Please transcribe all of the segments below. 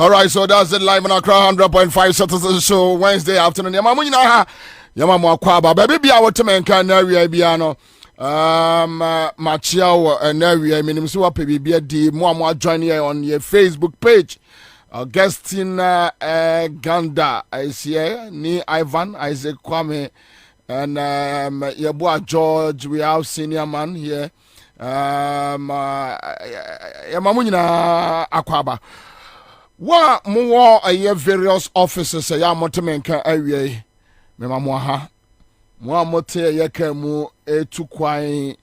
Alright, so that's it live on Accra 100.5 Citizen Show Wednesday afternoon. Yamamu nyina Yamamu Kwaba. Baby be our team can area biano. Machia and area minimum so baby di mo join here on your Facebook page. Augustine Ganda I see ni Ivan Isaac Kwame and your boy George, we have senior man here. Yamamu nyina Akwaba. Wa more a various offices a ya motemenka awie me mamwa ha mo amote ye kamu etu kwan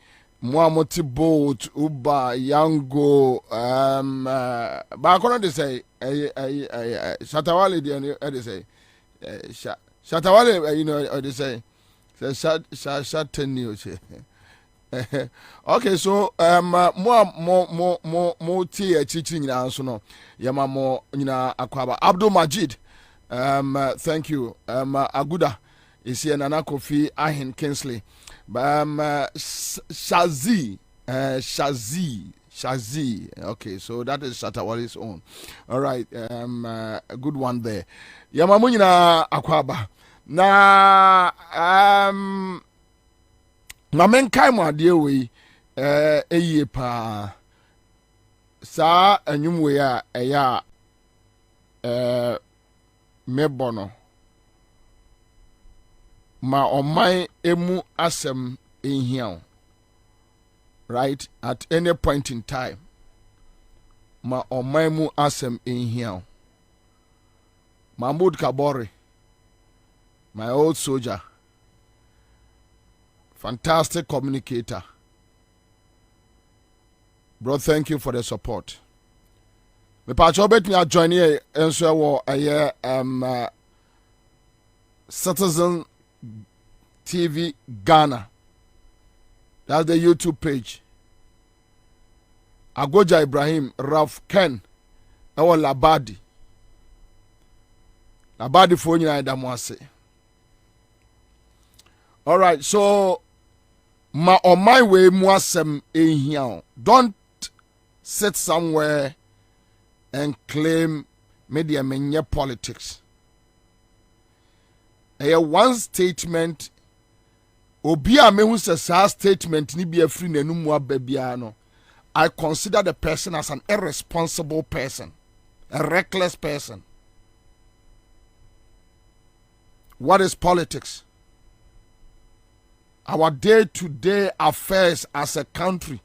mo amoti boat uba yango ba kono de say shatawale de say shatawale you know they say shateni o che okay, so mo tia chichi nyina nso no yama mo nyina Akwaba Abdul Majid thank you Aguda is here Nana Kofi Ahin Kingsley Shazi okay, so that is Shatawali's own. All right, a good one there. Yama mo nyina Akwaba na na menkai mo ade we eye pa sa anwumwe a eya mebono ma oman emu asem ehia, right, at any point in time ma oman mu asem ehia. Mahmoud Kabore, my old soldier, fantastic communicator. Bro, thank you for the support. Me pacho bet me a join here and so Citizen TV Ghana. That's the YouTube page. Agoja Ibrahim, Ralph Ken, our Labadi. Labadi for you and Damwase. All right, so on my way, mwasem ehia. Don't sit somewhere and claim media menye politics. One statement, obia mehu se sa statement ni be free nenum ababiano. I consider the person as an irresponsible person, a reckless person. What is politics? Our day-to-day affairs as a country.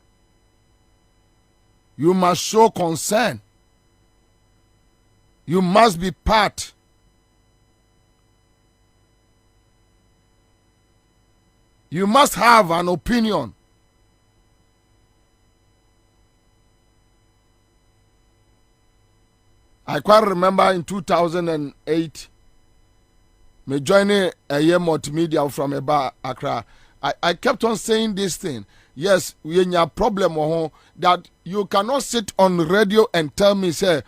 You must show concern. You must be part. You must have an opinion. I quite remember in 2008, me joining a year multimedia from about Accra. I kept on saying this thing. Yes, we have a problem that you cannot sit on radio and tell me, say,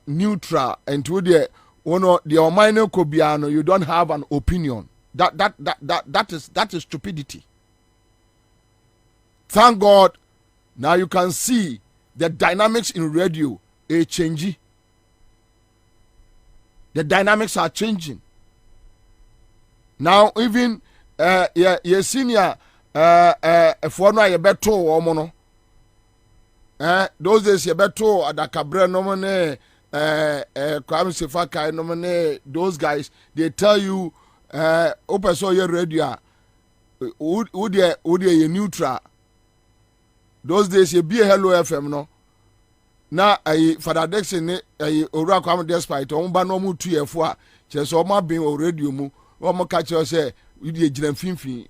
neutral and to the Omaino Kobiano, you don't have an opinion. That is stupidity. Thank God, now you can see the dynamics in radio are changing. The dynamics are changing. Now even your senior for no you better omono those days you better adakabre no money Kwame Sefaka no money, those guys they tell you open so your radio would you neutral those days you be a Hello FM no na Father Dixon ne Owura Kwame despite on ba no mu tuefo a cheso o ma bin o radio mu o mo ka che say you dey gina finfin.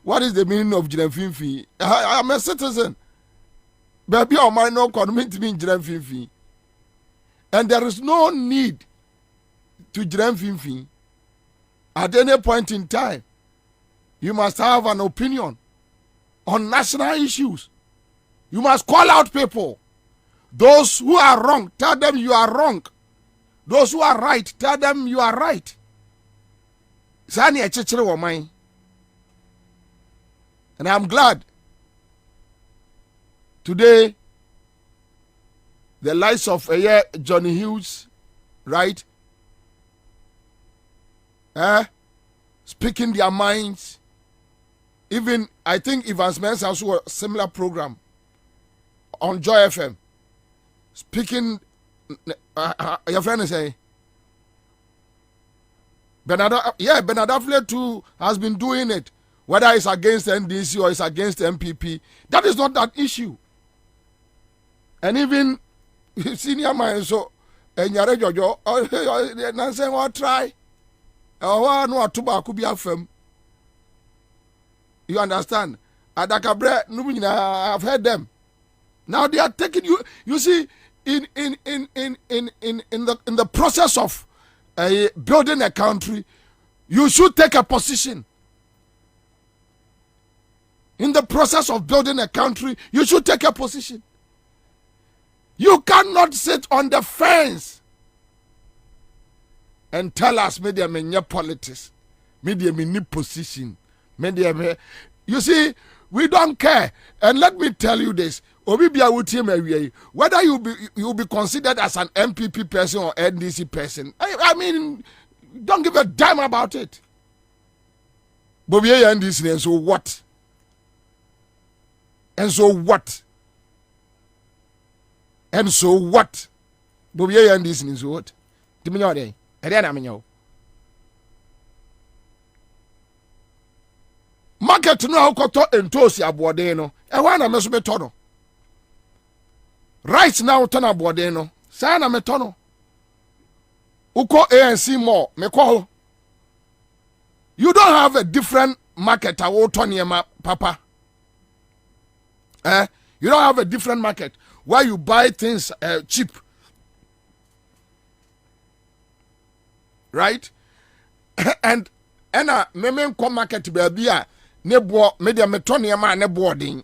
What is the meaning of gina finfin? I am a citizen. Baby o my no commitment to be gina finfin. And there is no need to gina finfin. At any point in time, you must have an opinion on national issues. You must call out people. Those who are wrong, tell them you are wrong. Those who are right, tell them you are right. Sani echechere wo man. And I'm glad today the likes of Johnny Hughes, right? Speaking their minds. Even I think Evans Mensah also a similar program on Joy FM. Speaking, your friend is saying, Benadafle too has been doing it, whether it's against NDC or it's against MPP. That is not that issue. And even senior man, so, and Yare Jojo, Nancy, what try? Oh, no, Tuba could be a firm. You understand? Adakabre, I've heard them. Now they are taking you. You see, in the process of building a country, you should take a position. In the process of building a country, you should take a position. You cannot sit on the fence and tell us, media me politics, media me position, media me. You see, we don't care. And let me tell you this. Whether you be considered as an MPP person or NDC person, I mean, don't give a damn about it. Bobie NDC, and so what? And so what? And so what? Bobie NDC, and so what? Timinyo dey. Market no koto entosi abode no. E wa na meso beto no. Right now turn abode no. Sa na meto no. Uko ANC more meko. You don't have a different market awotoniema papa. You don't have a different market where you buy things cheap. Right? And memen come market baby nebo media metoniema ne boarding.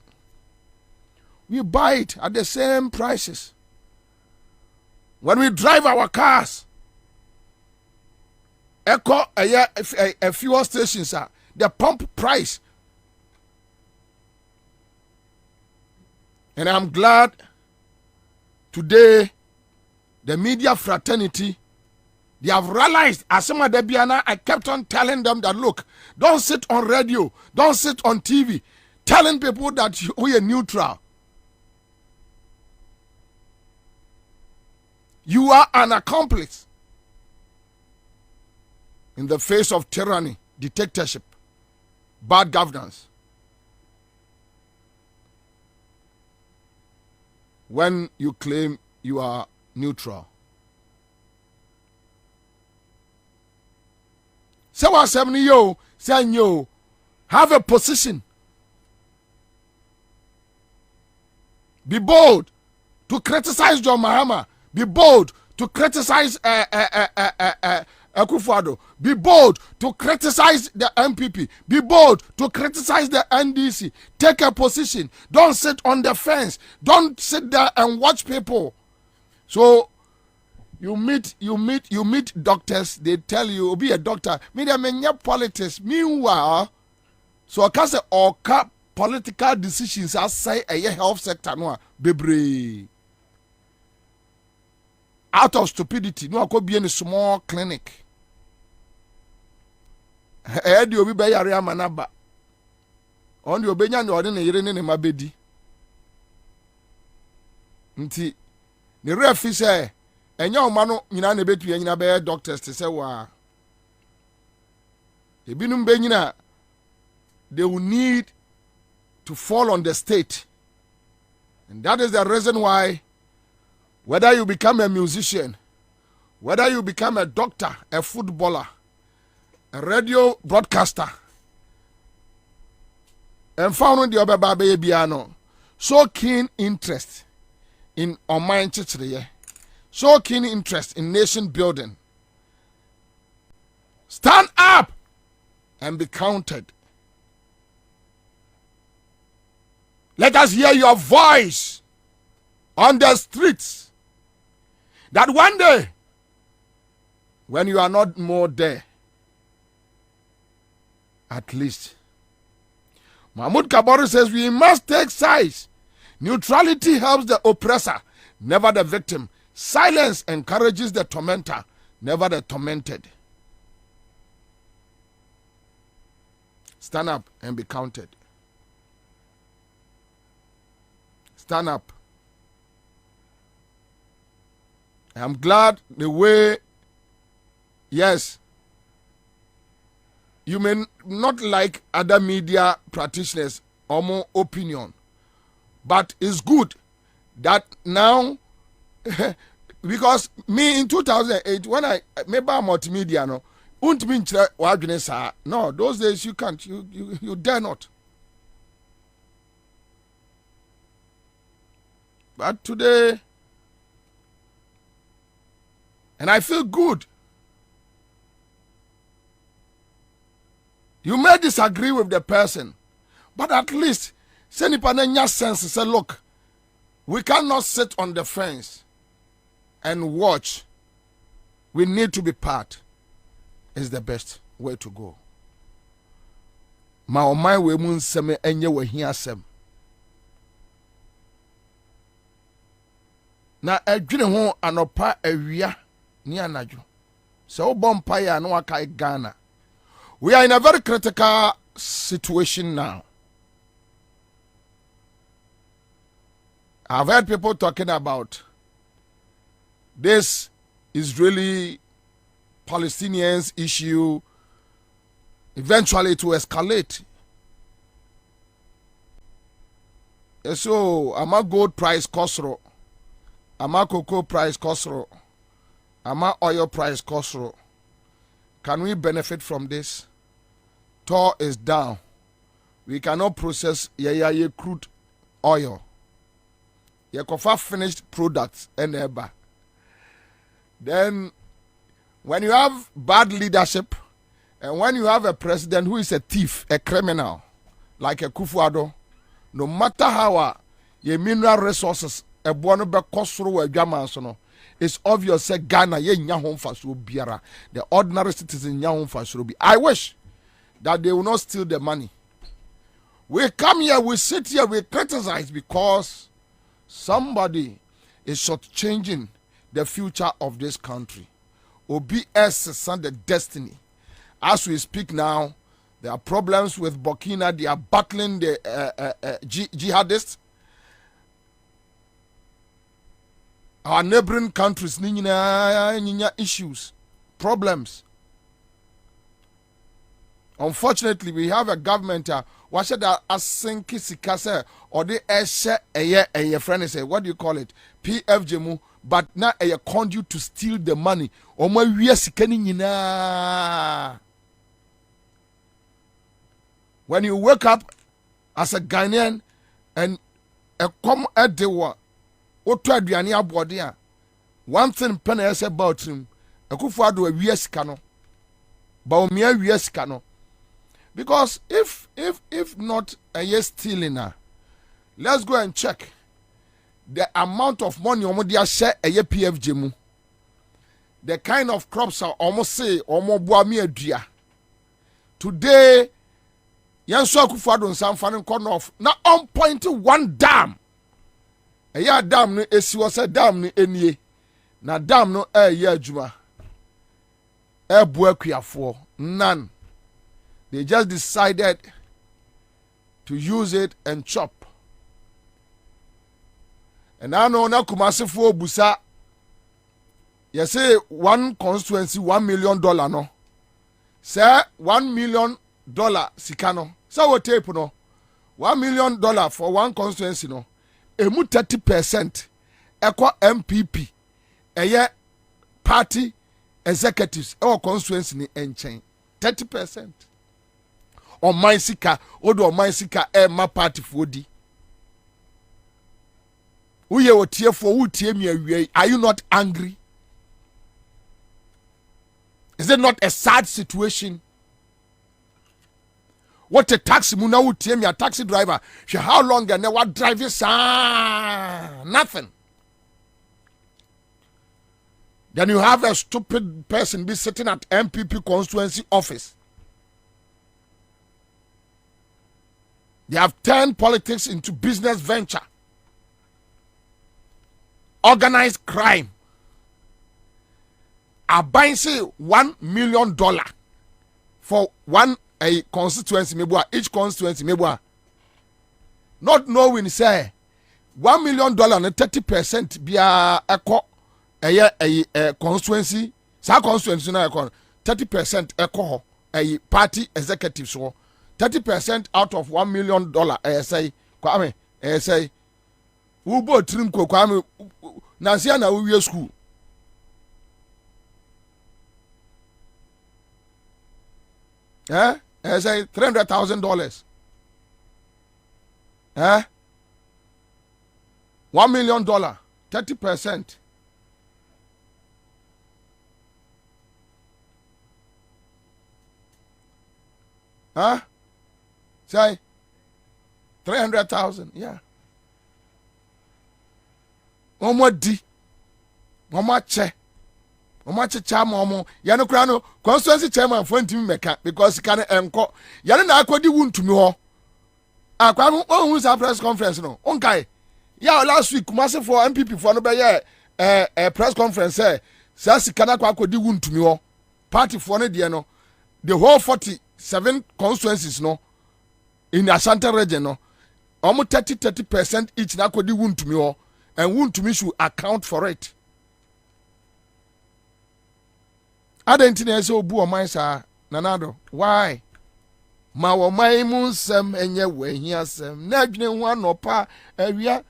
We buy it at the same prices. When we drive our cars, a fuel stations are the pump price. And I'm glad today the media fraternity, they have realized, as some of the Biana, I kept on telling them that, look, don't sit on radio, don't sit on TV, telling people that we are neutral. You are an accomplice in the face of tyranny, dictatorship, bad governance. When you claim you are neutral. So what say you have a position. Be bold to criticize John Mahama. Be bold to criticize Akufo-Addo. Be bold to criticize the MPP. Be bold to criticize the NDC. Take a position. Don't sit on the fence. Don't sit there and watch people. So you meet doctors. They tell you, be a doctor. Media menya politics. Meanwhile, so I can say all political decisions as say a health sector no bebre. Out of stupidity, no, I could be in a small clinic. I do be by area manaba. On the Obenya, no, then you're in my bedi. Nti, the ref is a young man, you know, bet you in a doctors to say, wow. The Binum Benina, they will need to fall on the state And that is the reason why, whether you become a musician, whether you become a doctor, a footballer, a radio broadcaster, and found the other baby so keen interest in online church, so keen interest in nation building. Stand up and be counted. Let us hear your voice on the streets. That one day, when you are not more there, at least. Mahmoud Kabori says we must take sides. Neutrality helps the oppressor, never the victim. Silence encourages the tormentor, never the tormented. Stand up and be counted. Stand up. I'm glad the way, yes, you may not like other media practitioners or more opinion, but it's good that now, because me in 2008, when I made multimedia, no, those days you can't, you dare not. But today, and I feel good. You may disagree with the person, but at least say nipa sense. Say, look, we cannot sit on the fence and watch. We need to be part. Is the best way to go. Ma my we mun seme enye we hia sem. Na adwene ho anopa awia ni anadwo. Se wo ya no akai Ghana. We are in a very critical situation now. I've heard people talking about this Israeli Palestinians issue. Eventually it will escalate. So, ama gold price kosro. Ama cocoa price kosro. Ama oil price kosro. Can we benefit from this? Tor is down. We cannot process ye crude oil. Ye kofa finished products and eba. Then, when you have bad leadership, and when you have a president who is a thief, a criminal, like a Kufuado, no matter how ye mineral resources a bono be kosro a jamansono, it's obvious that Ghana ye nya home fasro biara. The ordinary citizen nya home fasro bi. I wish that they will not steal the money. We come here, we sit here, we criticize because somebody is shortchanging the future of this country. OBS and the destiny. As we speak now, there are problems with Burkina. They are battling the jihadists. Our neighboring countries, issues, problems. Unfortunately, we have a government. What should I ask? Or the a friend say, what do you call it? PFJMU. But now a conduit to steal the money. Or my yes, when you wake up as a Ghanaian and a come at the war, what tried the body? One thing penny say about him, a Kufuado a yes cano. Baumia yes cano. Because if not a yes stealing, let's go and check the amount of money omodia share a ye PFJMU. The kind of crops are almost say omo boami adua. Today, Yanso Akufo-Addo Nsamfani corner off na on point one dam. A ya dam no esi was a dam no enie. Na dam no ye adwuma. Buakuafo none. They just decided to use it and chop. And I know na Kumasi for Busa. You say one constituency $1 million no. Say $1 million sikano. So what tape no. $1 million for one constituency no. emu 30% eko MPP eye party executives or constituency ni enchen 30% on my sika odo on my sika ma party fodi uye otiefo utie mi awie. Are you not angry? Is it not a sad situation? What a taxi muna utie mi a taxi driver. How long and what drive you nothing. Then you have a stupid person be sitting at MPP constituency office. They have turned politics into business venture. Organized crime. I buy say $1 million for one a constituency, maybe each constituency, maybe not knowing say $1 million and 30% be a constituency. Some constituency na 30% echo a party executive so 30% out of $1 million. Say Kwame say ubo trim ko Kwame nansia na we school. Say $300,000. $1 million, 30%. Say 300,000. Yeah. Omo di. Omo che. Omo chicha momo. Yano krano constituency chairman for ntimi meka because can enko. Yano na akodi wuntumi ho. Akwa who sa press conference no. Onkai. Yeah, last week Kumasi for MPP for no be a press conference say sikana kwa akodi wuntumi ho. Party for no de no. The whole 47 constituencies no in Ashanti region no. Almost 30% each na akodi wuntumi ho. And wuntumi should account for it. Adentina so bu o man sa nanado. Why? Ma wo mai mu nsem enye we hiasem. Na dwene ho anopa awia.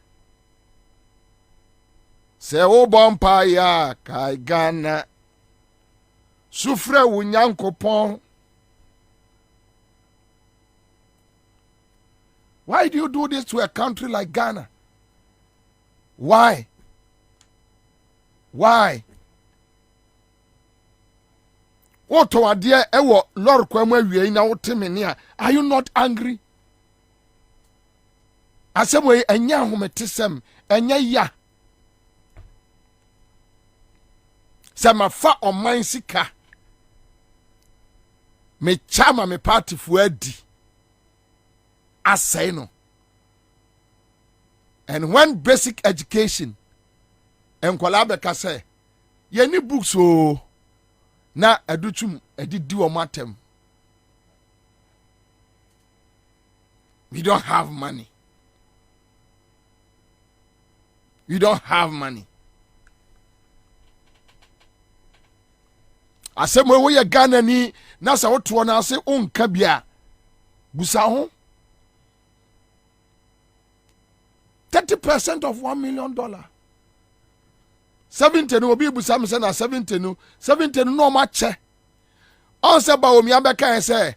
Se wo bompa ya kai Ghana. Sufre wo nyankopon. Why do you do this to a country like Ghana? Why? Why? Oto ade ewo lord kwamu awie na wotemene a, are you not angry? Asemwe enya hometesem enya ya. Sama fa oman sika. Me chama me party fu adi. Asay no. And when basic education and kwalabeka say ye ni books o na adutum edidi o matem. We don't have money. We don't have money. Asemwe wo ye Ghana ni na sa woto na ase onka bia busa ho 30% of $1 million. 70 no obi busa me say na 70 no ma che. On se ba omi abeka say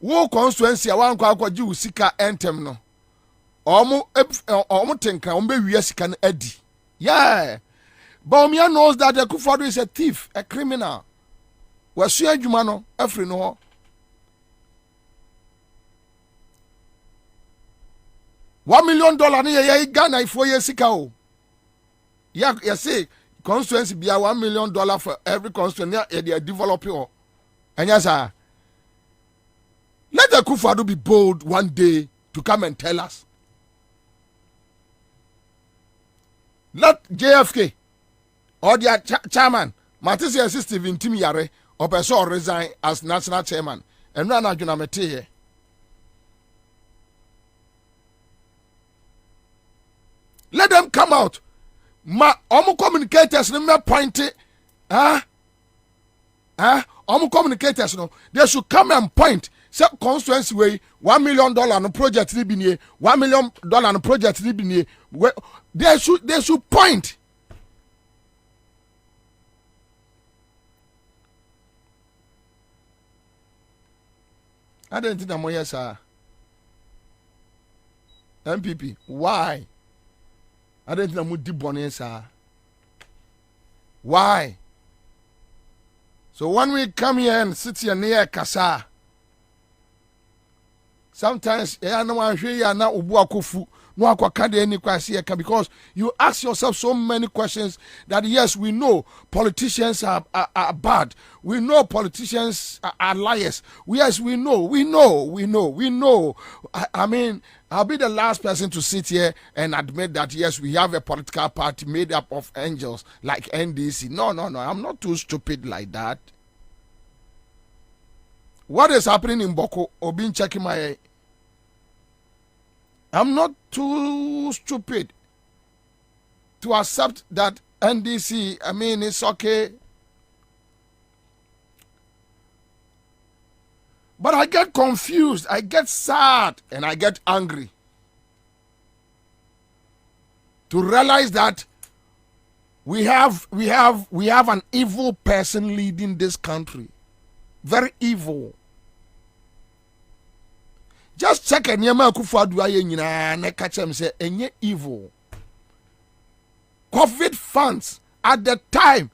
wo constituency a wan kwa akwaji usika entem no. Omo tenka ombe wiya sika no adi. Yeah. But omi knows that the Kufuor is a thief, a criminal. Wasu adwuma no afri no ho. $1 million ni ye Ghana ifo ye sika o. Yeah, you see, constituency be $1 million for every constituency they are developing. And yes, let the Kufuor be bold one day to come and tell us. Let JFK or their chairman, Matisi Stephen Timiyare, or person resign as national chairman. And run out here. Let them come out. Ma omu communicators no point it. Omu communicators no. They should come and point. So constituency way $1 million no project ni bi nie, $1 million no project ni bi nie. They should point. I don't think I'm here, sir. MPP, why? I don't think I'm deep bonnet, sir. Why? So when we come here and sit here near Kasa, sometimes no one here na ubu akufu no akwakade any question because you ask yourself so many questions that yes, we know politicians are bad. We know politicians are liars. Yes, we know. I mean, I'll be the last person to sit here and admit that yes, we have a political party made up of angels like NDC. No. I'm not too stupid like that. What is happening in Boko? Or been checking my. I'm not too stupid to accept that NDC, I mean, it's okay. But I get confused, I get sad, and I get angry to realize that we have an evil person leading this country. Very evil. Just check a nyama Akufo-Addo aye nyina na ka chem say enye evil. COVID funds at the time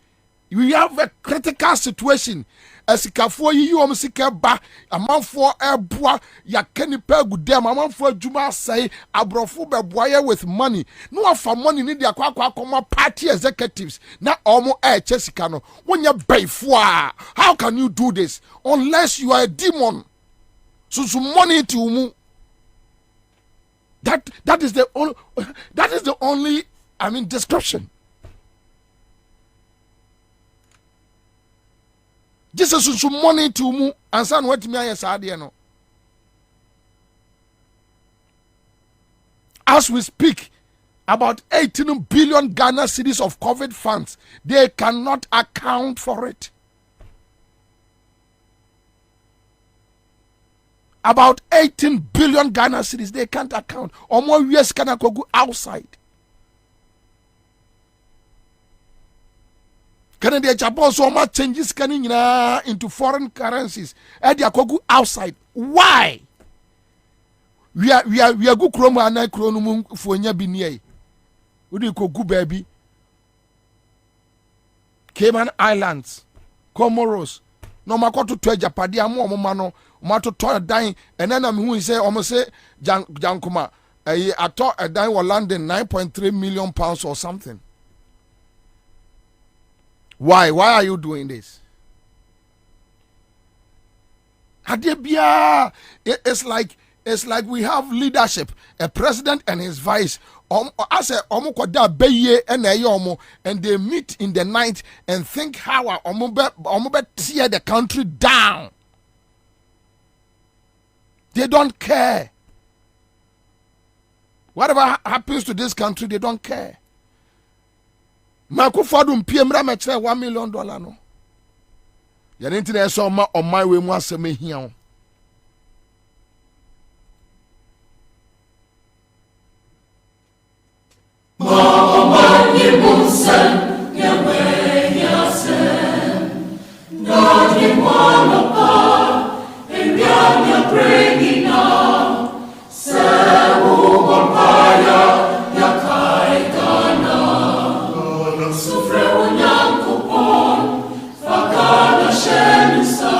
we have a critical situation. Esikafo yi om sika ba amanfo eboa ya kanipa gudem amanfo adwuma sai abrofo beboa ye with money. No afa money ni dia akoma party executives na omo eche sika no wonya baifo a. How can you do this unless you are a demon? So money to mu. That is the only I mean description. Jesus is money to mu Ansah what me ayesade no. As we speak, about 18 billion Ghana cedis of COVID funds, they cannot account for it. About 18 billion Ghana cedis, they can't account. Or more US can go outside. Canada, Japan, so much changes coming into foreign currencies. And they go outside. Why? We are good chroma and I chronomum for Nyabini. We do go baby. Cayman Islands, Comoros, no makoto to Japadia mo mano. Mato toy dying, and then I'm who say almost say Jankuma. I thought a dying was London £9.3 million or something. Why are you doing this? Adebia, it's like we have leadership, a president and his vice. I say and they meet in the night and think how omo tear the country down. They don't care. Whatever happens to this country, they don't care. Akufo-Addo mpiemra mechre $1 million no. Ya internet so on my way mu asem hia. Fakana shenisa,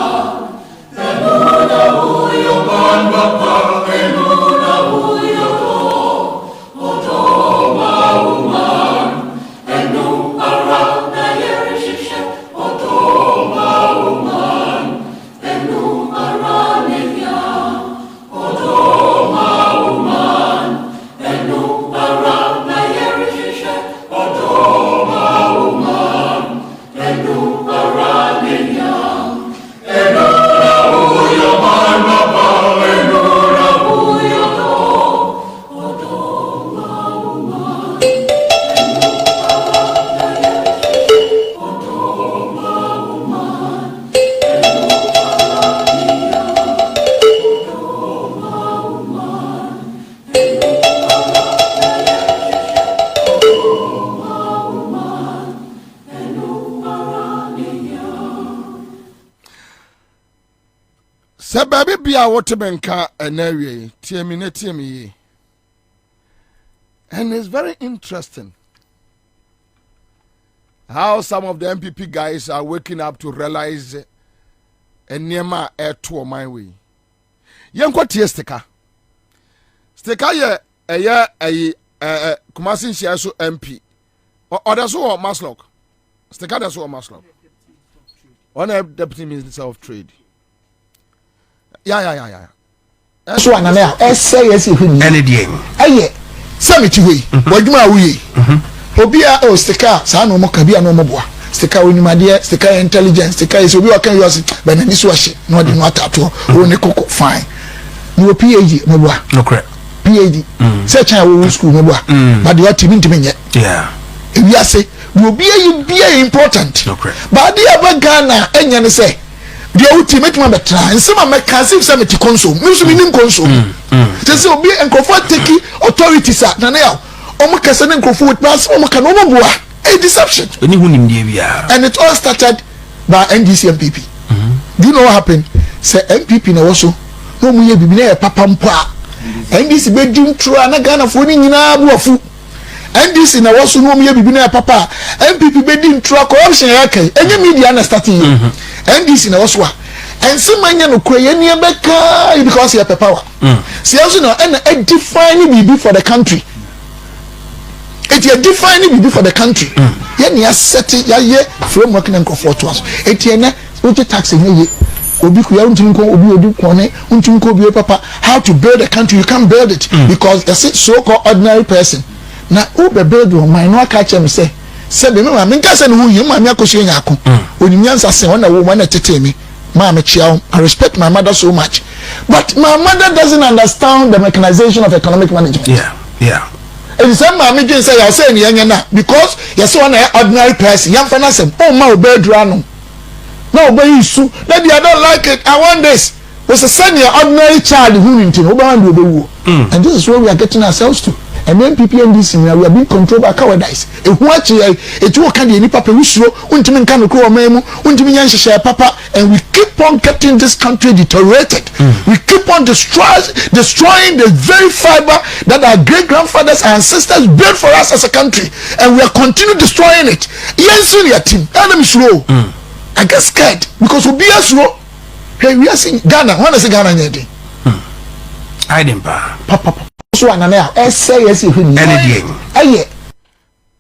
Se baby bia what benka enawie tie and it's very interesting how some of the MPP guys are waking up to realize and nema to my way. Yenko tie stika ye Kumasi Shiaso MP or that's all Maslock stika that's all Maslock on a deputy minister of trade. Yeah. So anana say yes huni any day aye samiti we wadwuma wuye obia o stika sa no mo ka bia no mo boa stika onimade stika intelligence stika is obi okan yosi bana ni so ahye no de no atato o ne koko fine no PhD mo boa no correct PhD say chan wo school mo boa but the what ntimi nye yeah ewi ase no bia important no correct but the aba Ghana enya ne say the ultimate man be try and some make cancel some to console me so minim console say obi enkofo take authorities na na ya omo kase ne enkofo with pass omo kan omo boa a deception any hunim dia bia and it all started by NDC MPP. Do you know what happened? Say MPP na woso no mu ye bibi na papa mpo a NDC be dim tro na Ghana fo ni nyina buafu NDC na woso no mu ye bibi na papa MPP be dim tro corruption ya kai enye media na starting NDC na woso a ense manya no koye ni ebeka because you have power see also no and define bibi for the country. It is defining bibi for the country. Yeah, ni set ya ye framework na comfort to us. It na uti tax nye obi ku ya untinko obi odu kone untinko obi papa how to build a country you can't build it because a so called ordinary person na who be build your mind no catch me say be me ma me nka say no hu ma me akoso nyako onimyansa say wona wo na tete mi ma me chia I respect my mother so much but my mother doesn't understand the mechanization of economic management. Yeah and some ma me dwen say ya say ne na because you say one ordinary person yam fa na say oh ma obedra no no obe isu that I don't like it I want this was a senior ordinary child who into obe wu and this is what we are getting ourselves to. And then people in this we are being controlled by cowardice. If what you can any papa wusro untimi nka no ko memu untimi nyanhye papa and we keep on getting this country deteriorated. We keep on destroying the very fiber that our great grandfathers and ancestors built for us as a country and we are continue destroying it. Yensu ya team enemy slow. I get scared because we be slow. Hey, we are seeing Ghana. When I say Ghana nyedi. I didn't pa. Papa. So anana say yes huni any day aye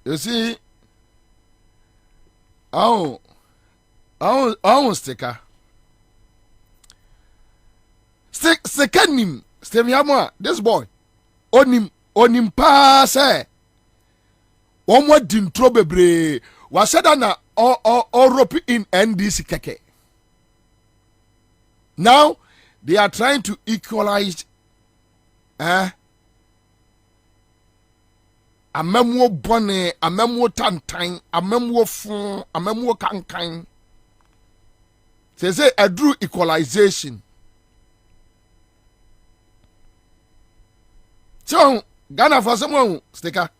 you see I sticker nim stemiamo this boy onim pa say omo dintro bebre wa said na Europe in NDC keke now they are trying to equalize amemwo bone amemwo tantan amemwo fun amemwo kankan say adru equalization so Ghana for someone sticker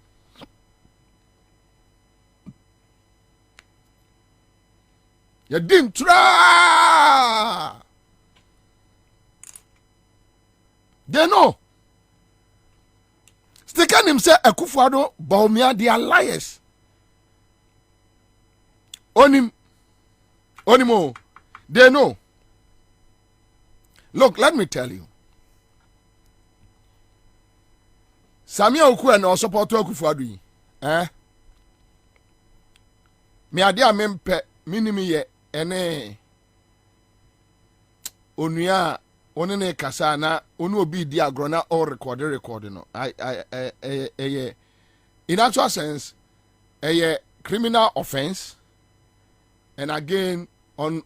you didn't try they know they can him say Akufo-Addo Bawumia they are liars. Onimo, they know. Look, let me tell you. Samia Oku and also support Akufo-Addo. Me adia mempe minimi ye ene onuya onene kasa na onu obi di agrona or recording no in actual sense a criminal offense and again on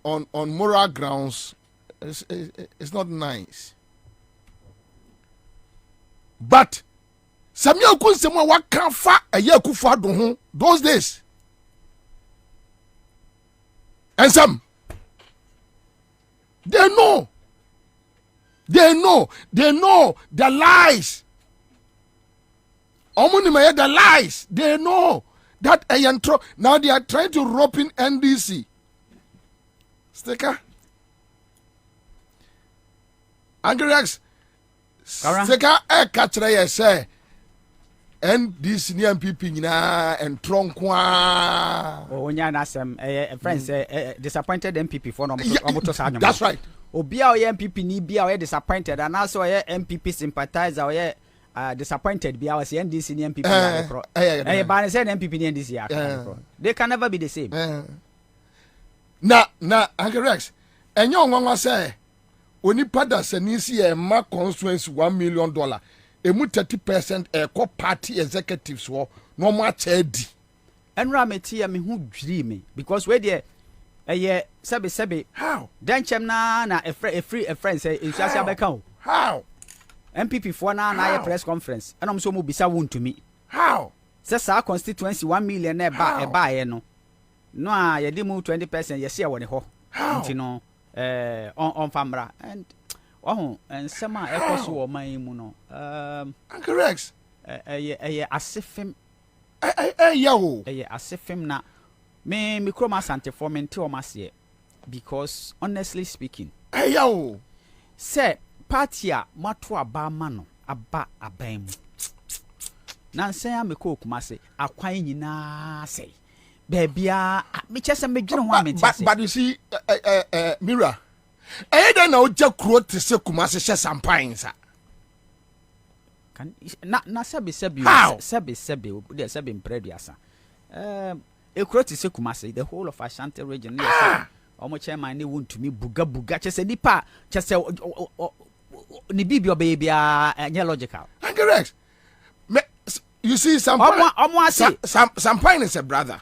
moral grounds it's not nice but Samuel Kunsemo wa kan fa eye Akufo-Addo ho those days and some they know the lies. The lies. They know that now they are trying to rope in NDC. Sticker. Angrex seka catch ye say and this new MPP nyina and tronkwa onya na asem friends disappointed MPP for no omoto sa that's right obi a oye MPP ni bia oye disappointed and also oye MPP sympathizer oye disappointed bia was NDC ni MPP ba say MPP ni NDC ya they can never be the same na Angrex enyo nwanwa say oni pada sanisi e ma constituency $1 million emu 30% eko party executives wo no mo acha di enra meti ya me hu dwiri me because we there sebe how dan chem na a friend say insuasi abeka o how MPP for na press conference enom so mo bisa won to me how say sa constituency $1 million e ba ye no a ye di mu 20% ye se e woni ho nti no on famra and and sama ekoso o man mu no correct asefem yawo asefem na me kroma sante for me nti o mase because honestly speaking yawo say party a mato aba ma no aba aban mu na nsan me ko kumase akwan nyina say bebia me chese me dwene ho amete but you see Mira then na oja kuro te se kumase hye sampan sa kan na sabi de sabi mpreduasa kuro te se kumase the whole of Ashanti region yes omo chairman ne won to me buga chese nipa chese ni bibi obebia anya logical correct you see sampan is a brother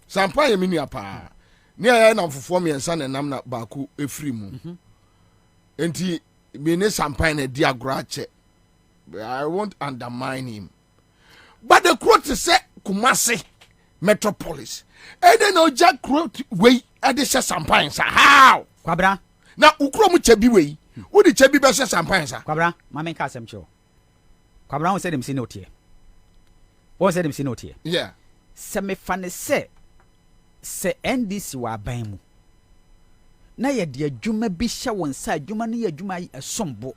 sampan ye minu apa ne ya na mfofo miensa na nam na baako efri mu enti me ne sampan na di agorache I won't undermine him but the quote say Kumasi metropolis then no jack quote we ade se sampan sa how Kwabena na ukuro mu chabi we wo di chabi be se sampan sa Kwabena ma men ka asem cho Kwabena won say dem si no tie won say dem si no tie yeah se me fane se NDC wa ban mu na ye de adwuma bi hye won sa adwuma no ye adwuma esombo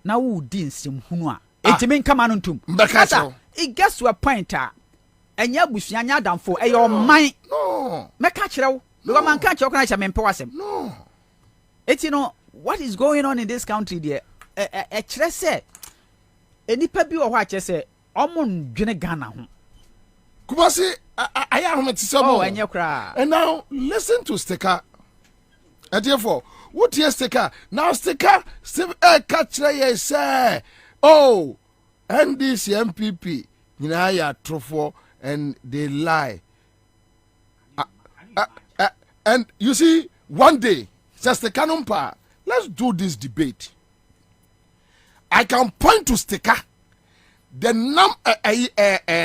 na wo di nsem hunu a etimi nkama no ntum it gets to a point a enya busu anya damfo e your mind no meka kirewo because man ka kirewo kana hye mempe wasem no it you know what is going on in this country there kire se enipa bi wo ho a kire se omo ndwene Ghana ho Kumasi I am at some and now listen to Sticker. And therefore, what is Sticker? Now Sticker catch say, oh, and this MPP, ya trufo and they lie. And you see, one day, just the canonpa, let's do this debate. I can point to Sticker. The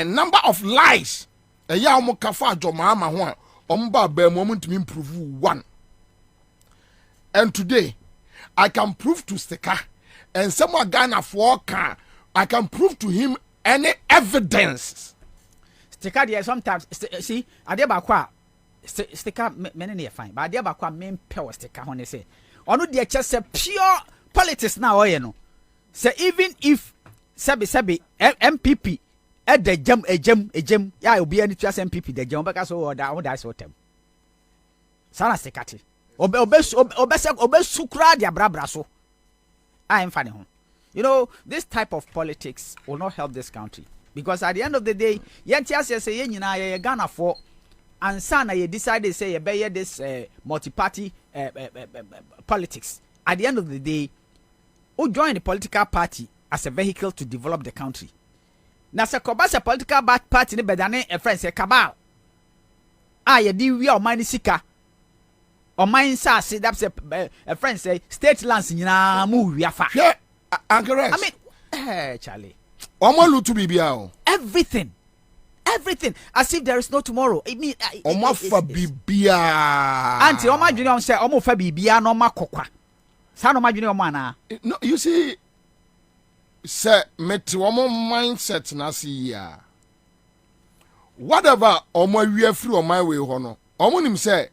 number of lies ya mo kafa joma ama ho omba ba moment to improve one and today I can prove to Sticker and some Ghana for can I can prove to him any evidence Sticker there sometimes see ade ba kwa Sticker many ne fine but ade ba kwa men pe Sticker ho ne say ono de che pure politics na oye no say even if Sabi MPP at the jam ya obi ani tuas MPP the jam beka so that so tem sana sekati obesukra dia brabra so I am funny ho you know this type of politics will not help this country because at the end of the day yentias say ye nyina ye Ghana for Ansah na ye decide say ye be this multi-party politics at the end of the day who join the political party as a vehicle to develop the country. Na se kobasa political party ne bedane a friend say cabal. Ye di wi o man sika. O man sa say that's a friend say state lands nyina mu wi afa. Yeah, correct. I mean, Charlie. Omo lutu bibia o. Everything as if there is no tomorrow. I mean, omo fa bibia. Auntie, omo dwene on say omo fa bibia no makokwa. Sa no ma dwene omo ana. No, you see say met woman mindset na see ya whatever omo wi afri o my way ho no omo nim say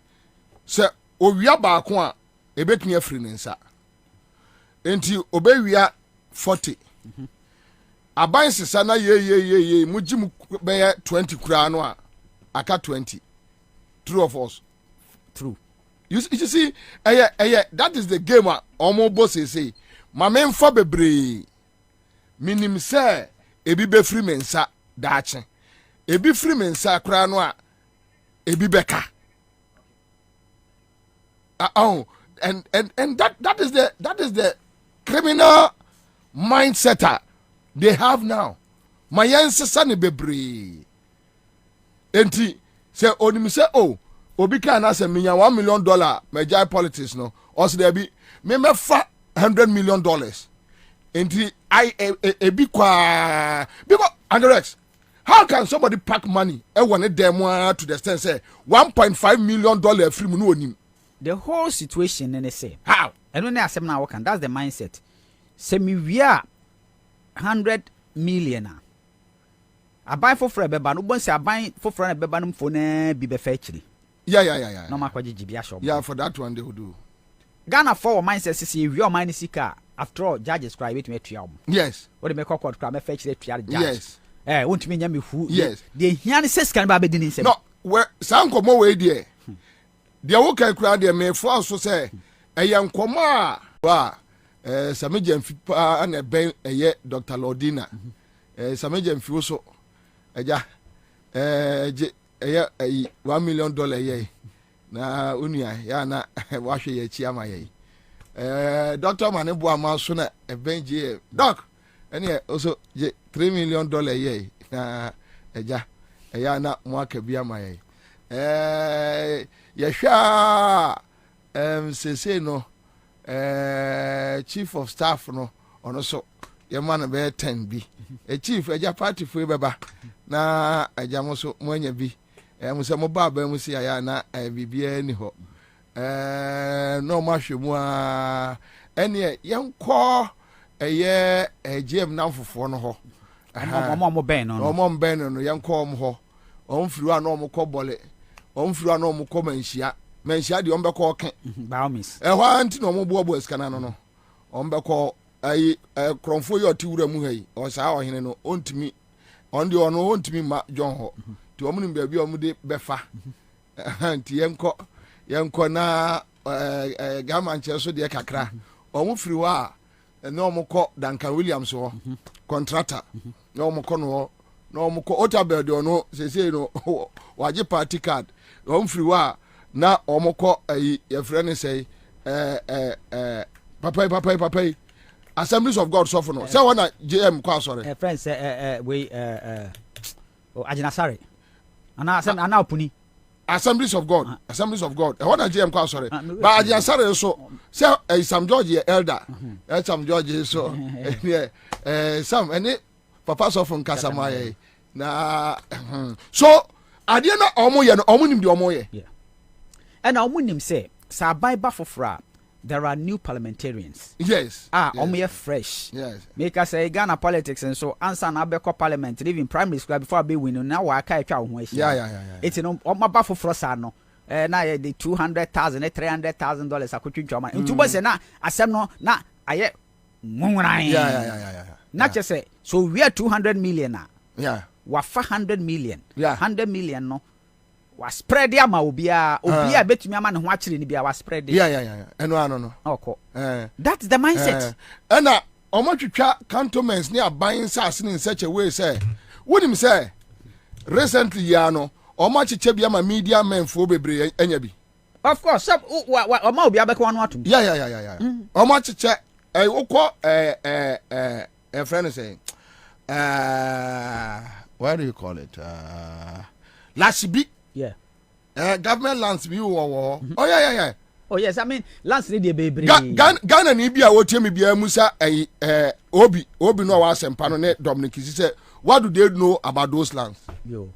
owia ba ko a ebetun afri ne nsa enti obewia 40 aban sisa na ye muji mu be 20 kura no a aka 20 true of us true you see that is the game omo boss say ma memfa bebre minim say ebi be free mensa daache ebi free mensa kura no a ebi beka and that is the criminal mindset they have now. My ancestor ne bebre. Enti say onim say oh obi ka na say minya $1 million major politics no or say there be me fa $100 million. Enti I ebi kwa because Andrex, how can somebody pack money and want it them to the extent say $1.5 million free mu no onim. The whole situation in the same. How? And when I say now work, that's the mindset. Say me we are 100 million. I buy for free beba no bon say I buy for free beba no phone be be fetchly. Yeah. No ma kwaji jibia shop. Yeah, for that one they will do. Ghana for mindset say we are mind sika after all judges cry wait me tuam. Yes. What they make court cry me fetch the judge. Yes. Won't me nyame hu. Yes. The hian says can ba be din say. No, where san komo we there. Dia wo kai kura dia me fo so say eyan komo a sameje mfipa na ben eye Dr. Lordina sameje mfi so eja je eye $1 million ye na unia ya na wa hwe ye chi ama ye Dr. Manebo ama so na ben je doc ene also je $3 million ye na eja ya na mo aka bi ama ye yehwa sese no chief of staff no ono so ye man be 10 bi chief eja party fo beba na eja mo so mo anya bi mo se mo ba ba mo si ya na bibia ni ho no ma hwemu a ene yenko eye ejem na fofo no ho mo ben no mo ben no yenko mo ho on firu a no mo kobole on firu a no mo ko manhia de on be ko kan biomis hwa anti no mo bo skana no on be ko ai kronfo yo ti wura mu hai o sa ohene no ontimi on de ono ontimi ma jon ho ti omu nim bia omu de befa anti yenko na gama nche so de kakra omu firi wa no mo ko Duncan Williams ho contractor no mo ko no mo ko Otabel de ono sese no waje party card omu firi wa na omoko your friend say papa Assemblies of God suffer no say one JM kwa sorry friend say we Ajinasare ana opuni Assemblies of God one JM kwa sorry but Ajinasare so say Sam George elder Sam George so some any papa suffer nkasama na so adie na omo ye no omo nim de omo ye. And I wouldn't say, Sabai Bafofra, there are new parliamentarians. Yes. Yes. Fresh. Yes. Make us say Ghana politics and so Ansah na beko parliament, even primary school before I be winning. Now I can't try one. Yeah. It's no my Bafofra sano. Now the $200,000, $300,000 I could try my. Into boys na asem no na aye. Yeah. Not just say so we are 200 million now. Yeah. Wa 400 million. Yeah. 100 million no. Was spread ya ma obia betumi ama ne ho akire ni bia was spread yeah eno no oko that's the mindset na omotwetwa cantonments ne aban sas in such a way say wonim say recently ya no omachiche bia ma media men fo bebre anya bi of course oma obia be ko anu atum yeah omachiche ukọ friend say what do you call it lasibi. Yeah. Government lands be wo. Oh yeah. Oh yes, I mean lands need be bebre. Ghana ni bia wo temi bia musa obi no wa sempa no ne Dominic say what do they know about those lands? Yo.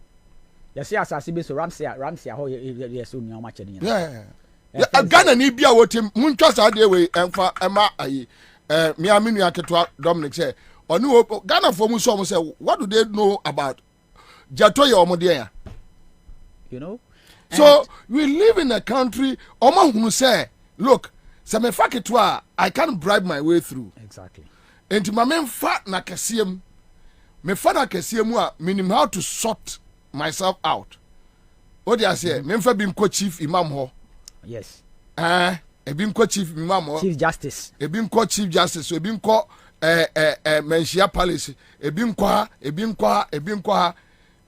You see asase be so Ramsey ho yes so nwa mache ni. Yeah. Ghana ni bia wo temi muntwa sa de we emfa ema me aminu aketwa Dominic say onu Ghana for mu so mo say what do they know about Jatoye omode ya? You know? So we live in a country, Oma who say, look, So me fuck it I can't bribe my way through. Exactly. Enti ma me fa na kesiem. Me fa na kesiem a minim how to sort myself out. What do I say? Me fa bim ko chief imam ho. Yes. Ebim ko chief imam ho. Chief Justice. Ebim ko chief justice, ebim ko Menshia Palace, ebim ko ha.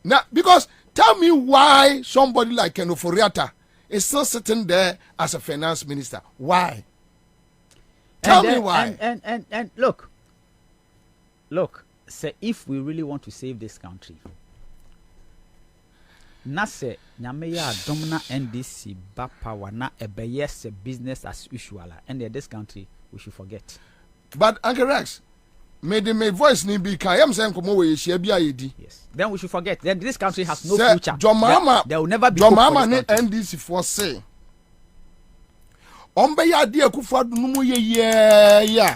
Now because tell me why somebody like Kenoforiata is still sitting there as a finance minister. Why? Tell me why. And look, say if we really want to save this country, na say nyame ya domina NDC ba power na ebeyes business as usual and this country we should forget. But Uncle Rex, may my voice need be I am saying come away yes. Then we should forget. Then this country has no say, future. There will never be hope for for this country. NDC for say. Ombe ya di akufa numu ye.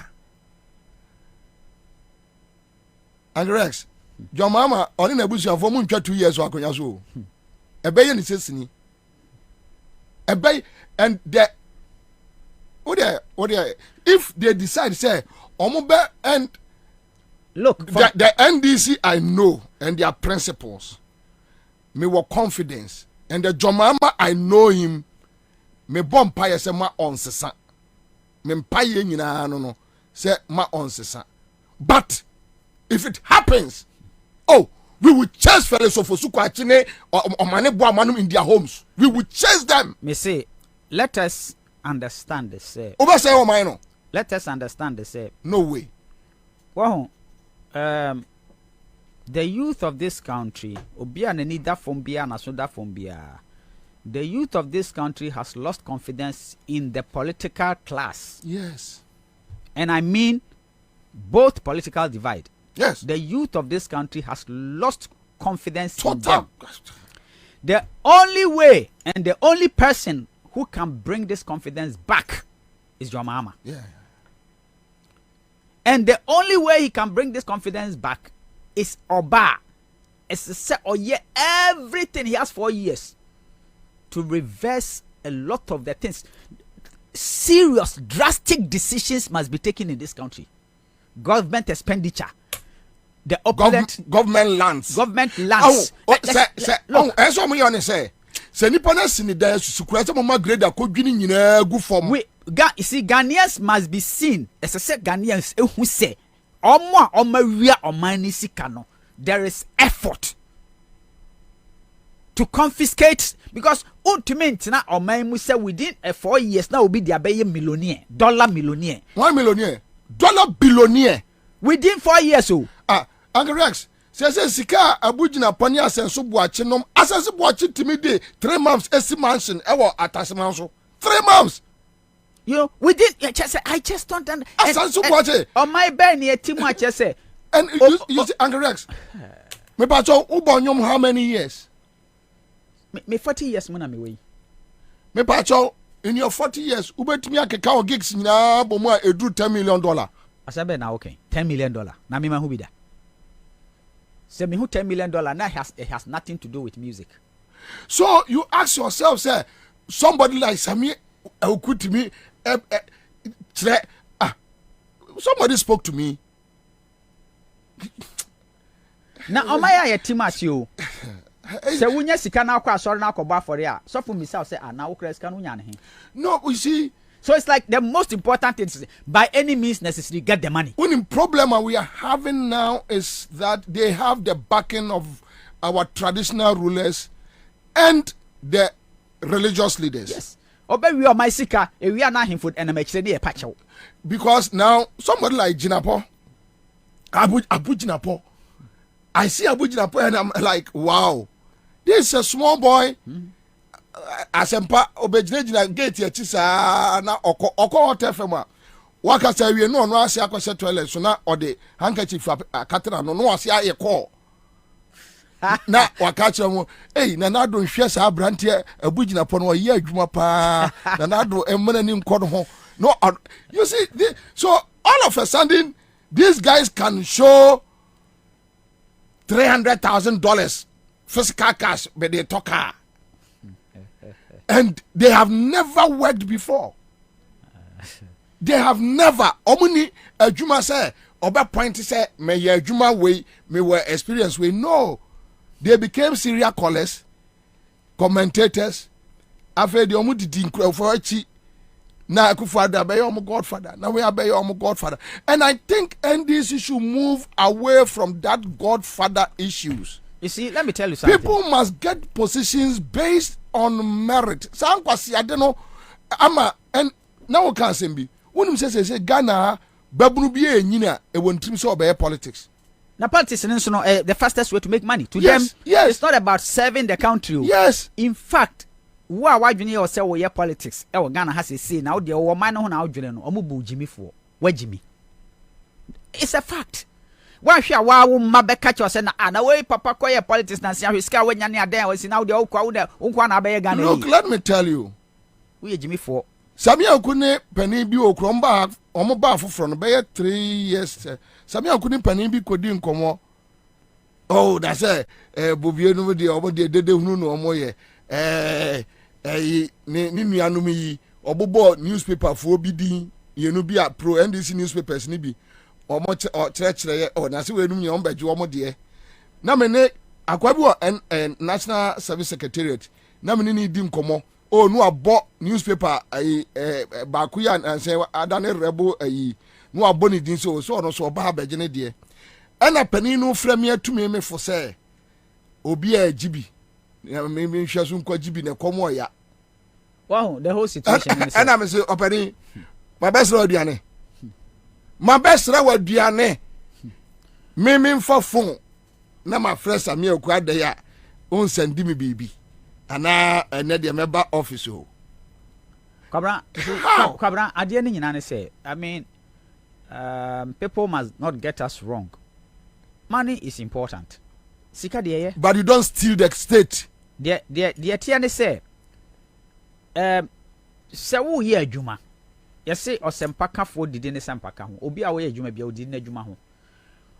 Uncle Rex, John Mama only na busu afo mu ntwa 2 years akonya so. Ebeye ni sesini. Ebeye and the what there if they decide say omobe and look the NDC I know and their principles me were confidence and the Jomama I know him me bompa say ma onsesa me mpaye nyina no say ma onsesa but if it happens we will chase fellows of Osukwachine or Manebo Manum in their homes. We will chase them. Me say, let us understand the say. Let us understand the say. No way. Well, the youth of this country, the youth of this country has lost confidence in the political class. Yes. And I mean both political divide. Yes. The youth of this country has lost confidence Total. in them. The only way and the only person who can bring this confidence back is your mama. Yeah. And the only way he can bring this confidence back is Oba. It's to say, everything he has 4 years to reverse a lot of the things. Serious, drastic decisions must be taken in this country. Government expenditure. The opulent government lands. Government lands. Eso mo yone say. Se nipa na sini da susukura se mo ma grade akodwini nyina gu form. You see, Ghanaians must be seen. As I said, Ghanaians who say, there is effort to confiscate because ultimately now Oman say within 4 years now will be the millionaire, dollar millionaire. 1 millionaire, dollar billionaire. Within 4 years, Uncle Rex, says Sika Abujina Pony Asenso Buachinom, Asenso Buachi Timide, 3 months, AC mansion, Atasimanso. 3 months. You know, within I just don't understand. Asenso Buachi. On my bed near Timu, I say. And you see, Uncle Rex, me pacho Ubonyum how many years? Me 40 years, Mona me way. Me pacho in your 40 years, Ubetmia Kakao gigs na Bomwa edu $10 million. Asabe na okay, $10 million. Na me who be that? Say me who $10 million now it has nothing to do with music. So you ask yourself, say somebody like Sami who could to me, somebody spoke to me. Now, Omaya ya timat you. Say when you sika na kwa sorry na koba for ya. So for myself say na wo kres kan unya ne. No, you see. So it's like the most important thing is by any means necessary get the money. One problem we are having now is that they have the backing of our traditional rulers and the religious leaders. Yes. Obe we are my sika, we are na him food and make say dey patch. Because now somebody like Jinapo, Abu Jinapo, I see Abu Jinapo and I'm like, wow, this is a small boy. Asempa obejina gate ya chisa na oko hotel fema waka say we no ase akose toilet so na ode handkerchief akatera no ase aye call na waka kire mo na do hwe sa brante abugina po no ye adwuma pa na do emana ni nko ho no you see so all of a sudden these guys can show $300,000 physical cash but they talk and they have never worked before. They have never. Omuni adwuma say oba point say me ye adwuma way me were experience way. No, they became serial callers, commentators. After the omu didi for chi na Akufo-Addo be your godfather. Now we are be your godfather. And I think NDC should move away from that godfather issues. You see, let me tell you something. People must get positions based on merit. Sankwasi, I don't know. And now we can't say. When you say Ghana, babunu biye nyina e won trim so obey politics. Now politics is the fastest way to make money. To Yes, them, yes. it's not about serving the country. Yes. In fact, why dwene or say we politics? E Ghana has a say now the o man ho na dwene no omo bu Jimmy for. Where Jimmy? It's a fact. Why hwe wa wo ma be catch us na we papa koye politics na sia hweska we nyane adan we si now the okwa na be Ghana. Look, let me tell you. We Jimmy for. Samia Okune pani bi okromba omo ba foforo no be 3 years. Samia Okune pani bi kodi nkomo. Oh, that's Bobie no de omo de dede hunu no omo ye. Ni nuanum yi obobo newspaper fo bi din ye no bi a pro NDC newspapers ni bi omo kire ye na se we num ye omo beje omo de. Na me ne akwa bi o National Service Secretariat na me ni di nkomo. Oh, no abo newspaper bakuya and say adane rebel no abo ni din so no so ba beje ne de. Ana pani no frame to me for say obi a gibi me hwe so nkwa gibi ne komo ya. Wow, the whole situation is. And I say opani my best aduane. My best aduane. Me for phone na my friend Samia Kwabena ya on send me baby. Ana ene de member office o. Kwabena ade ni nyina ne say, I mean, people must not get us wrong. Money is important. Sika de but you don't steal the state. The tia ne say, se wo ye adwuma. Ye say osempaka fo didi ne sempaka ho. Obi a wo ye adwuma bia odidi ne adwuma ho.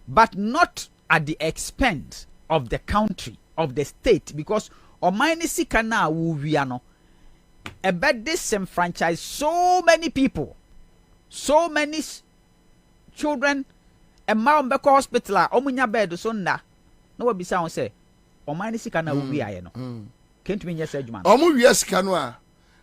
But not at the expense of the country, of the state, because Omaini sika na wuwia no ebe disenfranchise so many people, so many children. Emma mbeko hospital a omunya bed so nda na wabisa won say Omaini sika na wuwia ye no can't mean yes adwuma Omu wi sika no a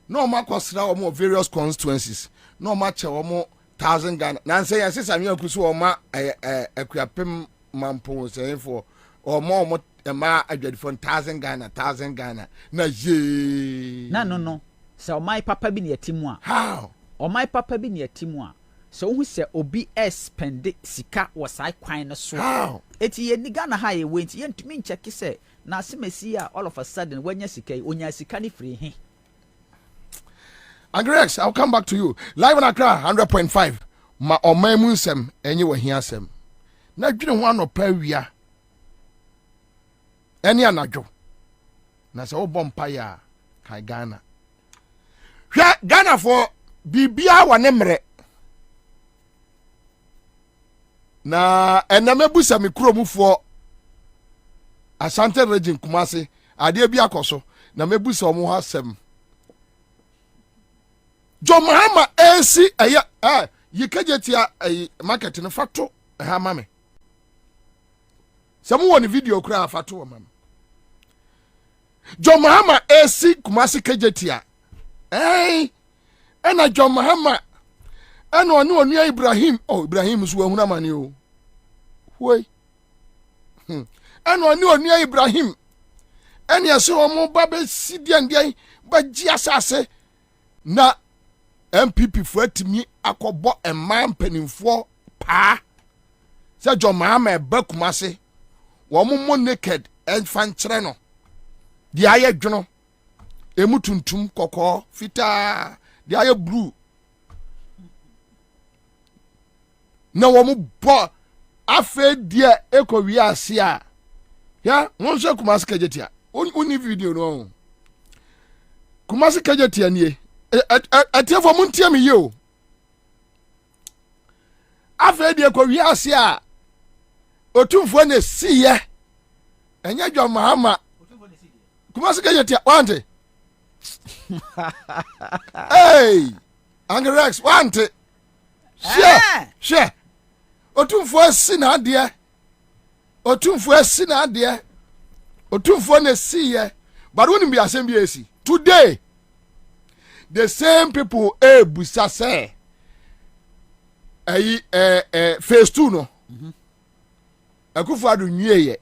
na omakosra omo various constituencies na omache omo 1000 Ghana na say yes Samia kusu oma akuapem mampo say for omo Emma adwadi for 1000 Ghana na ye no so my papa bi ne atimu a how my papa bi ne atimu a so who say obi spend sika wasai kwan no so how eti ye ni Ghana ha ye went ye ntumi ncheki say na asemesi a all of a sudden wanya sika onya sika ni free he Agrex, I'll come back to you live on Accra 100.5 ma omamu nsem enye wahia asem na dwene ho anopa wia eni anadwo na se wo bompa ya kai Ghana hwa Ghana for bibia wa ne mre na enamebusa me kuromufo Asante region Kumasi ade bi akoso na mebusa omo ha asem John Mahama AC yikajetia market no fato ha mame Samu woni video kura fato wa mame John Mahama AC Kumasi kajetia ena John Mahama ena onu Ibrahim Ibrahim so ahuna mane o hoi ena onu Ibrahim ena yase omo babe sidia ndian ba gi asase na MPP for atimi akobo emman panimfo pa se John Mahama eba Kumasi wo mo naked enfan kire no di aye dwono emu tuntum kokko fita di aye blue na wo mo bo afa die ekowi ase a ya won so Kumasi kajetia oni video no Kumasi kajetia nie atiefo muntie me yo afa die ekowi ase a otumfo na siye enya John Mahama Kumasi kajetia wante hey Uncle Rex, want it. Share. Otumfo si na ade. Otumfo si na ade. Otumfo na si ye. But when be asem bi esi. Today, the same people busa say phase 2 no. Akufo-Addo nwie ye.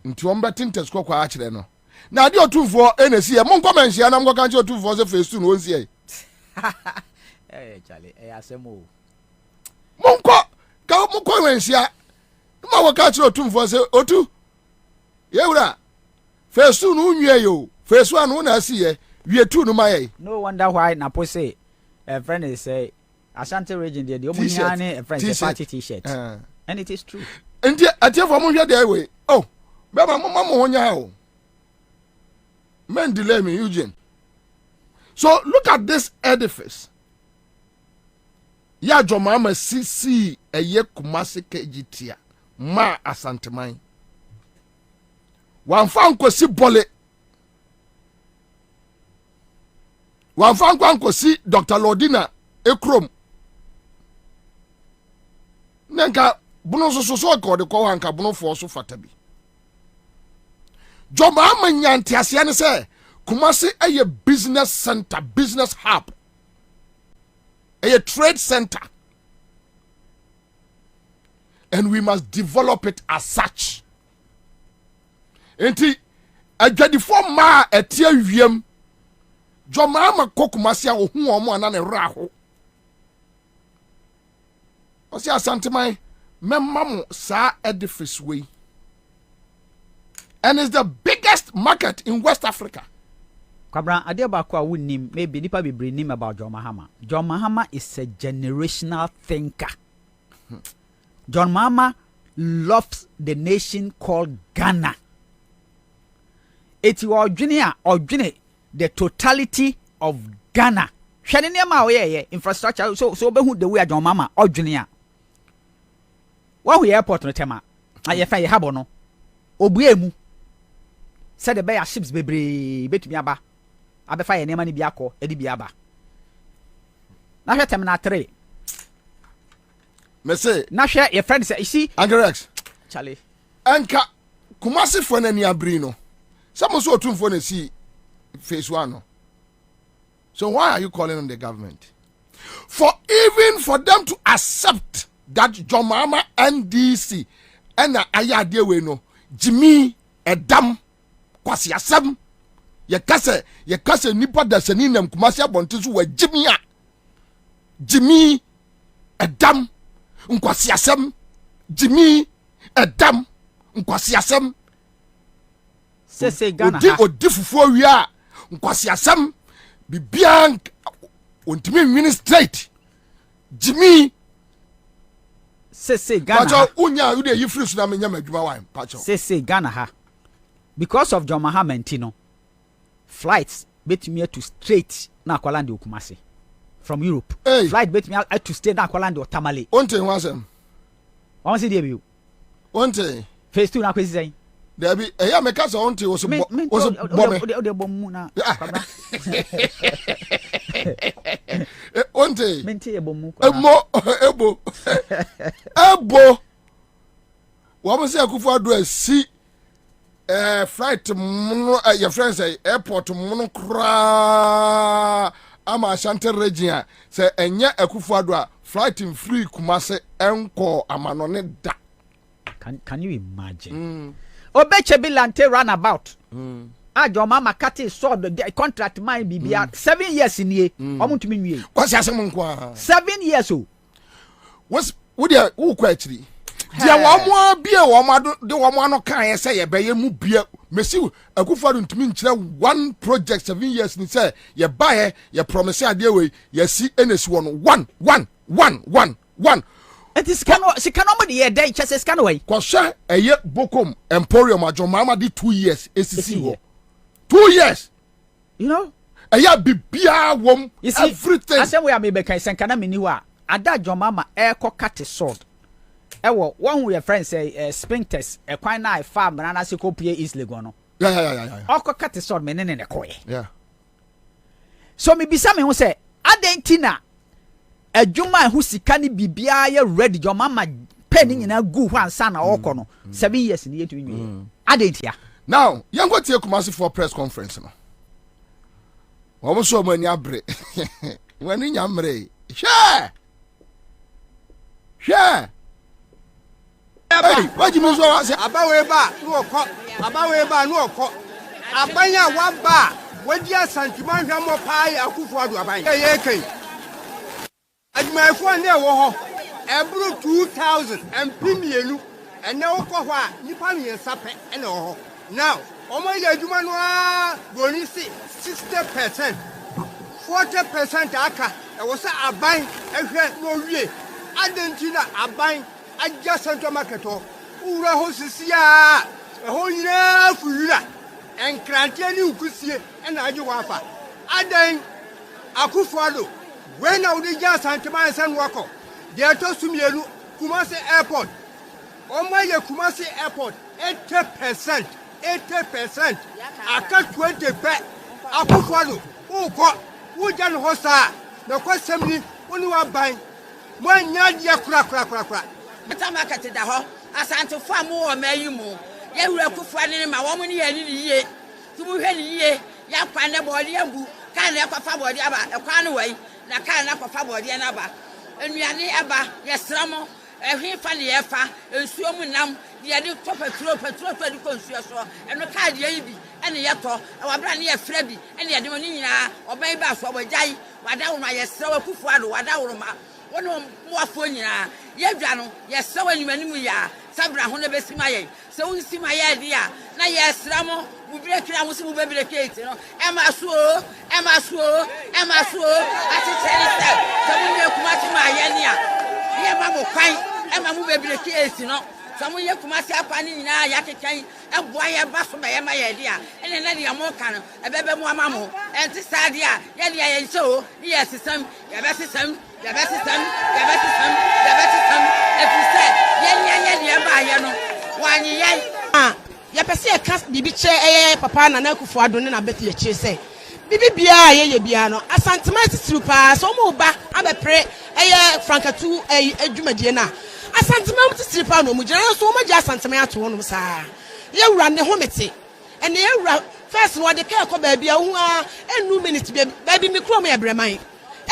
Nti on betintes kokwa a kire no. Na ade Otumfo na si ye. Mon komanhia na mko kan che Otumfo se phase 2 no on si ye. Charlie, asemo. Monko ka monko wenhia. Ma wo ka che Otumfo se otu. Yewura. Phase 2 no nwie yo. Phase 1 no na si ye. We 2 no maye. No wonder why Napo say a friend is say Ashanti region there the omunyane a friend say party t-shirt. And it is true. Enti atie for mo hwe there we. Oh, be ma mo honya o. Men delay me Eugene. So look at this edifice. Ya jomama sisi eye Kumasi kejitia ma asanteman. Wanfa nkosi bole. Wanfa nkosi Dr. Lordina ekrom. Nenka buno so ko de ko hanka buno fo so fatabi. Jomama nyanti ase ne se Kumasi eye business center, business hub. A trade center, and we must develop it as such. Enti adwadi for ma etia wiem joma ma kokumasi a ohu omo ana ne raho osi asantemai memam sa edifice way, and it's the biggest market in West Africa. Kwabena ade ba kwa wunnim maybe nipa be nim about John Mahama. John Mahama is a generational thinker. John Mahama loves the nation called Ghana. It's your junior or junior the totality of Ghana. Shani nema oye infrastructure so be who the way John Mahama or junior. Wa hu airport no tema. Aye fa ye habo no. Obuemu. Said the bay ships bebre betumi aba. Abefa ye nema ni bi akọ edi bi aba na hwe terminal 3 me say na hwe your friend say you see Rex Charlie anka Kumasi fo na ni abri no some so Otumfo na si phase 1 no. So why are you calling on the government for even for them to accept that Jomama NDC and ayade we no Jimmy Edam kwasi asem ye kase nipa da sani nam Kumasi abonte so wa Jimmy Edam nkwasi asem Jimmy Edam nkwasi asem se Ghana odi fufu wi a nkwasi asem bibia ontimi ministrate Jimmy se Ghana pacho unya you dey yifri so na menya madwuma wan pacho se Ghana ha because of John Mahama ntino flights betumi to straight na Akwalande Kumasi from Europe. Hey. Flight betumi to stay na Akwalande Tamale. Onte wansem. On see dey Onte. Phase 2 na kwesi say. There be eya meka so onte was bomb na. Onte. Mente e bomb. Ebo. Wa mo se Akufo-Addo si flight your friends say airport mono kra ama Ashanti region say enye Akufo-Addo flight in free Kumasi enko amanone da. Can you imagine? Obeche bilante runabout. John Mahama kati saw the contract mine bibia 7 years in ye omuntumi nwie. Kwasi asem nko 7 years o. Was would you who actually dia wamo bia wamo de wamo ano kan say ye be ye mu bia mesi Akufo-Addo ntumi nkyere one project 7 years ni say ye buy ye promise ade we ye si enesi wono one it is sikano de ye dey chese sikano we ko hwe eye Bokom Emporium John Mahama di 2 years esisi ho 2 years you know eye bibia wom everything asem we am be kan senkana meni ho a ada John Mahama ko cut sword ewo one we friend say sphincters kwan na farm na se ko pie East Legon no yeah okko cut sword menene ne koye yeah so me bisa me ho say adentina adwuma ho sika ni bibia ye ready your mama penny nyina gu ho ansa na okọ no 7 years ni yetu nwi adentia now yango tie Kumasi for press conference no wo so mo ani abre wani nyamre hwe hey waji mi so wa se abawe ba no okọ abanya wa ba wadi asantiman hwamo pai akufo adu aban yeke adwumayfo ne wo ho ebru 2000 empimienu ene wokọ ho a nipa miensa pe ene wo ho now omo ye adwuma no a goni 60% 40% aka e wo se aban ehwe no wie adentina aban agya central market ho ura ho sisia ho nyina fuira enkrantie ni ukusie ena agye wafa adan akufuado when na udi gya santeman san wako de to sumielu Kumasi airport omaye Kumasi airport 80% aka 20 pe akufuado uko uja no hosa na kwasemni oni wa ban mo anya dia kura beta market da ho asante fo amu o mayi mu ye wura kufa ni ma wo mu ni ye ni yiye tumu hwe ni yiye ya kwa ne bodi agu kan ne kwafa bodi aba e kwa ne wai na kan na kwafa bodi na aba enuane aba ye sramo ehwe fa ne ye fa ensuo mu nam de de to petrol to di konsuo so eno ka de yi bi ene ye to e wa bra ne ye fra bi ene ye de ni nyina oban ba so obojai wada wo ma ye srawo kufu ado wada wo ma wono moafo nyina ye dwa no ye srawo nyumanimu ya sabra ho ne besima ye se won sima ye dia na ye sramo bu brekira mo se bu bebrekete no e ma so ati tell se mo ne Kumasi ma ye nia ye ma mo kwan e ma mo bebrekete no so mo ye Kumasi akwa ni nyina ya kekan e boa ye ba so ba ye ma ye dia ene na dia mo kan e bebe mo ama mo enti sa dia ye dia ye so ye sesam ye be sesam efise ye ba ye no wanyi ye ya pese e ka bibi che papa na Akufo Addo ne na beti ye che se bibi bia ye bia no asantema titiru pa so mo ba abepre frankatu adwumadie na asantema titiru pa no mu gina so mo gya asantema ato no sa ye wura ne ho mete ene ye wura first no de ka ko ba bia hu a enu minute ba bi mikro mo ye breman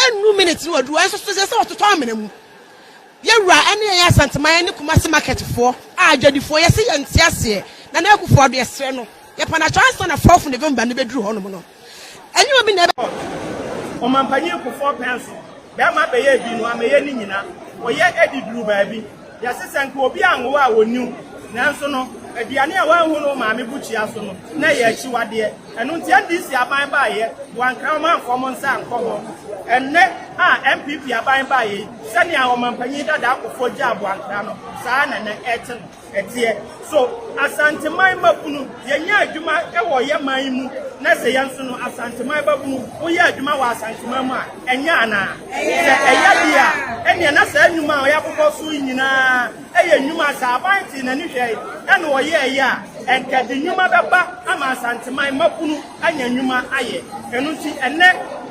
enu minute no adu enso so se ototo amena mu ye wura ene ye asantema ne Kumasi market fo adwadifo ye se ye ntiase na Akufo Addo esre no ye pana chance na 4 November ne beduru ho no mo no enyi obi na o mampanye Akufo penso be ma be ye bi no ameye ni nyina o ye ediduru ba bi ya sesanka obi anwo a wonu nanso no aduane a wanhu no maame buchi aso no na ye achi wade eno ntia ndisi aban ba ye wanka ma nkomo nsa nkomo enne MPP aban ba ye sani a o mampanye dada Akufo gya aboankra no saa na na etie so asanteman mabunu yenya adwuma ewo ye man mu na se yanso no asanteman babunu wo ye adwuma wa asanteman mu a enya ana eya dia enya na sa anwuma o ya kokọ so nyina eye nwuma sa abanti na ni hwe ena wo ye eya enka de nwuma beba ama asanteman mabunu anya nwuma aye enu ti enne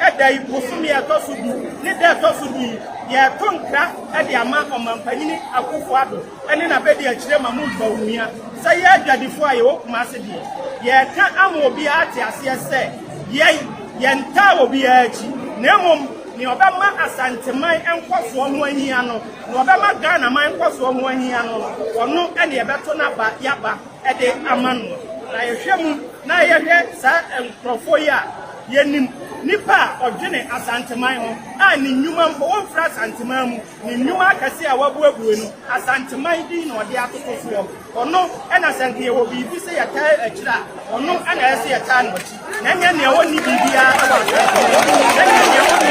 eda ibosumi etosudu ni de etosudu ye tonkra ede ama omampanyini Akufo Addo ene na bedi akire mamu bawumia say ye adwadifo aye wo Kumasi de ye ka amobi ate ase se ye nta obi achi na mom ni obema asanteman enkoso ho ahia no na obema Ghana man enkoso ho ahia no ono ene ebeto na ba yaba ede amano na yehwemu na yehwe sa enkrofo ya yenim nipa odwene asanteman ho a ni nnwuma mbo won fra asanteman mu ni nnwuma akase a wabuabue no asanteman di na ode atotoso ono ena sanke ye wo bibi se yata akira ono ana ese yata no chi na nya ne wo ni bibia na nya ne wo ni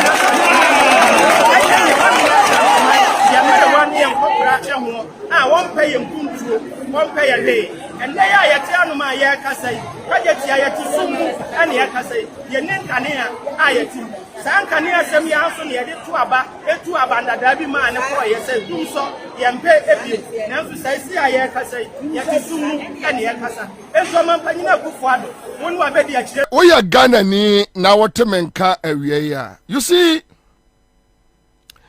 ya mere wan ye nkopra eho a won pay ye mpuntuo won pay ye le ende ya yete anuma ye kasai project ya yete sumu ene ya kasai ye ninkane a yete sankane asem ya so ne ye de to aba etu aba ndada bi ma ne ko ye se dum so ye mpe ebi na nso sai si a ye kasai yete sumu ene ya kasa enso mampanyina Akufo Addo wonu abedi akire o ya Ghana ni na wotemenka awie ya you see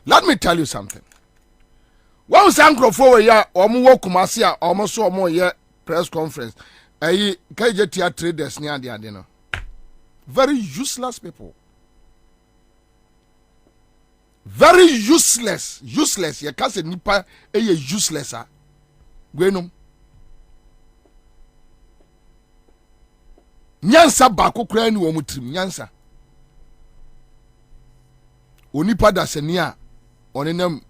Let me tell you something. One sancro for ya or more Kumasia almost so more year press conference. KJT traders near the dinner. Very useless people. Very useless. Useless. You can't say nipa useless. Gwenum. Nyansa bako kura ni womutrim nyansa. Onipa da senia onenam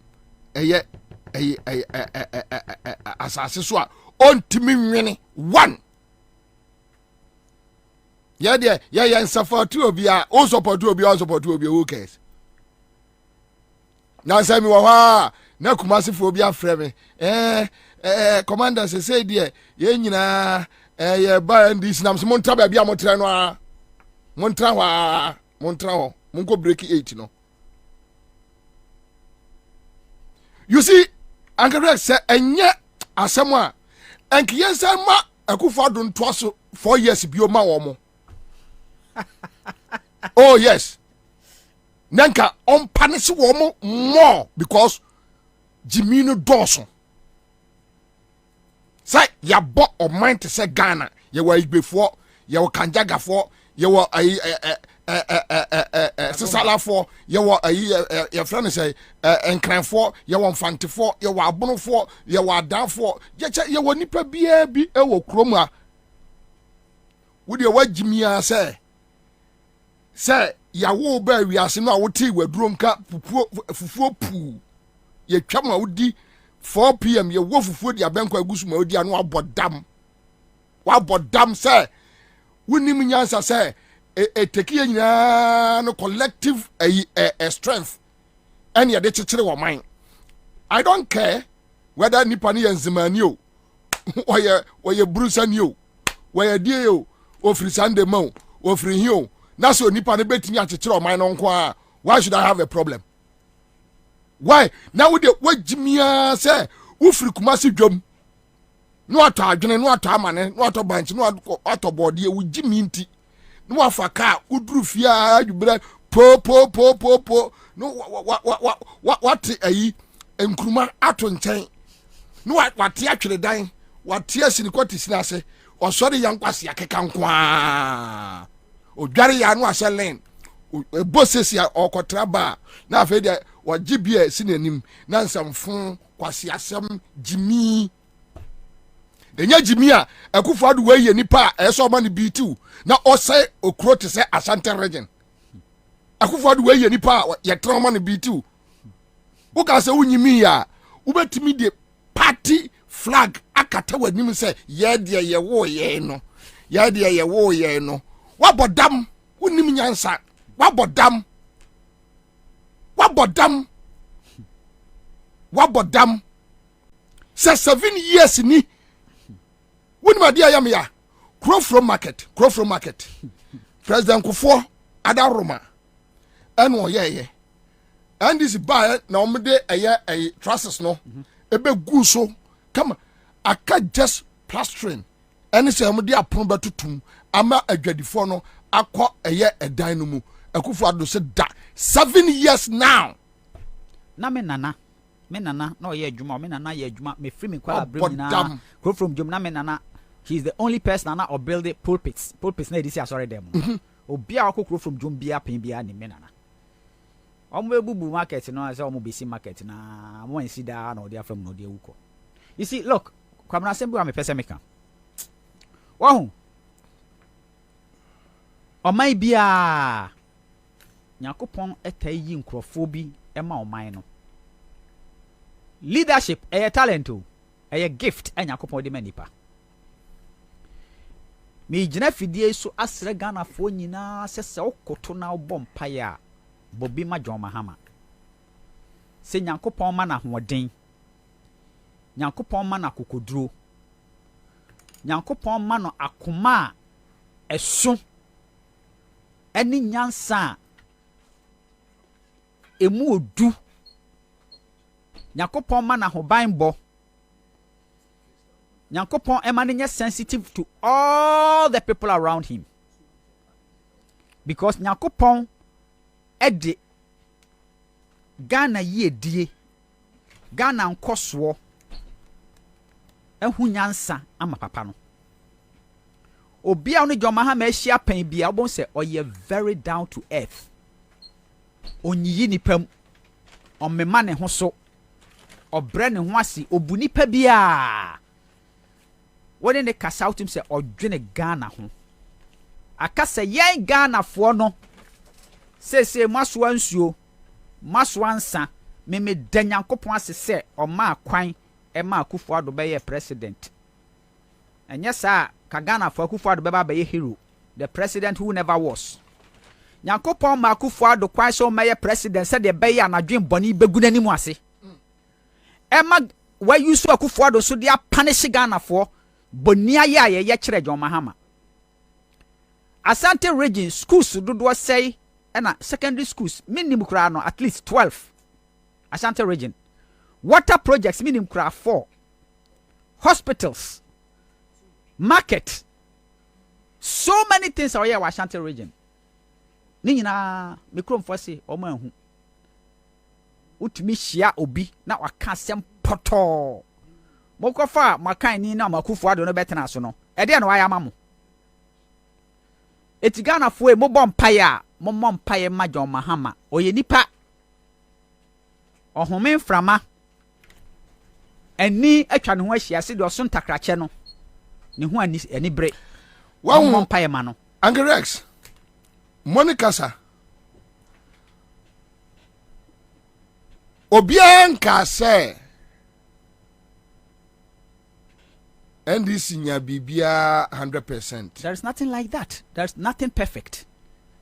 asase so a ontimi nwene one. Yeah there yeah support obi a o support obi who cares. Now say me wa na kumasi fo obi afre me commander say there ye nyina ye ba ndis nam so montra ba bia motra no a montra ho monko break 8 no. You see Uncle say enye asem a enkiyensa ma akufo do nto so 4 years bio ma wo mo. Oh yes. Nanka on punish wo more because Jimmy no Dawson. Say ya bought of mind to say Ghana. You were before, you were Kanjaga for, you were Sisala for, you were your friend say Enkran for, you were Fanti for, you were Bono for, you were down for, you were Nipa be a chroma. Would you what Jimmy say? Say, yawo ba wiase no a wote wadronka fufuo pu ye twama wodi 4 pm ye wo fufuo dia benko agusu ma wodi anu abodam say wonim nyansa say eteki nyina no collective strength and ye de chichire wo man. I don't care whether nipa ni enzimani o oye brusani o oye die o ofri sande ma ofri hi o. Na so nipa ne betimi achechire o man no nko a. Why should I have a problem? Why? Now we wajimia say ufiri kumasi dwom. No ato adwene, no ato amane, no ato banchi, no ato body e wujimi nti. No afaka udru fia adwubra po. No what ayi enkruma ato nchen. No wate atwere dan, wate asini kwati sinase. Osori yankwase akeka nkwa. Odware ya no aselen bosesi okotra ba na afa de wagibia sinanim na nsamfo kwase asem jimi enya jimi a akufo adu we ye nipa eso ma ne B2 na osai okro te se Asante region akufo adu we ye nipa ye trauma ne B2 wo ka se wunyimi ya ubetimi de party flag akata wanim se ye de ye wo ye no ye de ye wo ye no wabodam unim nyansa wabodam say 7 years ni wonima dia yam ya crow from market president Kufo adaroma eno ye and this buy na omde eye trusses no ebe guso come aka just plastering ene say omde apon batutum ama adwadifo no akọ eye edan no mu akufo ado se da 7 years now na me nana na oye adwuma me nana ye adwuma me free me kwala brim na go from jom na me nana he is the only person nana or build the pulpits na edisi asore dem obi a akokro from jom bia pen bia ni me nana omo ebubu market no say omo besi market na mo ensi da na odi afam no odi ewuko. You see, look, Kwabena assembly am pese meka wahu omai bia nyakopon etayi nkrofo bi ema omai no leadership a talent a gift nyakopon de manipa me gina fidie so asre Ghana fo nyina sese okoto na obompa ya Bobie madwon mahama se nyakopon ma na hoden nyakopon ma na kokoduro nyakopon ma no akoma eso eni nyansa emu odu nyakopon ma na hobanbo nyakopon ema sensitive to all the people around him because nyakopon ede Ghana ye die Ghana nkoswo ehu nyansa ama papa no obia no John Mahama ahia pan bia obon se oye very down to earth onyiyi nipam omema ne ho so obre ne ho ase obu nipa bia woni ne kasa utim se odwene Ghana ho akasa yen Ghana fo no sese maso ansuo maso ansa meme danyankopon ase se oma kwan e ma Akufo-Addo be ye president enya sa ka Ghana fo Akufo-Addo be ba be ye hero, the president who never was. Nyankopon ma Akufo-Addo kwan so ma ye president se de be ye anadwen boni begu nanimu ase ema wa yusu Akufo-Addo so de apanish Ghana fo boni aye ye kire John Mahama. Asante region schools dodo say na secondary schools minimum kra no at least 12. Asante region water projects minimum kra 4. Hospitals, market, so many things are here in Asante region. Ni nyina mikrom fo se o ma hu utumi hia obi na waka asem poto mokofa makan ni na Akufo-Addo no betena so no e de na waya mamo etigana fo e mo bompaye a mo mompaye ma John Mahama oye nipa ohome mframa ani atwa ne ho ahia se de oso ntakrache no ne ho ani bre wa mompaye ma no Angerex Monica sa obianka se NDC nya bibia 100%. There is nothing like that. There's nothing perfect.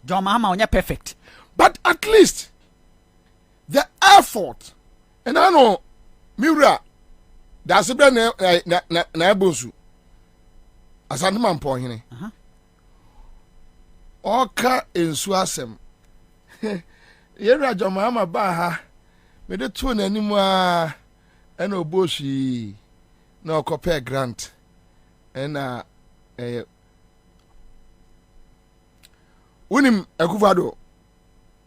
John Mahama onya perfect. But at least the effort, and I know Mira that's a brand na bosu asante mampo hene oka ensu asem yera John Mahama ba ha me de to nanimu a ena oboshi na okope grant ena unim Akufo-Addo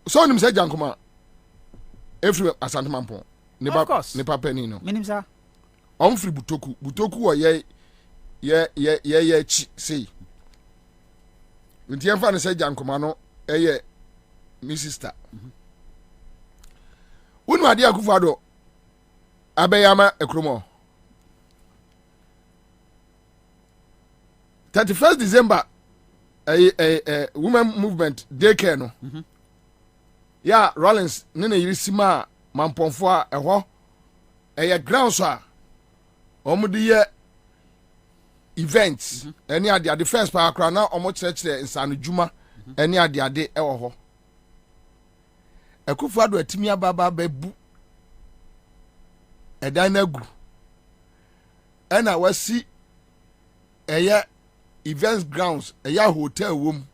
so unim se jankoma every asante mampo ne papa ni no minim sa free butoku o ye chi sei nti enfa ne se jankoma no eye mi sister unu ade Akufo-Addo abeyama ekromo 31st December women movement decay no ya Rollins ne yirisima mamponfo a eho ground so a omudi events any ade the first pa akra na omo church insanu juma any ade ewo ho Akufo-Addo atimi ababa babu edan agu ena wasi events grounds hotel wom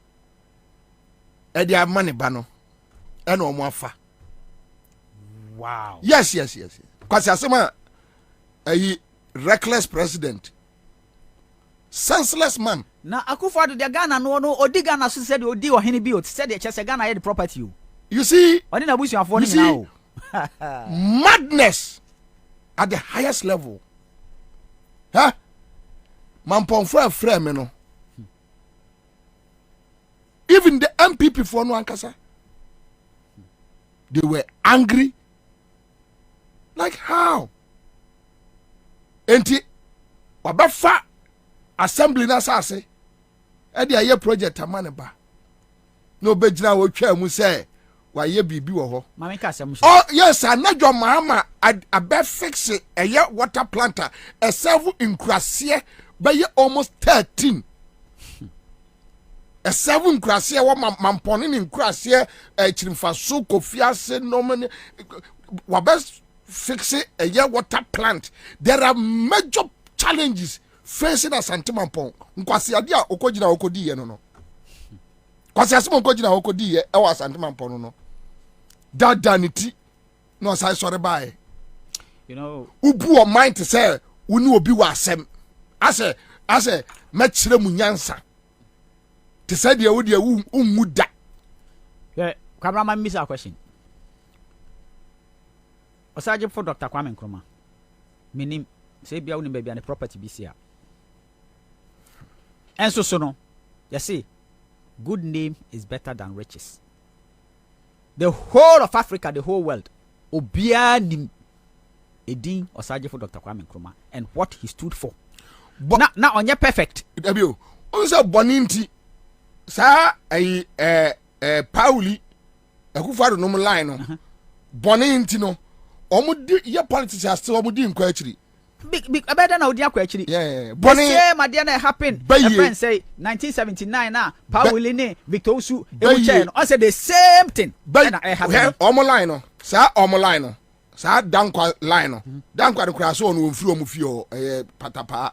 ede amane ba no ena omo afa. Wow. Yes. Kwasi asema reckless president, senseless man. Na Akufo-Addo de Ghana no odi Ghana so said odi ohene bi o said e chese Ghana ye the property o. You see, oni na busu afo ni na o. Madness at the highest level. Huh? Mamponfo afre me no. Even the MPP for no ankasa, they were angry. Like how? Enti wabafa assembly na sase e de aye project amane ba no begina wo twa mu se wa ye bibi wo ho mama ka asem oh yes John Mahama abe fix eye water planter a serve inkrase be ye almost 13 a 7 krase wo mampone ni nkrase chirimfa so kofiase no mane wabes fix a year water plant. There are major challenges facing Asante Mampong. Nkwasi ade a okogina okodi ye no. Kwasi asemo okogina okodi ye e wa Asante Mampong no. Dadaniti no sai sore bae. You know, ubu o mind to say uni obi wa asem. Ase mechire mu nyansa. Te say de wo de unmu da. Yeah, Kwabena, miss a question. Osaje for Dr. Kwame Nkrumah. Minim say bia woni baby and property BCA. And so no. You see, good name is better than riches. The whole of Africa, the whole world, obia nim Edin Osaje for Dr. Kwame Nkrumah and what he stood for. Now on your perfect. Ebio, o say boninti sa Pauli Akufo-Addo no line no. Boninti no. Omudi your politics are still omudi nkwa achiri. Big better na odi akwa achiri. Yeah. Bonnie same idea na happen. A friend say 1979 na Pauli ne Victor Osu emuche no. I say the same thing. Na happen. Omo line no. Sa omo line no. Sa dankwa line no. Dankwa de kura so no ofiri omo fie patapa.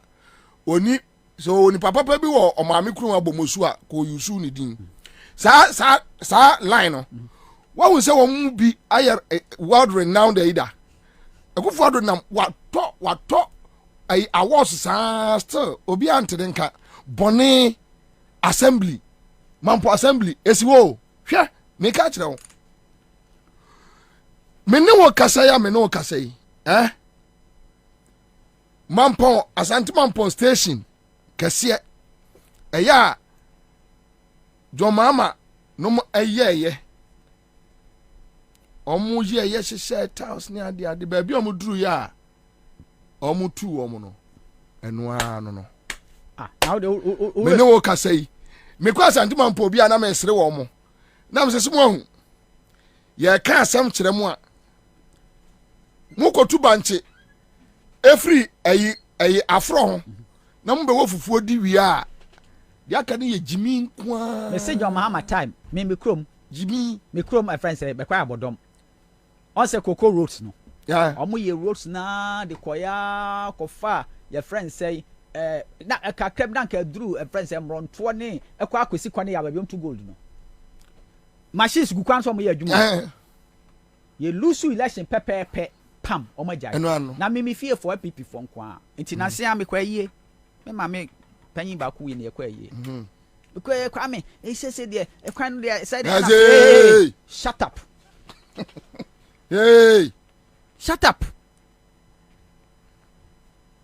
Oni so oni papa bi wo omame kuru abomosu a ko yusu ni din. Sa line no. What we say one be higher world renowned either. Akufo-Addo nam wato ai awards still obi antenka bone assembly mampo assembly esiwo hwe me ka kire wo me ne wo kasa yi mampo asante mampo station kase eya jomama no eyeye omu ye share tiles ni ade baabi omu duru ya omu tu omu no eno no now me ne wo kasa yi me kwa asante mampo obi ana me sere wo mo na me sese mo hu ye ka asam kire mo a mo kotu banche efri ayi afro ho na mo be wo fufuo di wi a ya ka ne ye jimi kwa message on Mahama time me krom jimi me krom my friend say be kwa abodom on say Coco roads no yeah omo ye roads na de koya kofa your friend say na ka kreb na ka duru a friend say mronto ne ekwa akosi kwane ya babem to gold no machines gu kwan so omo ye adwuma ye lose election pepepe pam omo jai na me fie for PP for nkwa enti na se am kwa yie me ma me panyin ba ku ye ne kwa yie because Kwame he say there ekwan there say hey shut up hey shut up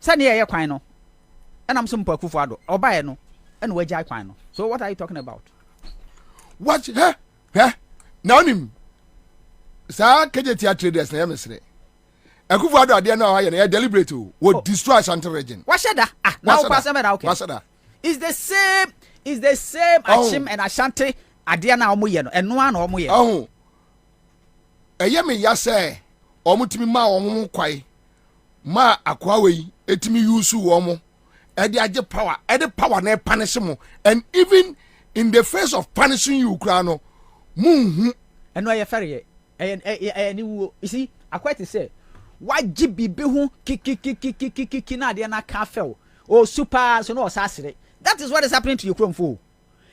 say ne ye kwan no and am so mpa Akufo-Addo obaye no and we jai kwan no so what are you talking about what now nim sa kejeti traders na yemesre Akufo-Addo ade na aye na deliberate wo destroy Ashanti region what shada now pass me okay what shada is the same Achim and Ashanti ade na omo ye no eno na omo ye me ya say omutimi ma omo kwai ma akwa wei etimi yusu omo e de age power na punish mo and even in the face of punishing you kra no munhu eno ye fere ye ni wo you see akwa to say waji bibi hu kiki na ade na ka fel o super so no osasire that is what is happening to you kromfo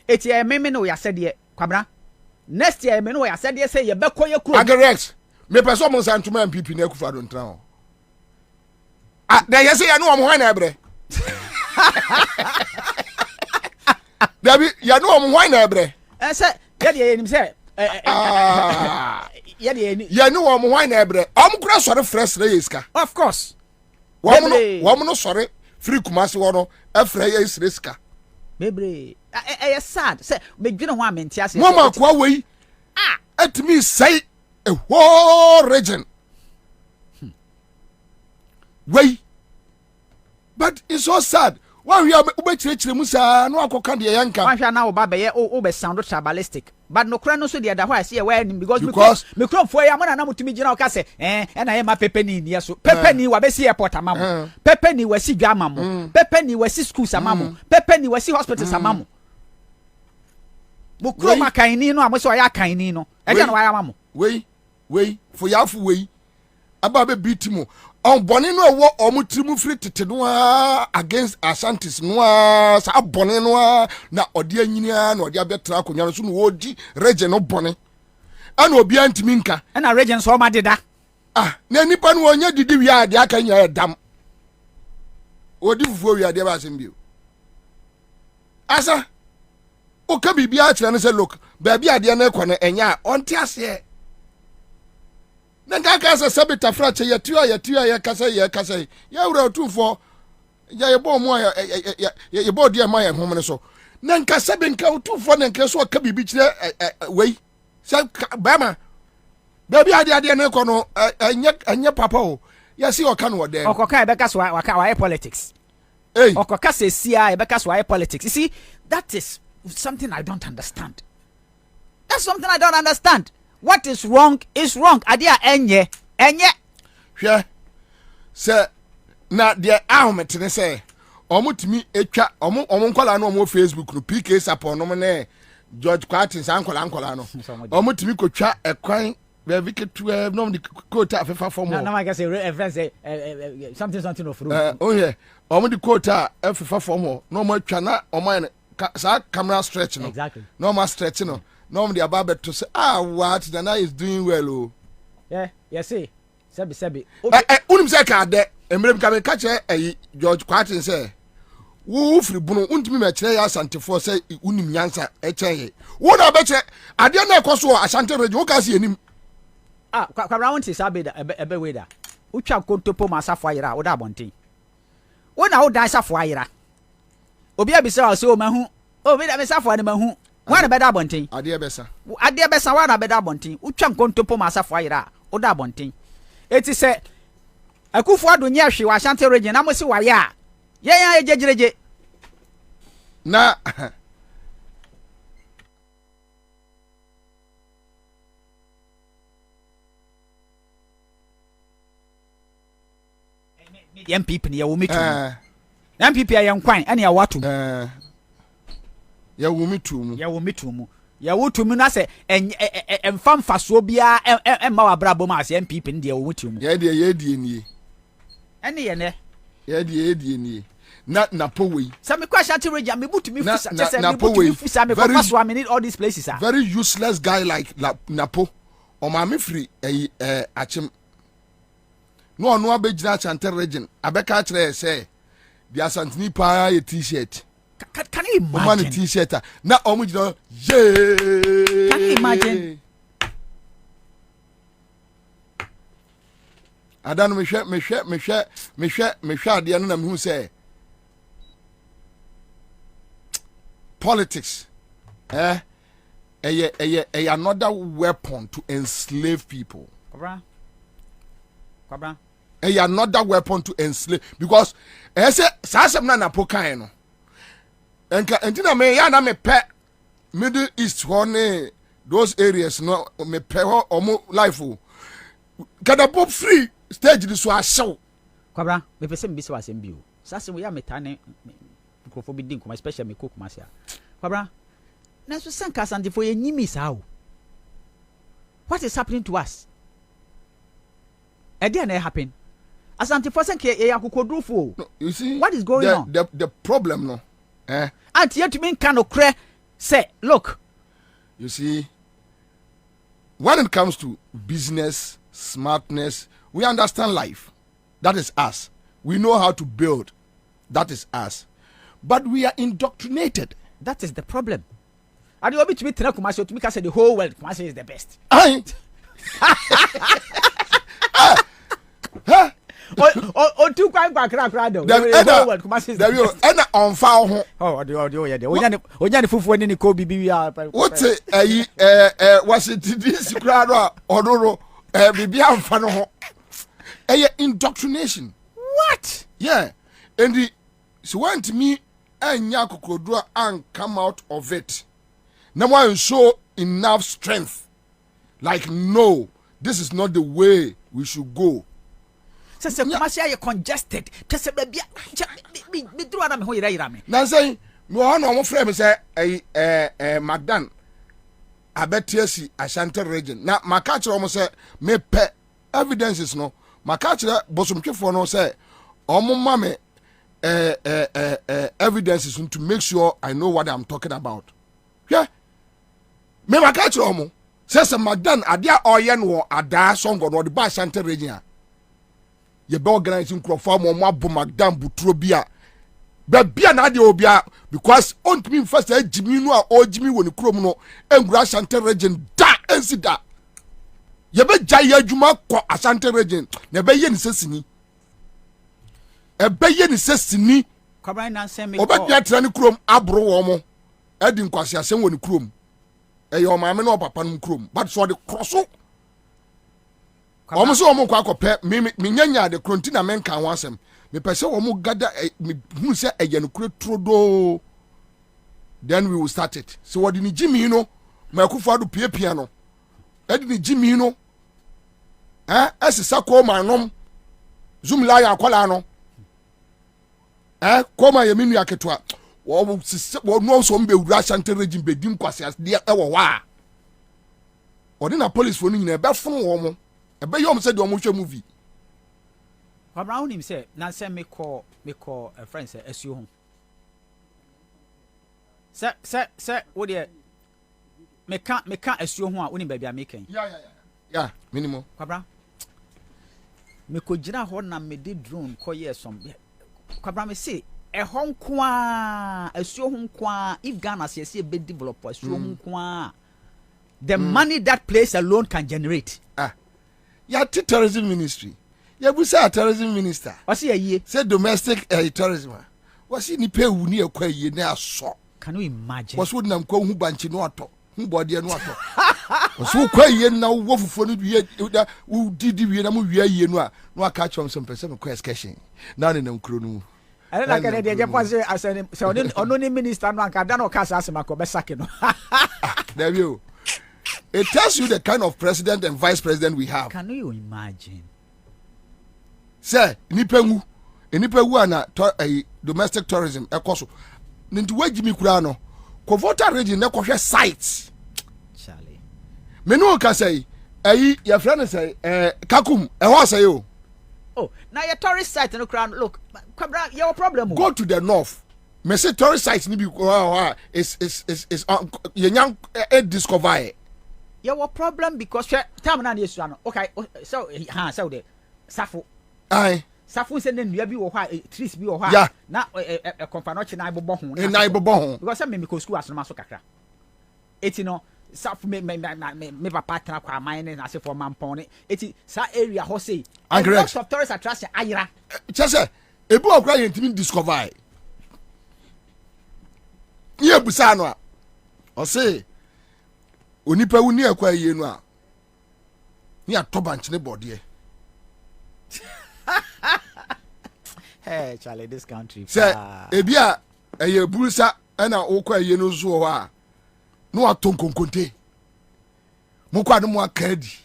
eti e meme no ya said ye Kwabena next year me no ya said ye say ye beko ye krom agarex me person mo santuma MPP na Akufo-Addo ntran then you say you know am hwan na ebre Dabi you know am hwan na ebre say ye de enim say ye de you know am hwan na ebre am kura sore fresh reyeska of course wom no sore free Kumasi wono afra ye isreska bebre sad say me dwene ho amenti ase mama kwa wei atimi say a whole region wei but it's so sad when we are ubechire musa no akoka de yanka wan hwa na oba be ye o be sound tribalistic but no kra no so de da ho ase ye wa nim because me kro fo ya mo na mutumi gina o ka se na ye ma pepeni ni so pepeni wa be si airport amamo pepeni wa si dwa amamo pepeni wa si schools amamo pepeni wa si hospitals amamo mo kro makanini no amoso ya kanini no e je no wa ya amamo wei for yafu wei aba be bitimo on bone no wo omutrimu free tete no against Ashantis no sa bone no na ode anyina na ode abetra akonwa so no wodi region no bone ana obi antimi nka na region so ma deda na nipa no onya didi wi ade aka nya dam odi fufuo wi ade ba asem bio asa o ka bibia akira no se look ba bia ade na ekọ na enya onti ase Nanga kasa sabita frache ya kasa ya ura tufo ya yebo mo ya yebo dia ma ya homene so nanka sabe nka tufo nanka so ka bibi kire wei sa bama baby ade na ko no anya papa o ya si o ka no de okoka e beka so wa politics okoka se sia e beka so wa politics. You see, that is something I don't understand. That's something I don't understand. What is wrong is wrong. Adia enye. Hwe. Se na de ahomete ne se omutimi etwa omonkola no omo Facebook no PK support no ne George Quartins ankola no omutimi kotwa ekwan be vikitu no the quota afefa form no I can say reference something of room oh yeah omo the quota afefa form no mo atwa na omo sa camera stretch no exactly no ma stretch no no the ababa to say what Nana is doing well oh yeah see sebi unim say ka de emrem ka me ka che George Quartins say wo firi bunu untimi me kire ya asantefo say unim nyansa eche wo na be che ade na ekoso asante region wo ka se enim kwabra wonti sabe da ebe we da utwa kontopo masafo ayira wo da bonten wo na wo dan safo ayira obi abisa o se o mahu o me da me safo ani mahu wo na be da bonten ade besa wo na be da bonten utwa kontopo masafo ayira wo da bonten eti se akufo ado nya hwe wa asante region na mo se waye a ya ejejereje na MPP ni ya wumitu MPP ya nkwan ene ya watu ya wumitu mu ya wutu mu na se emfamfa so bia emma wa brabo ma se MPP ndi ya wumitu mu ya die nie ene ye ne ya die nie na powei sa me kwa shanti region me butu mi fusa just me butu mi fusa me for so I need all these places are very useless guy like Napo o ma me free achim no abegina Asante region abeka kire say the Asantini pa ye t-shirt can you imagine man t-shirt na omugina can you imagine adanu me hwe ade no na me hu say politics another weapon to enslave people. Kwabra. Another weapon to enslave because say sasem na pokan no. Entina me ya na me pe Middle East one those areas no me pe ho omo life o. Kada pop free stage this so ahyew. Kwabra, me pese me bi se wasem bi o. Sasem we ya metane microphone bi din kuma special me cook masia. Kwabra. Na so sanka Asante for ye nyimi sa o. What is happening to us? Again, it happen. Asante for sanka ye akokodrufo. You see what is going on? The problem no. Auntie yet mean can okre say look. You see when it comes to business, smartness, we understand life. That is us. We know how to build. That is us. But we are indoctrinated. That is the problem. And you want me to be Kumasi to make us say the whole world Kumasi is the best. O tu kwa kra do. The whole world Kumasi is the best. And on file ho. Oh, the onya ne fufu ni ko bibi ya. What was it this crowd or bibi amfa no ho. Indoctrination. What? Yeah. And the so want me anya kokodua and come out of it. No one show enough strength. Like no, this is not the way we should go. Say Kumasi are congested. Just be do ana me ho yira me. Na say me ho no mo frame say Magdan abetiasi Asante region. Na maka kire mo say me pe evidences no. Maka kire bosomtwefo no say omo ma me evidences to make sure I know what I'm talking about. Yeah. Me maka kire omo say Magdan adia oye no ada songo no the ba Asante region. Ye be organizing crowdfund mo abo Magdan buturo bia. Be bia na de obia because ont me first Jimmy no a o Jimmy woni krom no engura Asante region da ensida. ye be jaya adwuma ko Asante region na be ye ni sesini e be ye ni sesini Kwabena na nsem me obetya tra ne krom abro wo mo edi nkwase asem wo ne krom e ye o maame na papa no krom but so de kroso omo so omo kwa akopɛ me nyanya de kronti na menka ho asem me pese omo gada me hu se eye no kro trodo then we will start it so what ni Jimmy no ma akufo ado piepia no edi ni Jimmy no asisa ko manom zoom la ya akwala no ko ma ye minu aketwa wo no so mbe wura Asante region be dim kwase as de e wo wa odi na police fo no nyina be fon wo mo e be yom se de omo hwe movie Kwabena unim say na nsem me call a friend say asuo ho se wo de meka asuo ho a unim ba bia meken yeah minimum Kwabena me ko gina ho na me de drone ko ye som Kwabena me say e ho nko a asuo ho nko a if Ghana say be develop asuo ho nko a the money that place alone can generate ya terrorism ministry ya bu say terrorism minister o say yie say domestic tourism was ni pay wu ni ekwa yie na aso. Can you imagine was would nam ko hu banchi no ato hu body no ato was wo kwa yie na wo fufo no wie wo didi wie na mo wie yie no a no aka chom some person ko excursion na ne nam kro no I don't like the Japan say so only minister no anka da no kasa asema ko be sake no there you it tells you the kind of president and vice president we have. Can you imagine say nipa wu ana domestic tourism ekoso nti wagimi kura no ko voter region na ko hwe sites Charlie menu ka say your friend say kakum ho say o oh now your tourist site no kura look Kwabena your problem go to the north me say tourist sites ni bi is yenyan discover your problem because time na dey suano okay so so the safo Safu se ne nua bi wo ha trees bi wo ha na konfa no che na ibobɔ ho na ibobɔ ho because me ko school asoma so kakra eti no safu me papa tra kwa man ne na se for mampon ne eti sa area ho say a lot of tourist attraction ayira chese ebi okra yentimi discover ye busa no a o say onipa wu ni akwa yie no a ni atoba nchene bode hey Charlie this country say ebia eye burusa na wokwa ye no zo ho a no atonkonkonte mo kwa no mo akadi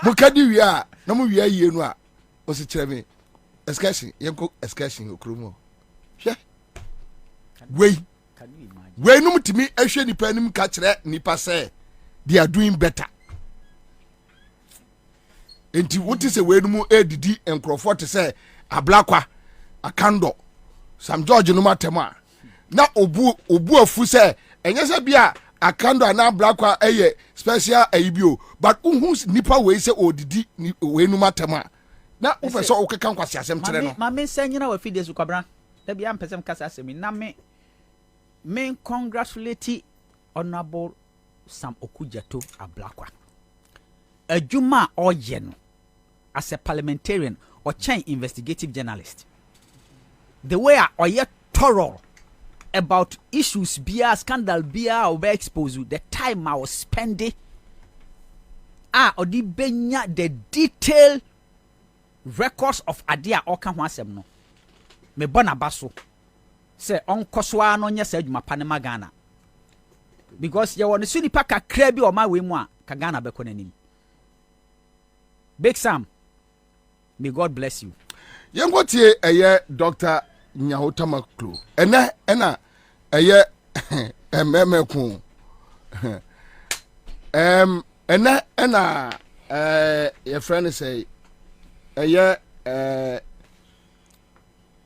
mo kadi wi a na mo wi ye no a o se kire me excursion yenko excursion okromo hwe we no mutimi ahwe nipa nim ka kire nipa say they are doing better enti what is we no mu edidi enkrofo te say ablakwa akando Sam George no matema na obu afu se enye se bia akando ana ablakwa eye special ayibio but unhu nipa we se odidi we no matema na ufeso okeka nkwasi asem tere no ma me sanyina wa fide su Kwabena da bia mpesem kasa asemi na me congratulate honorable Sam Okujato Ablakwa adwuma oye no as a parliamentarian or chain investigative journalist. The way I thorough about issues beer, scandal beer, or expose you, the time I was spending or the benya the detailed records of idea or can no. Me bona baso say on koswa no nya sa adwuma panema Ghana. Because you want to see pa kakra bi o ma we mu a ka Ghana be konanim. Big Sam, may God bless you. Yengo tie eye Dr. Nyahotama Klo. Ena eye emmeku. Ena your friend say eye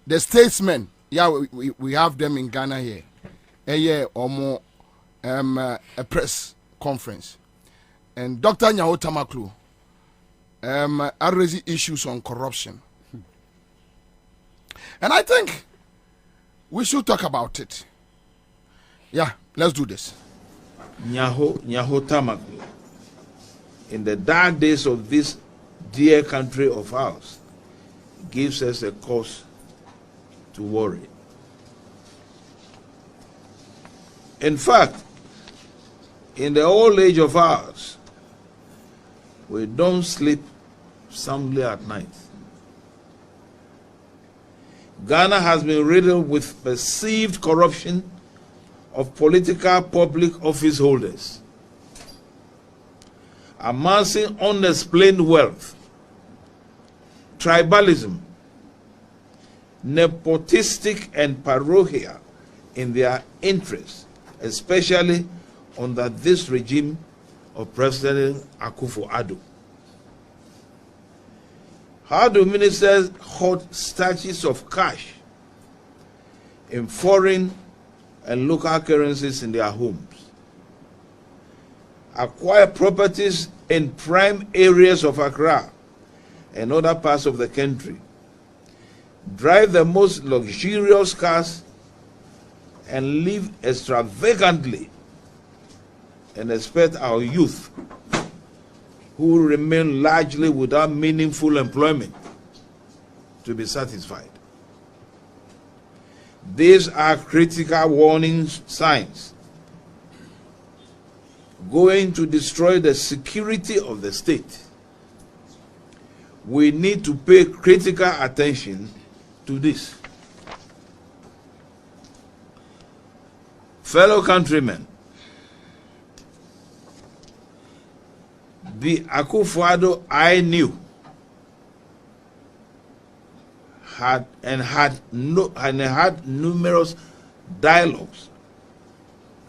the statesmen. Yeah, we have them in Ghana here. Eye omo a press conference. And Dr. Nyahotama Klo are raising issues on corruption. And I think we should talk about it. Yeah, let's do this. Nyahotama Klo. in the dark days of this dear country of ours gives us a cause to worry. In fact, in the old age of ours, we don't sleep soundly at night. Ghana has been riddled with perceived corruption of political public office holders, amassing unexplained wealth, tribalism, nepotistic and parochial in their interests, especially under this regime of President Akufo-Addo. How do ministers hoard statues of cash in foreign and local currencies in their homes, acquire properties in prime areas of Accra and other parts of the country, drive the most luxurious cars, and live extravagantly, and expect our youth, who remain largely without meaningful employment, to be satisfied? These are critical warning signs going to destroy the security of the state. We need to pay critical attention to this. Fellow countrymen, the Akufo-Addo I knew had numerous dialogues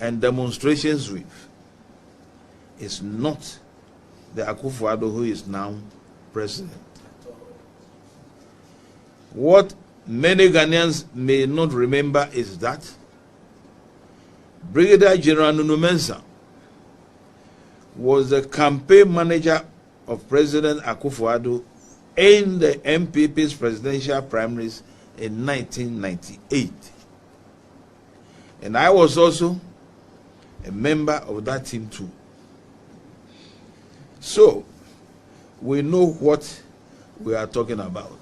and demonstrations with is not the Akufo-Addo who is now president. What many Ghanaians may not remember is that Brigadier General Nunu Mensah was the campaign manager of President Akufo-Addo in the MPP's presidential primaries in 1998. And I was also a member of that team too. So, we know what we are talking about.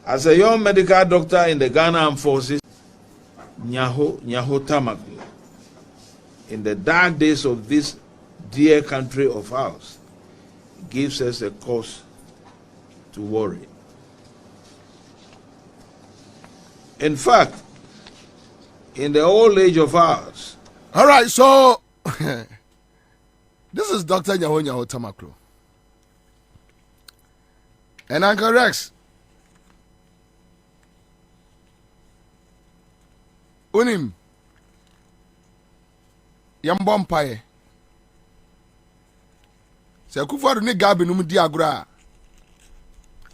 As a young medical doctor in the Ghana Armed Forces, Nyaho Tamaklo, in the dark days of this dear country of ours, gives us a cause to worry. In fact, in the old age of ours. All right, so this is Dr. Nyaho Tamaklo. And Uncle Rex, unim yambom pae se Akufo-Addo ne Gabi no di agora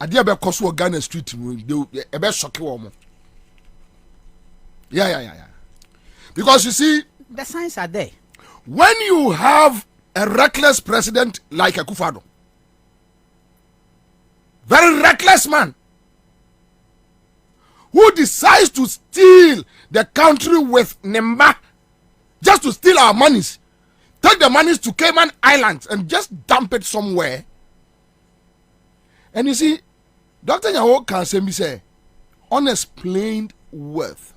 ade be koso Ghana street mu e be shock wo mo. Yeah. Because you see, the signs are there. When you have a reckless president like Akufo-Addo, very reckless man, who decides to steal the country with Nemba, just to steal our monies, take the monies to Cayman Islands and just dump it somewhere. And you see, Dr. Nyaho can say, unexplained wealth.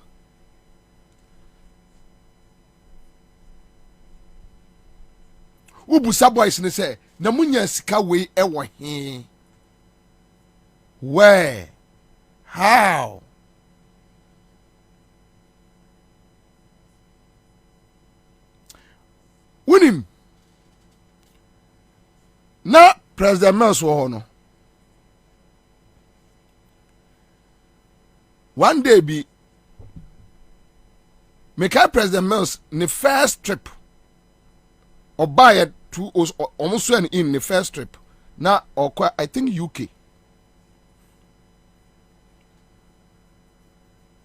Ubusa boys ne say, na munya sika we ewo he. Where? How? Winim. Na President Mills wo no. One day be make President Mills the first trip or buy it to us almost in the first trip. Now or I think UK.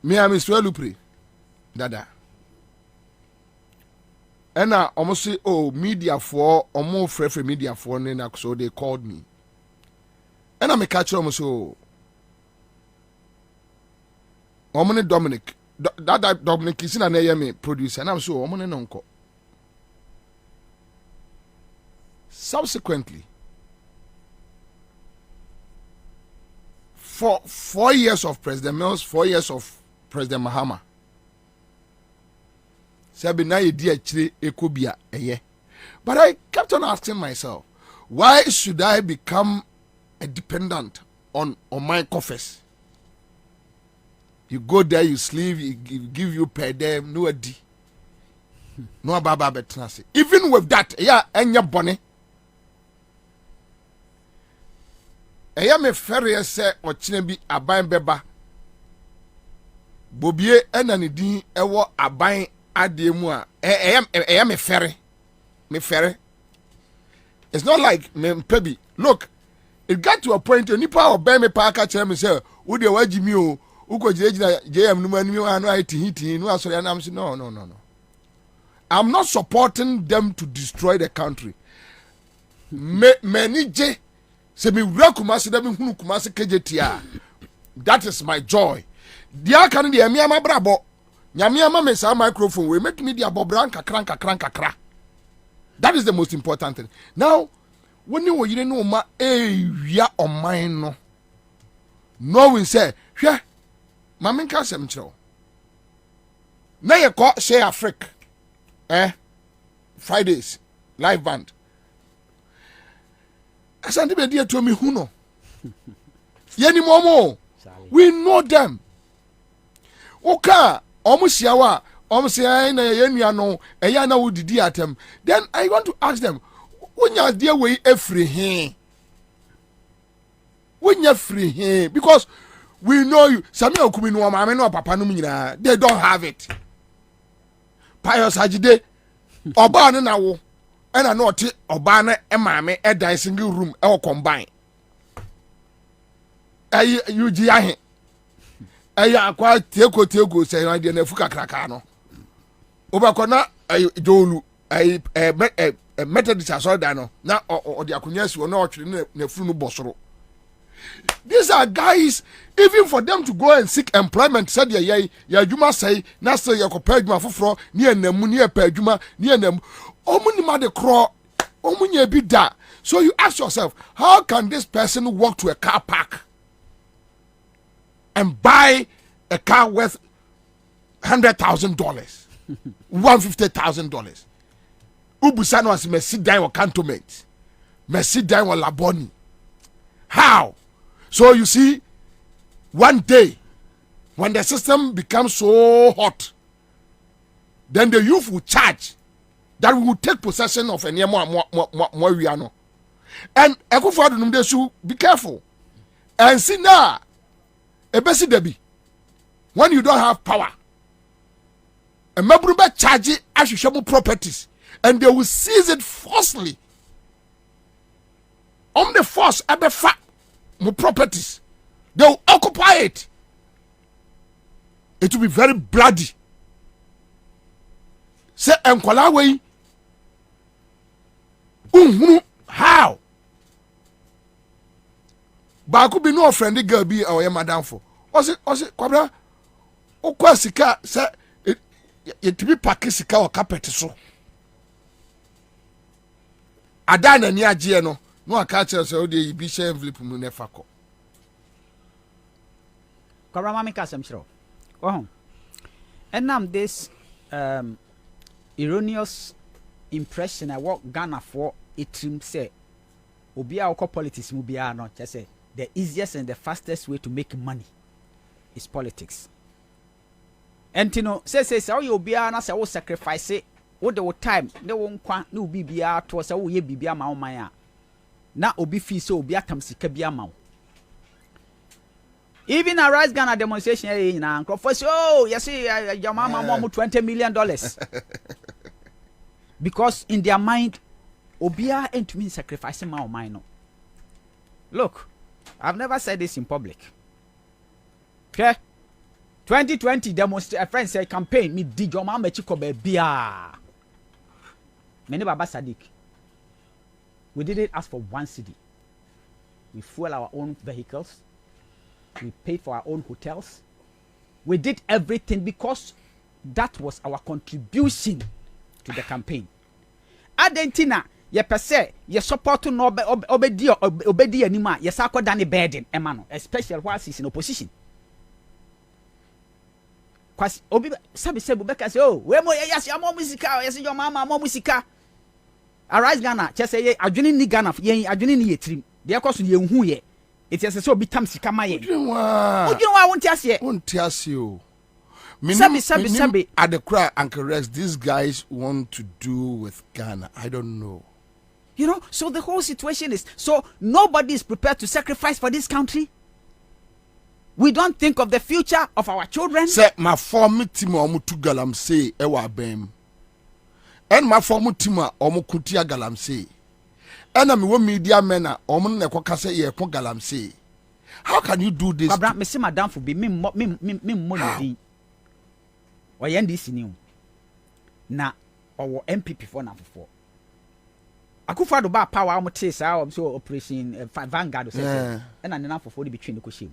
Me am Lupri. Dada. And I almost say, oh, media for or more free media for so they called me. And I'm a catcher almost so Omone Dominic. That Dominic is in an AM producer, and I'm so Omone Nonko. Subsequently, for 4 years of President Mills, 4 years of President Mahama, but I kept on asking myself, why should I become a dependent on my coffers? You go there, you sleep, you give you per day, no adi. No baba betnasi. Even with that, yeah, enya bone. Eya me ferry say ochine bi aban beba. Bobie ena ne din ewo aban ade mu a eya me ferry. Me ferry. It's not like me pebi. Look, it got to a point nipa obey me pa aka kire me say, "Wo de waji mi o, uko jira JM no mani mi wa no hiti no asori anam say no. I'm not supporting them to destroy the country. Many J say me kumasi da me hunu kumasi kejetia. That is my joy. Dia kan de emi ama brabo. Nyame ama me sa microphone we make me dia bobran kakra. That is the most important thing. Now, when you were no ma area on mine no. No we say, "Hwe, mamen ka sem chiro." Na ye ko share Africa. Fridays live band. Asante be dia to me hu no. Yeni momo. We know them. Oka omusiawa omusia na yenua no eya na wodidi atem. Then I want to ask them, wonya dia we efri he? Wonya free he? Because we know you. Sami okumi no mama no papa no nyina. They don't have it. Pious Ajide oba ne na wo ena na oti oba na emame e dan single room e combine ayi yuji ahe ayi akwa teko say na de na fu kakraka no obakona ayi jolu ayi methodist asoda no na odi akonya si na otwere na fu no bosoro. These are guys, even for them to go and seek employment, said ya juma say, na say ya ko pejuma foforo, ni enamu ni pejuma, ni enamu. Omuni ma de kro, omunye bi da. So you ask yourself, how can this person walk to a car park and buy a car worth $100,000, $150,000? Ubusano as me sit down or cantonment, me sit down or laboni. How? So you see, one day, when the system becomes so hot, then the youth will charge that we will take possession of any more we are no. And Ekufo should be careful. And see now, a basi debi, when you don't have power, a member charge it as you properties, and they will seize it forcefully. On the force, more properties, they will occupy it. It will be very bloody. Say enkwala way. How? Ba could be no friendly girl be our madam for. Ose Kwabena okwa sika say it be pack sika or carpet so. Adana ni agye no. No, I catch us all the Bishop envelope mu nefa ko. Kwabena mami kasem chiro. Oh. And now this erroneous impression I walk Ghana for it say obi a politics mu bia no just say the easiest and the fastest way to make money is politics. And you know say how you obi a na say wo sacrifice wo the time ne wo nkwa ne obi bia to say wo ye bibia ma wo man a na obi fi so obi atam sika bia ma wo. Even a Rise Ghana demonstration in Ankrofo say, oh, you see, your mama mom $20 million. Because in their mind, Obia ain't mean sacrificing my mind. Look, I've never said this in public. Okay? 2020 demonstration, a friend said campaign, me did your mama chiko bebia. Many Baba Sadiq. We didn't ask for one city. We fuel our own vehicles. We paid for our own hotels. We did everything because that was our contribution to the campaign. Adentina, ye per se ye support no obedi anima ye sa akoda ne burden ema no especially while he's in opposition kwasi obi sabi sebu beka say oh we mo yes amo musika yes your mama amo musika arise Ghana chese ye adwene ni Ghana ye adwene ni ye trim de ekoso ye hu ye it is say obi tam sika ma ye odwinwa wonti ase o sabi at the cry Uncle Rex these guys want to do with Ghana. I don't know. You know, so the whole situation is so nobody is prepared to sacrifice for this country. We don't think of the future of our children. Say my former team omu galamsey ewa bem. And my former team omu kutia galamsey. And I'm one media mena omu ne kwakase ye kon galamsey. How can you do this? Babra me say madam for be me money. Or NDC new. Na or MPP for na for. Akufo do ba power am tey sa so operation Vanguard say and na for the between the question.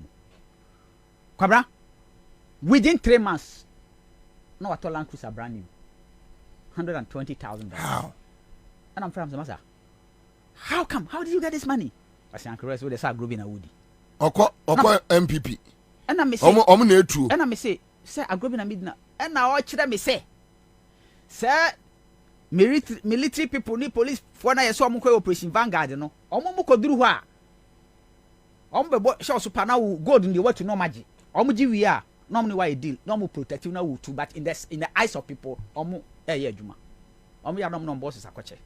Kwabra within 3 months no at all land cruiser brand new $120,000. How? And I'm from Zamasa. How come? How did you get this money? I say Uncle Rest with the sa group in a woody. Oko MPP. And I may say na true. And I may say a group in a midnight. And now watch them me say sir military people ni police for na yeso am ko operation Vanguard no omo ko duru ho a omo be show super na gold in the way to no magi omo gi wi a no mo ni why deal no mo protect na wo too but in the eyes of people omo ye adwuma omo ya no bosses akoche.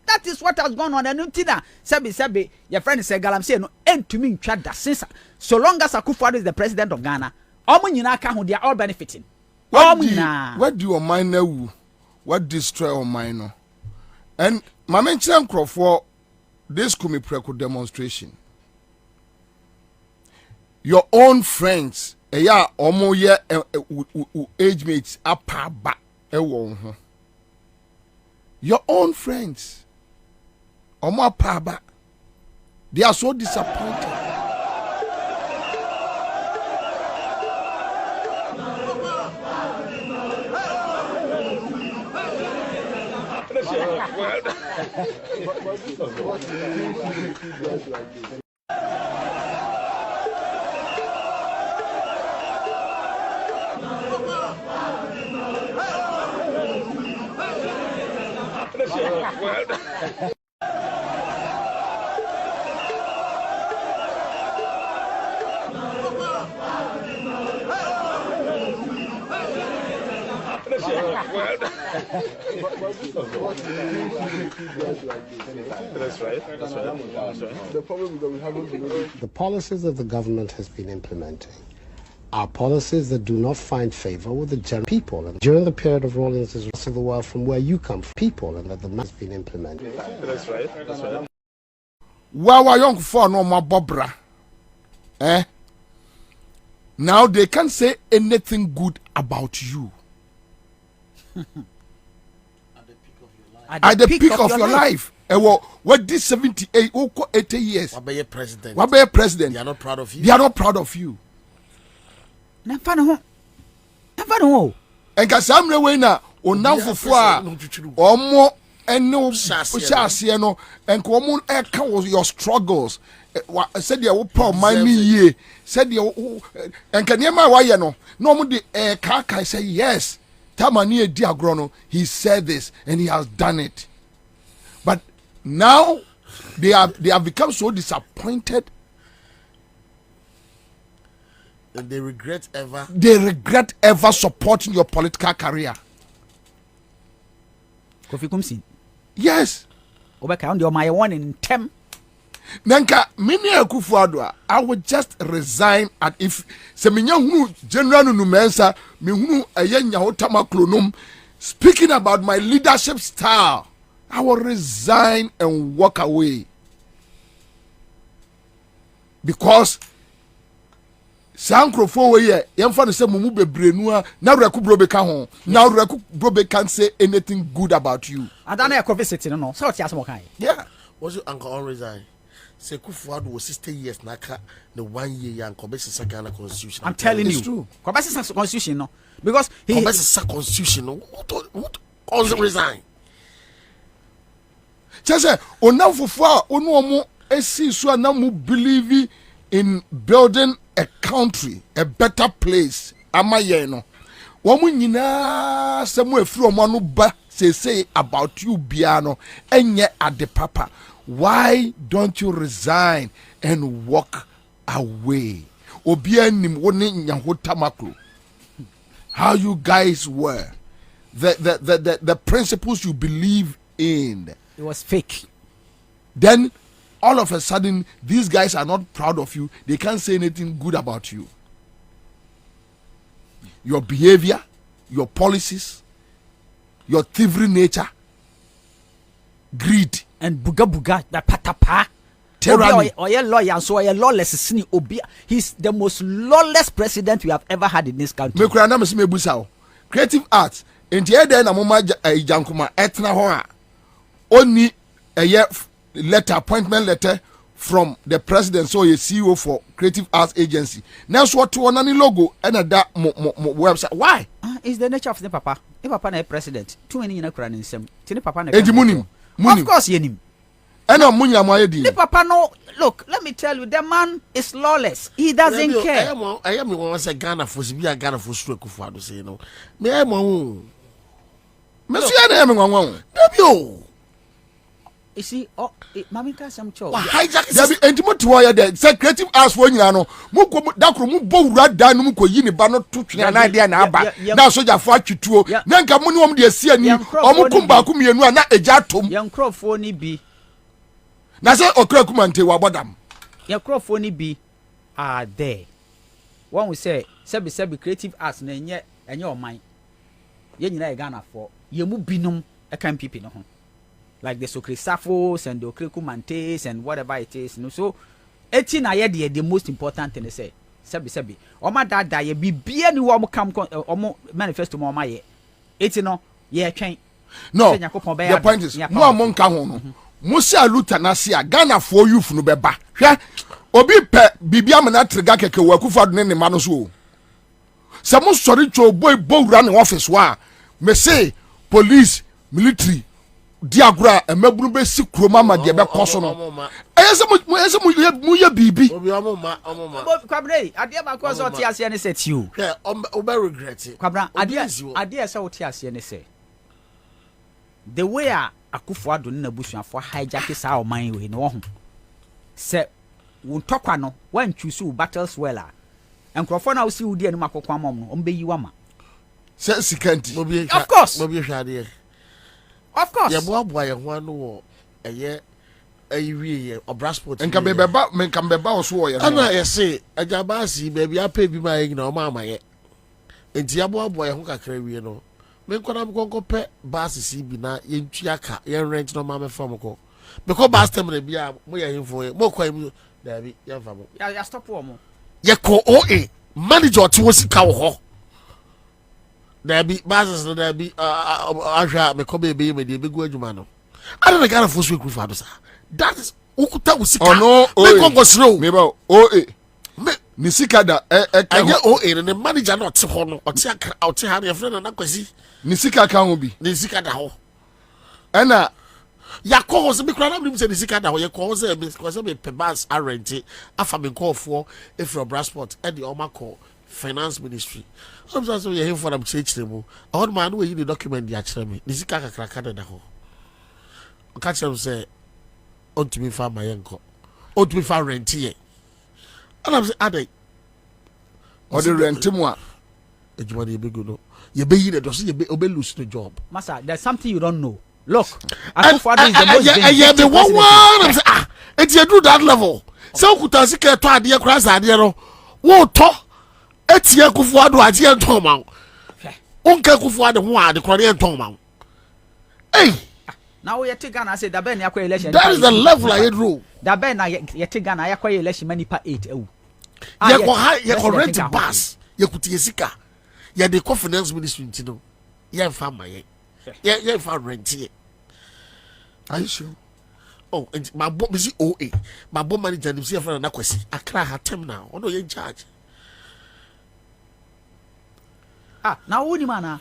That is what has gone on and untina sebi your friend say galamsey no entumi ntwa da since so long as Akufo-Addo is the president of Ghana omo nyina ka ho they are all benefiting. What do your mind know? What destroy your mind no? And my mention for this could be preco demonstration. Your own friends, omo ye age mates apa ba ewo ho. Your own friends, omo apa ba. They are so disappointed. That's right. The problem is that we haven't. The policies that the government has been implementing are policies that do not find favor with the general people. And during the period of Rawlings' rest of the world from where you come from, people, and that the man has been implemented. That's right. Wawa young for no more Bobra. Now they can't say anything good about you. At the peak of your life. What this 78 80 years? What be your president? They are not proud of you. They are not proud of you. Nafano. And kasamre we na onam fofo a omo eno ushase no and omo e ka your struggles said they will pour money ye said you and can yema wa ye no no omo de ka say yes tamani e di agro no he said this and he has done it. But now they have become so disappointed. And they regret ever supporting your political career. Kofi Kumsin. Yes. Obeka on the my one in 10. Nanka mini Akufo-Addo I would just resign at if se menya hunu general no mensa me hunu ayenya hotama klonom speaking about my leadership style. I will resign and walk away. Because Sankrofo we ye yemfa no se mumu bebrenu a na reku brobe ka ho na reku brobe can't say anything good about you. Adana e coffee city no so what you ask. Yeah. Was your uncle on resign? Say Akufo-Addo was 60 years naka the 1 year young Kwabena Ghana constitution. I'm telling you. It's true. Kwabena constitution no because he Kwabena constitution no what resign. Chese onam fufu onu omo esi so na mu believe in building a country, a better place. Amaye no. Womu nyina se mu efiri omo no ba say about you biano enye ade papa. Why don't you resign and walk away? Obianim woni nyahota makro. How you guys were. The principles you believe in. It was fake. Then all of a sudden these guys are not proud of you. They can't say anything good about you. Your behavior, your policies, your thievery nature, greed, and buga that patapa. Tyranny. Or your lawyer, so your lawless. He's the most lawless president we have ever had in this country. Creative arts. In the end, I'm jankuma etna hoa. Only a year letter, appointment letter from the president, so a CEO for Creative Arts Agency. Now, so what to one logo and that website? Why? It's the nature of the papa. If papa na president, too many in a crown in some. Tini papa na. Of course, yenim. And I'm money am I di. Papa no. Look, let me tell you, the man is lawless. He doesn't care. I am once a Ghana for Sibia Ghana for stroke of father say no. Me I am one. Monsieur I am one. You see, Mami ka some chow. Hijack is intimate to wire there. Say Creative Arts for nyano. Mu ko dakro mu bo wura dan mu ko yi ni ba no tutwe na dia na aba. Na soja fo atwituo. Na nka mu ni om de sia ni. Omu kumba ku mienu na eja tom. Yan crofo ni bi. Na say okra kumante wa bodam. Yan crofo ni bi are there. One we say sebi Creative Arts na enye oman. Ye nyina e Ghana for. Ye mu binom e kan pipi no ho. Like the Socrates Safos and the Okrekumantes and whatever it is. No, so, 18 I the most important thing they say. Sebi. Oma dada ye bibia ni wo come omo manifesto mo ma ye. 18 no ye twen. No. The point is, no amon ka ho no. Musa Luther na sia Ghana for youth no beba. Hwe obi pe bibia me na trigger keke wa kufa do ne ma no so. Se mo sori cho boy wura ne office wa. Me say police, military diagra emebunu be si kroma ma de be koso no eyese mu ye bibi obi omoma Kwabena ade ba ko so ti ase ne set you obe regret it Kwabena ade ase wo ti ase ne say the way Akufo Addo na busuafo hijack sa o man we no ho se wo ntokwa no wan choose battles well enkrofo na wo si wo di anum akokwa mom no ombe yi wa ma se sikanti of course obi hwade. Of course. Yeah, boy, one no, a year, a brasport. And can be also. And I say, a jabasi, baby, I pay my ignore mamma yet. And Tiabo boy, who can carry no. Men could have gone compare Bassy Sibina in Chiaka, young rent no mamma Fomoco. Because Bastam may be a way for more quite David, young family. Yeah, stop one. Ya call OA, manager to was cow. There be bases, there be Ansah, me come be me the big word man. I don't get a full week with father. That is Ukuta Usika. Oh no, me come go slow. Me ba me Nisika da I get OA and the manager not to hono or take out her your friend and Nakwasi. Nisika kan be. Nisika da ho. Ena ya cause be crowd am say Nisika da ho ya cause because be pebas arrange afa me call for if your brasport and the Oma call finance ministry. I'm just saying here for them church them. I want man where you the document they actually me. This is kaka da ho. Catch them say on to me for my uncle. On to me for rent here. And I'm say ade. Or the rent mo. Ejuma be good no. You be here does you be lose the job. Master, there's something you don't know. Look, Akufo Addo is the most yeah, the one I'm say it's you do that level. So kuta sika to ade cross ade no. Wo to etie Akufo Addo ade enton ma. Onka Akufo Addo ho ade kore enton ma. Hey, now we take Ghana say that ben yakwa election. That is the level I rule. That ben na ye take Ghana yakwa election manipa 8 ewu. Ye ko rent bus. Ye kutie sika. Ye the confidence ministry ntino. Ye fa ma ye. Ye fa rent ye. Are you sure? Oh, and my boy is OA. My boy manager him see friend Nakwasi. Accra hatem now. Ono ye in charge. Now who ni mana?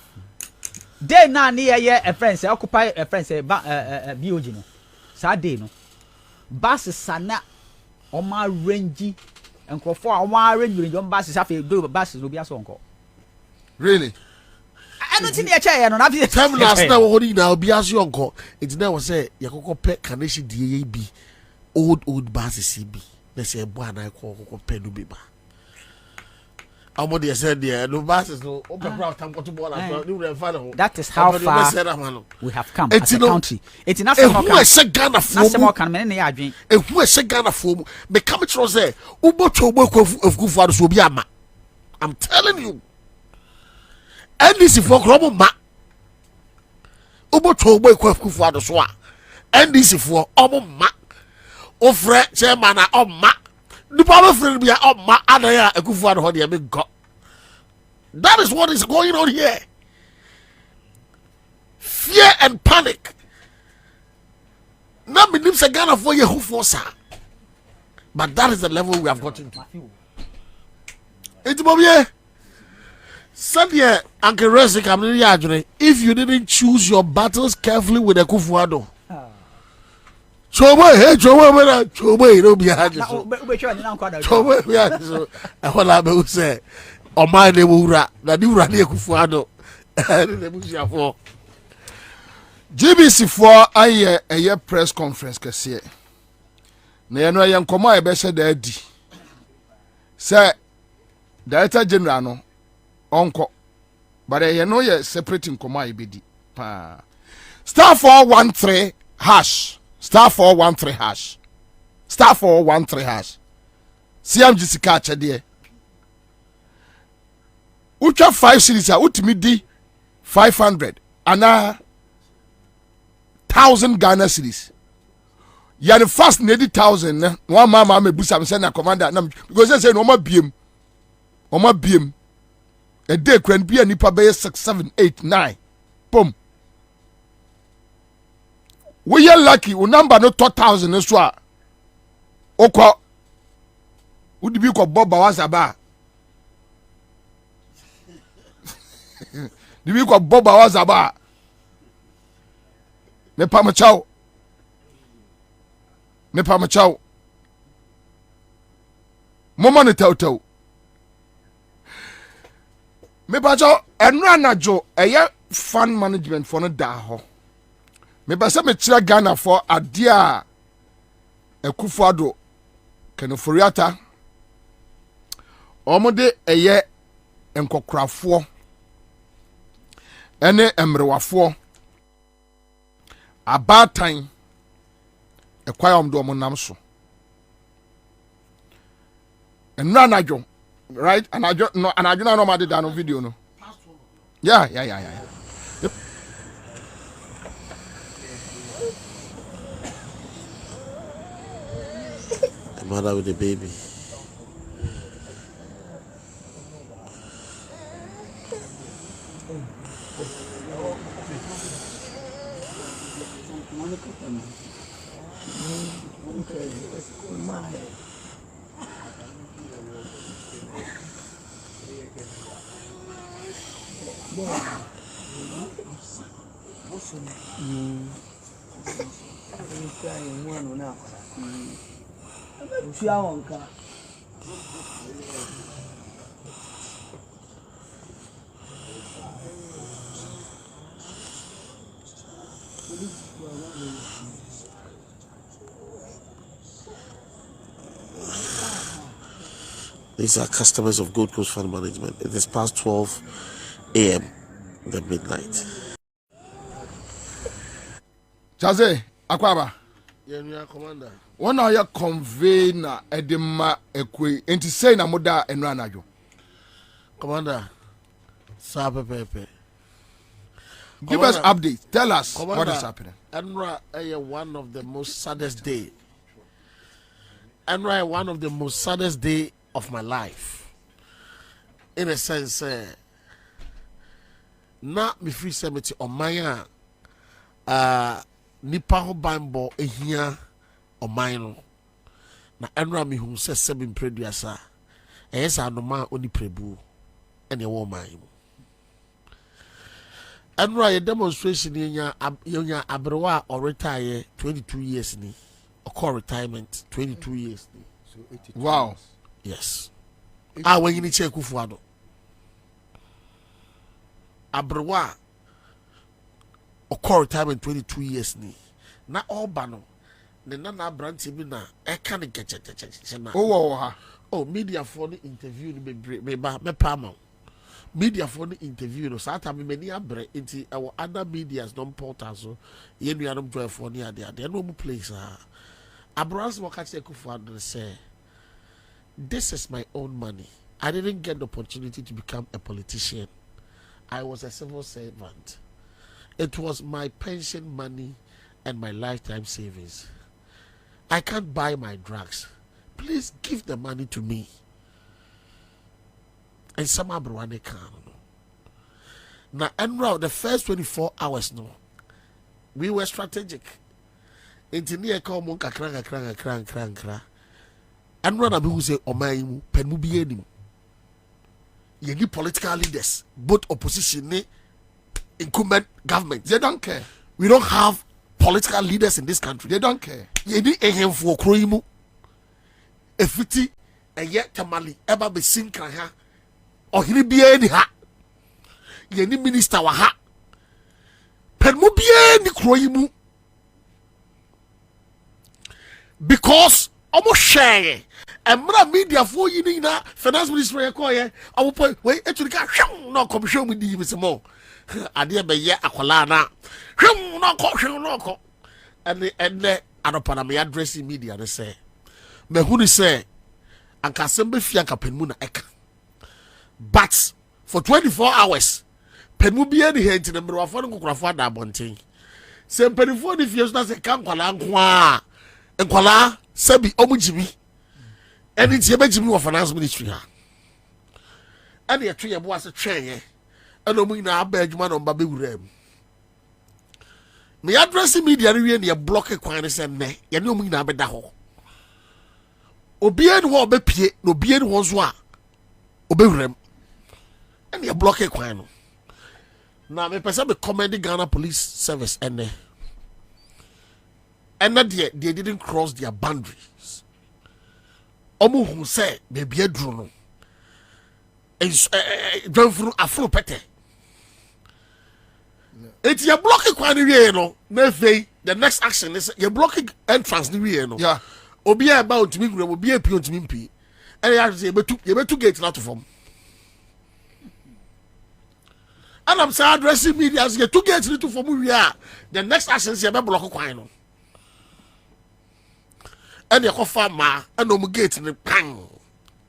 Dey na ni ye a friend say occupy a friend say BOG no. Saturday no. Buses sana oma range and for oma range on buses after do buses will be a song. Really? I don't think the chair no na be time last now holding now be as your uncle. It's now say yakoko pet carnation DAB old buses CB. Let's say boy na call pet do be ba. Amodi said there no buses no open ground time to ball as well. That is how far we have come as a country. It's enough who is a Ghana for more can many adwin. Who is a Ghana for me come to say ubo to of good fathers will be ama. I'm telling you. And this is for Kromo ma. Ubo to of good fathers wa. And this is for omo ma. Ofre chairman o ma. The power friend be up my other a good father how they have got. That is what is going on here. Fear and panic. Now me lives a Ghana for you who force her. But that is the level we have gotten to. It's Bobie. Sunday, Uncle Resik, I'm really if you didn't choose your battles carefully with a Kufuado. Chobo he chobo no be ha so chobo we ha so e hola be say o ma ne wura na di wura ne Kufuado ne busiafo GBC for aye press conference kese na ye no ye nkomo e be hye da adi say director general no onko but ye no ye separate nkomo aye be di pa star 413 hash star 413 hash. Star 413 hash. CMGC catch there. Ucha 5 series a utimi di 500 ana 1000 Ghana series. Yani first nedi 1000 ne one mama me busa me say na commander na because they say no ma biem. O ma biem. A day kran bia nipa be 6 7 8 9. Boom. We are lucky, we number no 2,000 so a okọ would be called Bob Wazaba. The week of Bob Wazaba. Me pamachao. Mama ne tautou. Me pamachao enra na jo eye fund management for no da ho. Me basa me kira Ghana for adia Ekufuado Kenoforiata omode eye enkokrafo ene emrewafo abatan ekwayom do omonam so enra najo right anajo na no ma de da no video no yeah. Yep. Mother with the baby. These are customers of Gold Coast Fund Management. It is past 12 a.m. the midnight. Chaze, Akwaba. Yeah, commander. One of your convey na edema ekwe. Enti say na moda enra najo. Commander, Sabe Pepe. Give us updates. Tell us Commander, what is happening. Enra one of the most saddest day. Enra one of the most saddest day of my life. In a sense, na me free cemetery on my nipa ho bambo ehia o man na enra me hu se sebin producer ehesa no ma oni prebu ene wo man And right demonstration in your abrewa or retire 22 years ni or call retirement 22 years ni. So 82 wow years. Yes. When you need check kufuado abrewa or call retirement 22 years ni na all bano the nana branch bi na e kan get oh media for the interview me pama media for the interview no saa time many abre into our other medias non portals so ye nuanom joy for ni ade no mu place abras mo ka check for say this is my own money. I didn't get the opportunity to become a politician. I was a civil servant. It was my pension money and my lifetime savings. I can't buy my drugs. Please give the money to me. And some abroane can. Now, and the first 24 hours, no, we were strategic. Engineer call monka kran. And run who say, "Oh my, penmu be any." You need political leaders, both opposition, incumbent government. They don't care. We don't have political leaders in this country. They don't care. You need a hand for Kroimu. Efiti, and yet Tamali, ever be seen Kraha, or he be any ha. You need minister waha. Penmu be any Kroimu. Because almost share. And media for you in a finance ministry. I will point wait actually no commission with the Miss Mo. I dear be ya aqualana. No and the Anopanami addressing media they say. Me who say and Casembe Fianca Penmuna Eka. But for 24 hours, Penmu be any head to the Mrafan Grafada Bonting. Same penny for the fears that's a Kankwala and Kwala Sebi Omujimi. And it's a Benjamin of finance ministry. And the tree was a chain, and no mean our Benjamin on Baby Rem. Me addressing media and your block a quinus and ne, you know me now bedaho. Obien who be pie, no bien was wa, obey rem, and your block a quino. Now, me person be commanding Ghana Police Service and ne. And that they didn't cross their boundaries. Omo who say baby a drone is drum through afro pete. It's your blocking quantity, no. The next action is you're blocking entrance, no. Yeah. Obi about to me, will be a pion to me. And I say, but you better get out of them. And I'm saying, addressing media as you two gates little for me. The next action is you're blocking quino. And you call ma and no gate in the pang.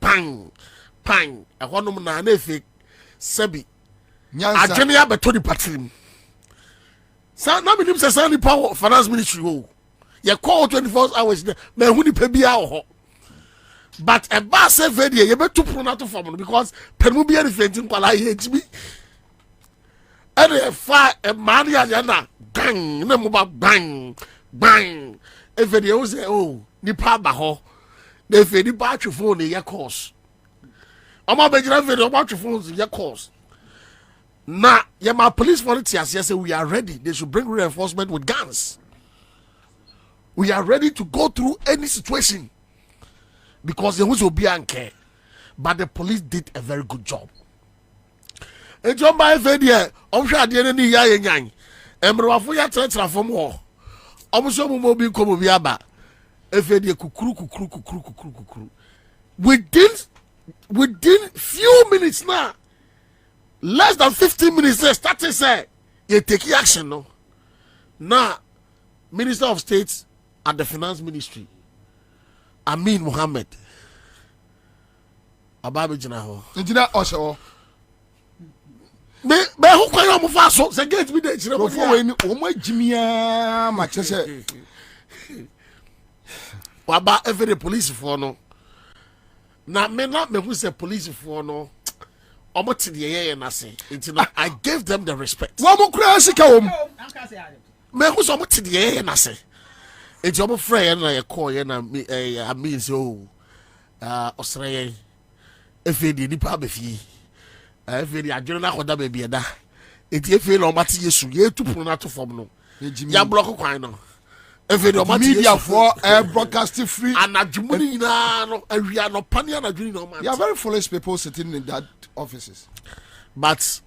I want to know if Sebi. I generally be to the patrim. So now we need to send the power finance ministry. You call 24 hours. Me who ni pay out. But a bass video you better put out of because penmu be anything kwala hate me. And a fire a man yana bang no bang. If video say oh nipa ba ho na if nipa atwefo ne your course ama be jira video ba atwefo your course na ya ma police volunteers say we are ready. They should bring reinforcement with guns. We are ready to go through any situation because there will be care. But the police did a very good job. And John by video I'm sure the enemy ya yan emrowafo ya tra from war omuso mo bi ko mo bi aba efede kukuru within few minutes now, less than 15 minutes they started say you take action no. Now Minister of State at the Finance Ministry Amin Mohammed Ababe Jinaho Engineer Osho me who kwanya mo fa so se gate bi dey chire mo fo we ni o mo agimia ma chese waba every police for no na me who say police for no omo te de ye na say nti I gave them the respect wo mo kura sika wo me who so mo te de ye na say nti omo frɛ na ye call ye na I mean so osreye efedi nipa be fi efedi adwene na koda be bieda if no matter yesu ye to puna to form no ya block kwan no if no matter media for broadcasting free and adwumuni na no awia no pane na adwuni no man. You are very foolish people sitting in that offices. But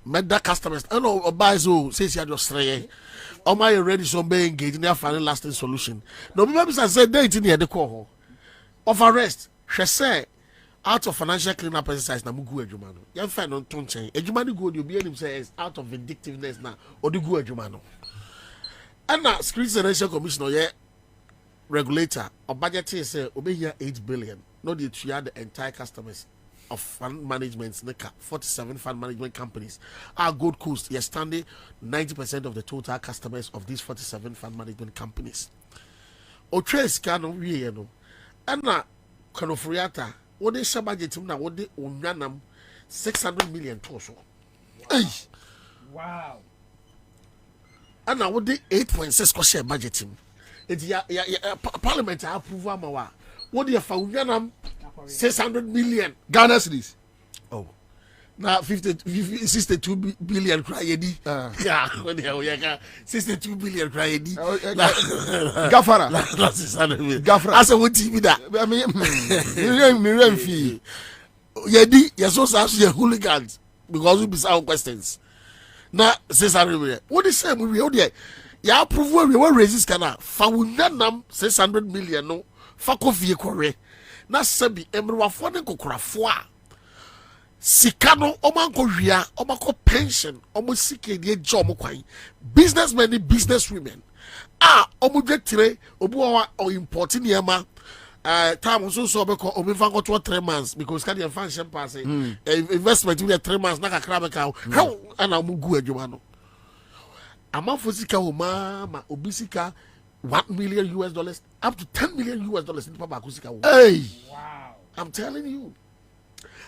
meda customers I know buy so says you just three am I ready so be engaged in a final lasting solution. No maybe say date in here the call of arrest she say out of financial cleanup exercise na mugu adwuma no ye fa no tonchen adwuma no go dey obi anim say out of vindictiveness na odi gu adwuma no and na Security Financial Commission ye regulator or budget say obi here 8 billion no dey to the entire customers of fund management 47 fund management companies. Our Gold Coast is standing 90% of the total customers of these 47 fund management companies. O trace can we no and na kanofriata what is budget na what de onyanam 600 million toso. Hey, wow. And na what de 8.6 ko share budget him. It ya parliament approve amawa. What de fa onyanam 600 million Ghana cedis. Oh, now 62 billion cryedi. Yeah, when you 62 billion cryedi. Gafara. Gafara. As a what TV that? I mean, fee. Yedi, you're so sad, hooligans because we be some questions. Now, 600 million. What is saying? We hold it. You approve we will resist Ghana. Faunanam 600 million no. Fakofi kore. Na sebi emrwafo ne kokorafo a sika no omanko hwia omanko pension omo sika die je omo kwan businessmen and businesswomen omudwetire obi wa import niema time so be ko obi fa go 3 months because can the function pass investment with 3 months na kakra be ka how ana omugu adwuma no amafo sika o ma obi sika $1 million up to $10 million in Papa Kusika. Hey, wow! I'm telling you.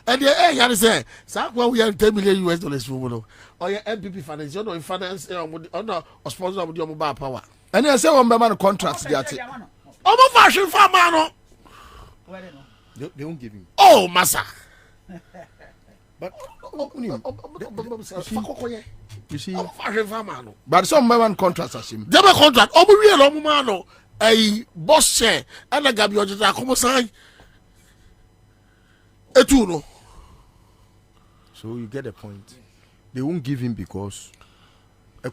And the hey, you say, so we have $10 million for or your MPP finance, you know, finance or no, or sponsor of your mobile power. And I say one man contracts that. Oh, my fashion for man. They won't give him. Oh, massa. But you see, but some man contracts as him. They have a contract. Oh, we are man. A boss share and a Gabi Ojita come sign. Etuno. So you get the point. They won't give him because they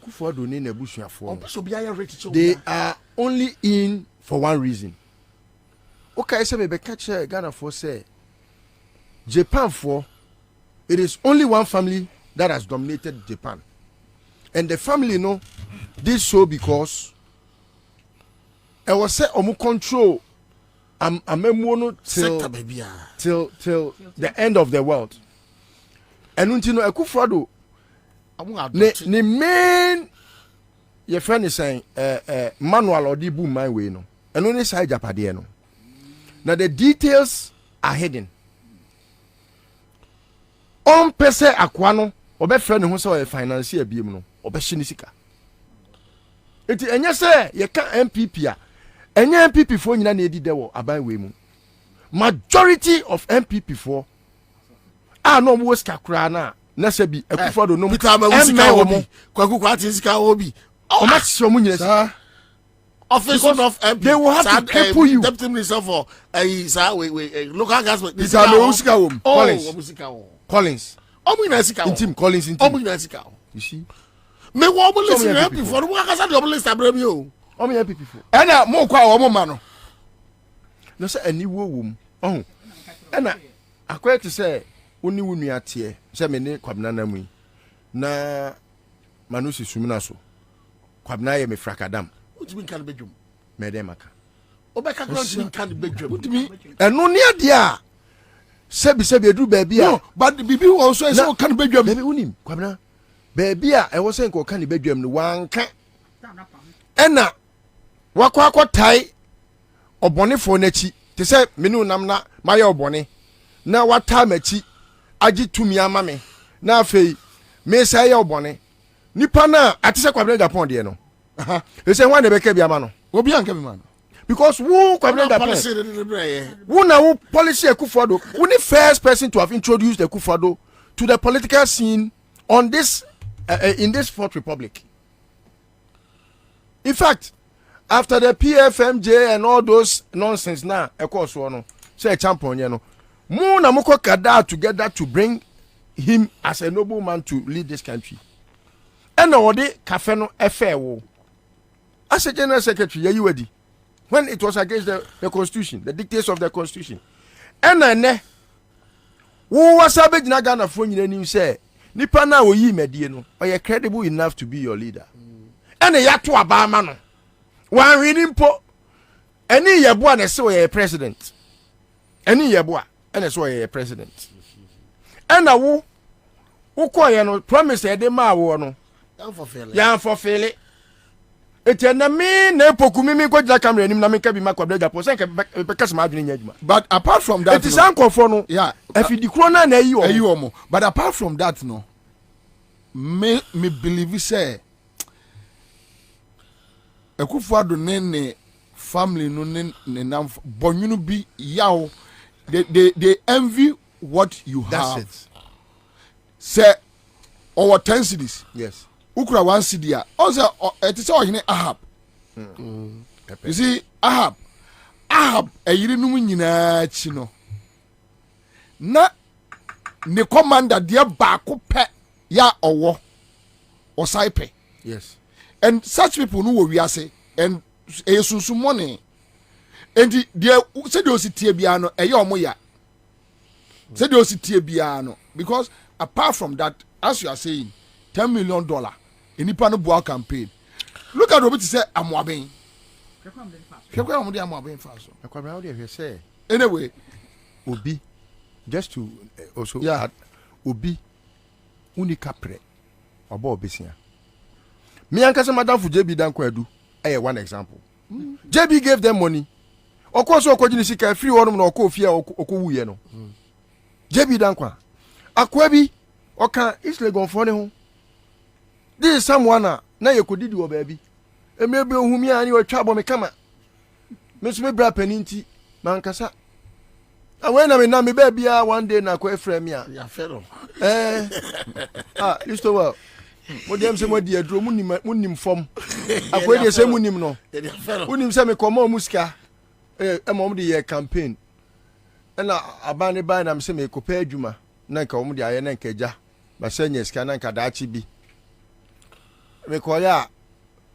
are only in for one reason. Okay, so maybe catch Ghana for say Japan for it is only one family that has dominated Japan. And the family this so because I was say omu control till the end of the world. And untino Akufo-Addo ne main your friend is saying manual or the boom my way no. And only say Japade no. Now the details are hidden. On pese akwano obe friend who say financier bi mu no obe hye sika. Enti enye say ye ka MPP a enye MPP fo nyina na edi de wo aban we mu. Majority of MPP fo no mo sika kra na se bi Akufo-Addo no Peter ma sika wo bi kwaku kwati sika wo bi o ma tse mo nyina office of MP they will have to cripple you deputy minister for local government this are no sika wo Collins Team Collins in team you see me wo mo listen MP for mo akasa de list abra mi o me MP for ena mo kwa wo mo ma no no say ani wo wom ena akwai to say oni wo nua tie say me ne Kwabena na mu na manusi sumina so Kwabena ye me frakadam utimi kan bedwum me dem aka obeka kan kan bedwum utimi eno ne ade a sebi edu baabi a but bibi wo so say kan bedwum baby unim Kwabena baabi a e wo say ko kan bedwum no wanka ena wakwa tai obonefo nachi te say menu nam na maye obone na wata machi agi tumi ama me na afei me say ye obone nipa na atise Kwabena Japan de no you say one be bia ma no obi anka bi ma no because who Kwabena Japan who na who policy Akufo-Addo who the first person to have introduced Akufo-Addo to the political scene on this in this Fourth Republic. In fact, after the PFMJ and all those nonsense now, of course, one say champion, you know, mu na muko kada together to bring him as a noble man to lead this country. And already cafe no affair wo. As a general secretary, you ready? When it was against the constitution, the dictates of the constitution. And then who was a big nagana for you say, Nipa na wo yi medie no, are you credible enough to be your leader? And a yato abama no. One reading po any yeboa na so ye president. Any yeboa and so ye president. And a wo call no promise e de ma wo no. Yan for feel it. Eti na me na epokumi mi kwagina camera nim na me ka bi makwabda japo se ka kasa ma adwene nyadwuma. But apart from that, it is ankofo no. Yeah. If the corona na yi omo. But apart from that no, me believe say Ekufuado ne family no ne nam bonyunu bi yaw they envy what you have. That's it. Say our 10 cities. Yes. Ukra 1 city also it is all in Ahab. You see Ahab e yiri no nyina chi no na ne commander dia ba ko pe ya owo osaipe. Yes. And such people who we are say and esusu money and the said you sit here biano e your moya said you sit here biano because apart from that, as you are saying, $10 million in the panel boa campaign. Look at Robert say Amwabin. Anyway, Obi, just to also add, Obi, unica pre, or Bob Bessia. Me and Casa Madame for JB Dankwedu, one example. JB gave them money. Of course, Okojin free one or coffee or Okuyeno. JB Dankwa. Akwebi, Oka, Isle gone for home. This is someone now you could do, baby. And maybe whom you and your trouble may come. Miss me bra peninti, Mancasa. And when I'm in my baby, one day na quite frame ya. Yeah, fellow. Used to well. What them say, what dear, drew munim form. I quite the same munim no. Unim say me come on muska. A mom the campaign. And I ban the bind, I'm saying, me compare Juma. Nanka omudi ayene nkeja. Ba senye ska nanka dachi bi. Me koya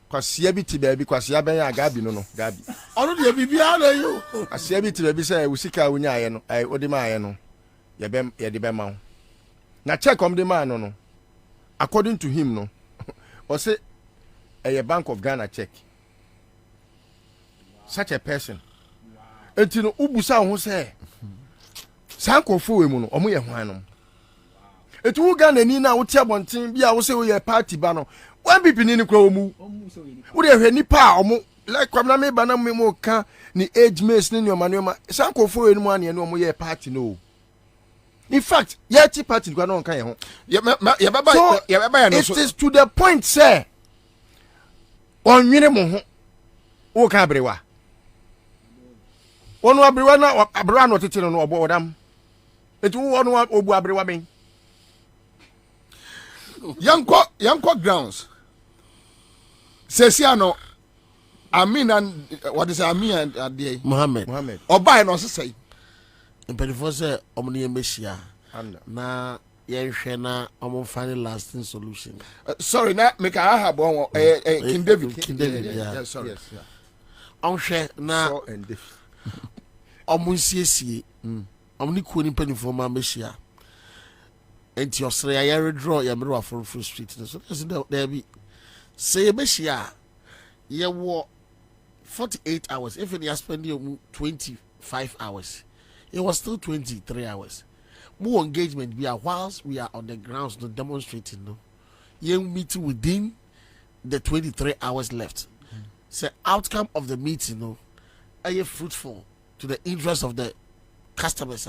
kwasia bi ti baabi kwasia ben ya gabi no gabi. Onu de bibia na you. Asia bi ti baabi say usika wonya aye no. Odi ma aye no. Ye de be ma. Na check om de ma no. According to him no. O say a Bank of Ghana check. Such a person. Enti no ubusa ho say sankofo we mu no omo ye hwan no. Etu wo Ghana ni na wo tia bonten bia wo say wo ye party ba no. One people ni kura omu. Wo de hwe nipa a omo like kwamna me ba na mo ka ni age mates ni nyoma sankofo we mu ane no omo ye party no. In fact, yeti party kwa no nka ye ho. It is to the point say onwene mo ho wo ka abrewa. Onu abrewa na abrewa no tete no obo odam. Etu onu obu abrewa ben. Yanko grounds. Sesiano Amin and what is Amin and the Mohammed. Oba no say. Impedifo say omni mesia. Na yenhwe na omo find lasting solution. Sorry na make Ahab one King David. Yeah. Sorry. Yes, yeah. Onhwe na omo siesie. Omni ko ni penifo ma mesia. Enti osre ya redraw ya mero afro street so there be say mesia ye wo 48 hours if you spend 25 hours it was still 23 hours more engagement we are whilst we are on the grounds no demonstrating no you meet within the 23 hours left say outcome of the meeting no are fruitful to the interest of the customers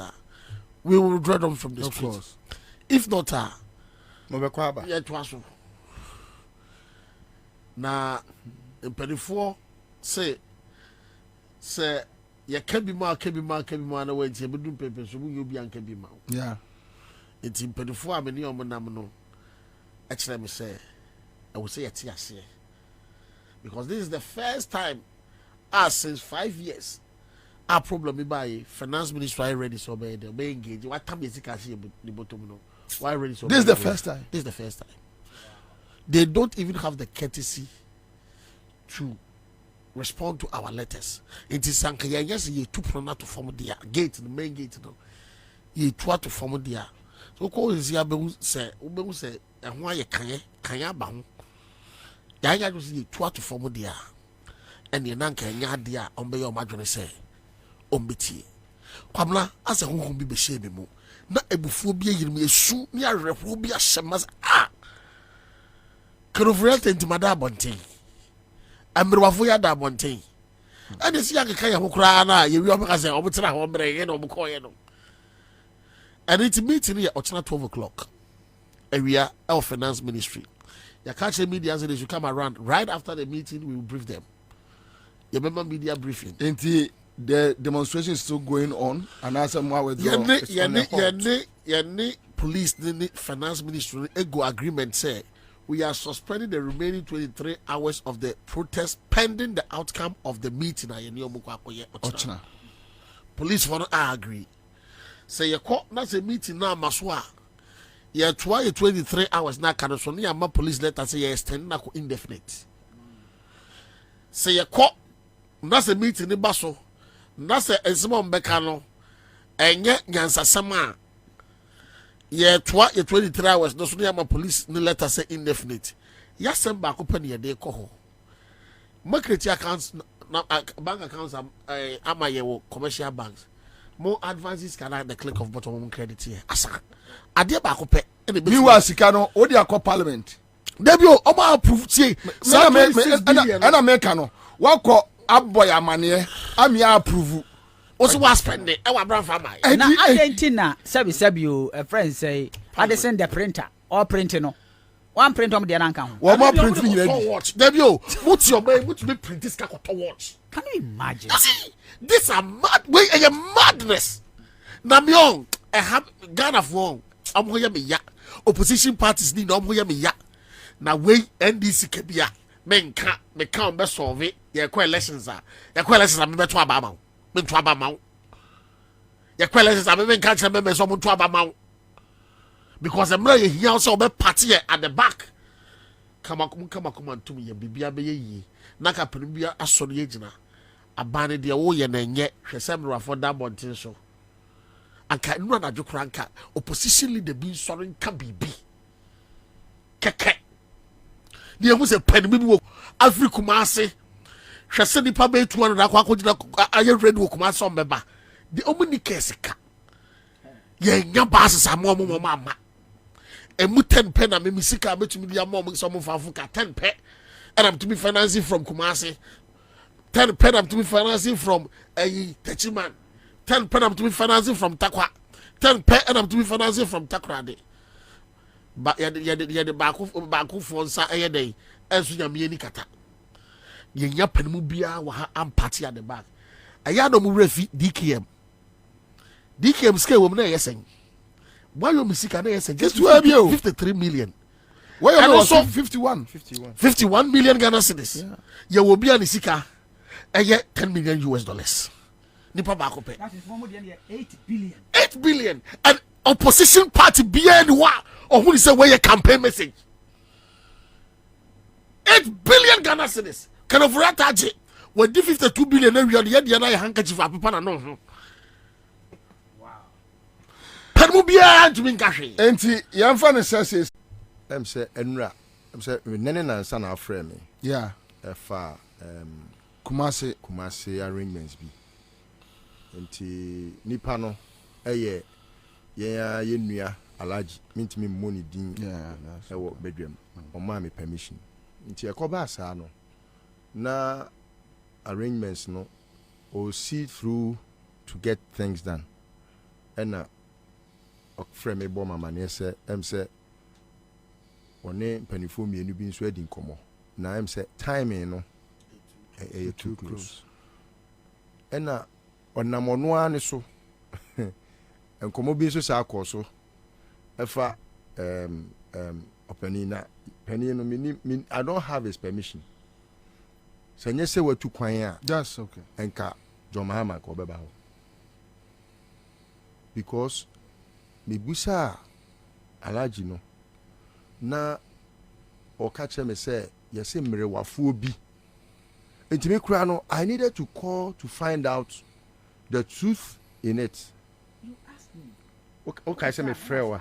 we will withdraw them from the street. Of course. If not, yeah, twaso. Na impedifo say ya can be ma na we nti bedum pepe so mu yobi an can be ma. Yeah. Enti impedifo ameni omo nam no. actually let me say I would say a TSC because this is the first time since 5 years our problem by finance ministry ready so be engage what time is it the bottom no why ready so this is the first time they don't even have the courtesy to respond to our letters. It is Sankaya, yes, ye two prona to form their gate, the main gate, no. Ye try to form their. So, call is Yabu say, and why ye kaya bang. Yaya was ye try to form their. And ye nanka yadia, ombe your madron say, ombiti. Kwabena, as a who be shame mo. Not a buphobia, you may sue me a rephobia shamas. Can overreact into Madame Bonte. I'm Rafoya da Bonte. And this young Kaya who cry, you will have a obetra hombre, no Mokoyano. And it's meeting here at 12 o'clock. Area of Finance Ministry. You catch the media as you come around. Right after the meeting, we will brief them. You remember media briefing. The demonstration is still going on, and as I'm with police, the Finance Ministry, ego agreement say. We are suspending the remaining 23 hours of the protest pending the outcome of the meeting. Police for agree. Say you call that's a meeting now, Maswa. You try 23 hours now. Can also near my police letter say you extend now indefinite. Say you call that's a meeting in Basso. That's a small becano. And yet, Ansah Sama. Yeah, 23 hours. No sooner my police no letter say indefinite. Yes, send back open your day call. Market accounts, bank accounts, am commercial banks. More advances can I the click of bottom credit here. Asa, I did back open. You are Sikano, or the parliament. Debut, Oma approved. See, and Americano. What call up boy a money? I'm ya approve. Also was spending our brand farmer. Now Argentina, you a friend say, I they send the printer or printing no. One print on the anchor. One more printing watch. Debut, what's your way? Which make print this to watch? Can you imagine? This a mad way, a madness. Namyong, I have Ghana for me ya. Opposition parties need no me ya. Now wait, NDC Kebia. Men can't make best solve it. Your elections are. Your elections are better to Abama. Twaba mount. Your questions are maybe catch a member someone twaba mount. Because the money he also be party at the back. Come on to me, Bibia be ye. Naka Pribia Associatina. A banner the old and yet, she said, for that one so. And can run at your cranker. Opposition leader being sorry can be. Keke. There was a pen, maybe Africa Masi. She said the public 200 I read Wokuma some member. The only case ye bosses are more mamma. And with 10 pen and Mimisica bet to me the mom some of Africa 10 pen and I'm to be financing from Kumasi. 10 pen I'm to be financing from a Techiman. 10 pen I'm to be financing from Takwa. 10 pen and I'm to be financing from Takrade. But the back of one side day as we are me kata. Ye pen mubia wa am party at the back. I had no refi DKM. DKM scale woman yesing. Why you music and yesing? Just to have you 53 million. Why you also 51 million Ghana cedis. Yeah. You will be an isika. And yet $10 million US. Nipa bako pay. That is more than 8 billion. 8 billion. And opposition party BNY or who is say where your campaign message. 8 billion Ghana cedis. Can of rataje when the 52 billion the other handkerchief for people na no. Wow. Permu bia to min kashi. Enti yamfa says say enra. Say nene na Ansah na afre me. Yeah. Efa Kumasi arrangements bi. Enti nipa no eye ye nua alaji mintimi money din. Yeah, that's ewo bedwam. O ma me permission. Enti ekoba asa no. Na arrangements no or see through to get things done. And frame a bomb man say say one penifo me nu bin so adi nkomo. Na say timing no too close. And onamono ane so nkomo bin so sa akoso efa Openina, penny no I don't have his permission. So you say what to kwanya. That's okay. Enka John Mahama ko beba. Because me busa alaji no na o catch me say yesi mre wafuo bi. Enti me kura no I needed to call to find out the truth in it. You asked me. Okay, say me frewa.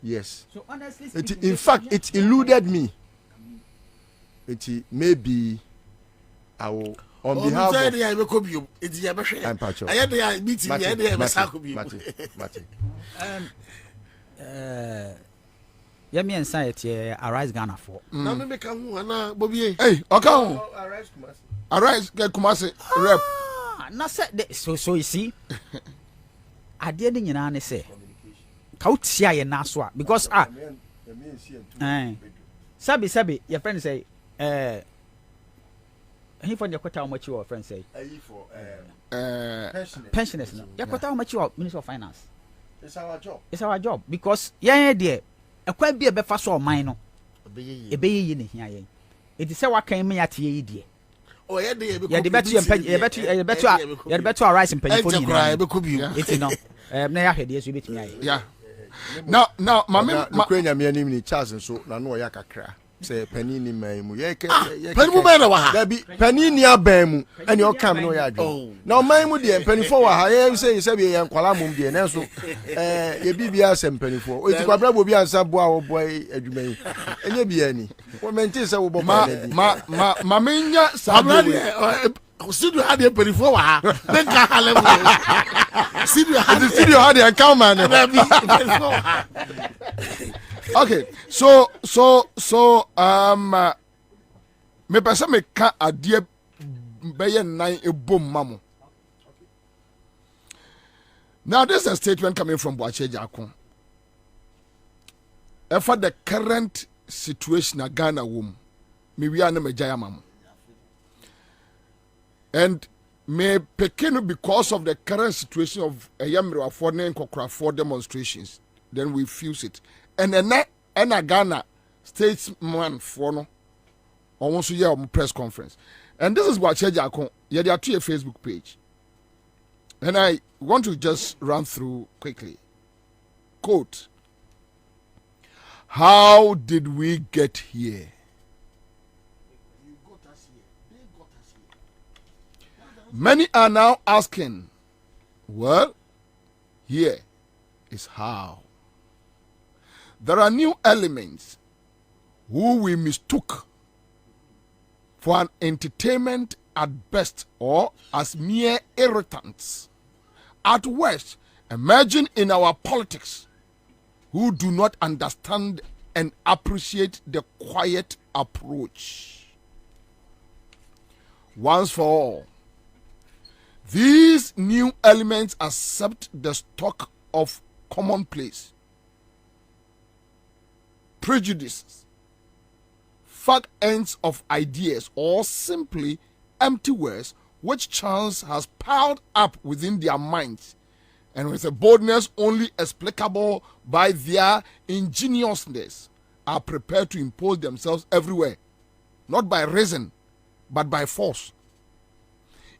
Yes. So honestly speaking, in fact, it eluded me. It maybe I will on behalf of I'm Pacho. Yeah, me and Ansah arise Ghana for. Now me come na Bobie. Hey, okay. Arise get Kumasi rep. Na say so you see. Ade de nyina ne say. Ka utia ye na so a because sabi your friend say he for your quota how much your friend say for pensioners no your quota how much your Minister of Finance. It's our job. It's our job because yeah there ekwa bi e be fa so man no ebeye ne hia yen enti se wakan me ate ye die oh yeah dey yeah the better arise in penifo ni na enti no na ya hwede so betimi aye yeah now mama kwenya me anim ni Charles so na no ya kakra say pani ni man mu ye pani mu ben na wa ha da bi pani ni aban mu ene o kam no ya adwo na man mu de panifo wa ha ye say be ye nkwala mum de na so ye bibia sem panifo o ti kwabra Bobie Ansah bo a wo boy adwuma yi enye bia ni wo menti say wo bo ma menya sabe studio had a panifo wa ha den ka hale mu studio had a account man. Okay, so me pesa me ka adie beye nine ebom mamo. Now this is a statement coming from Boache Jakon. For the current situation at Ghana womb, me we are na me jaya mamo. And me pekenu because of the current situation of a yamro for for demonstrations, then we fuse it. And then a Ghana statesman for no almost a year press conference. And this is what Chejako, yeah, they are to a Facebook page. And I want to just run through quickly. Quote, how did we get here? Many are now asking, well, here is how. There are new elements who we mistook for an entertainment at best or as mere irritants at worst emerging in our politics who do not understand and appreciate the quiet approach. Once for all, these new elements accept the stock of commonplace, prejudices, fag ends of ideas, or simply empty words which chance has piled up within their minds, and with a boldness only explicable by their ingenuousness, are prepared to impose themselves everywhere, not by reason, but by force.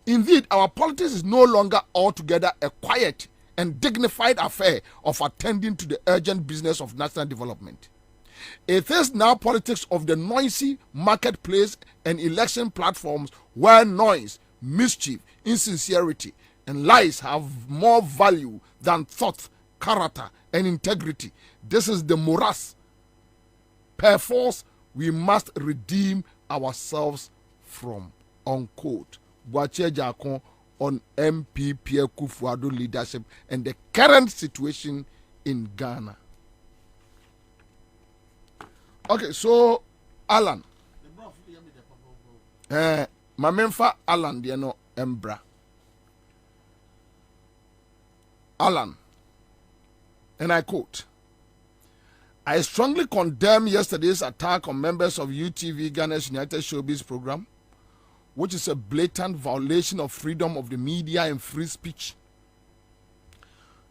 Indeed, our politics is no longer altogether a quiet and dignified affair of attending to the urgent business of national development. It is now politics of the noisy marketplace and election platforms where noise, mischief, insincerity, and lies have more value than thought, character, and integrity. This is the morass. Perforce, we must redeem ourselves from. Unquote. Boache Jakon on MPP Kufuor leadership and the current situation in Ghana. Okay, so Alan. Mamemfa Alan de no embra. Alan, and I quote, I strongly condemn yesterday's attack on members of UTV Ghana's United Showbiz program, which is a blatant violation of freedom of the media and free speech,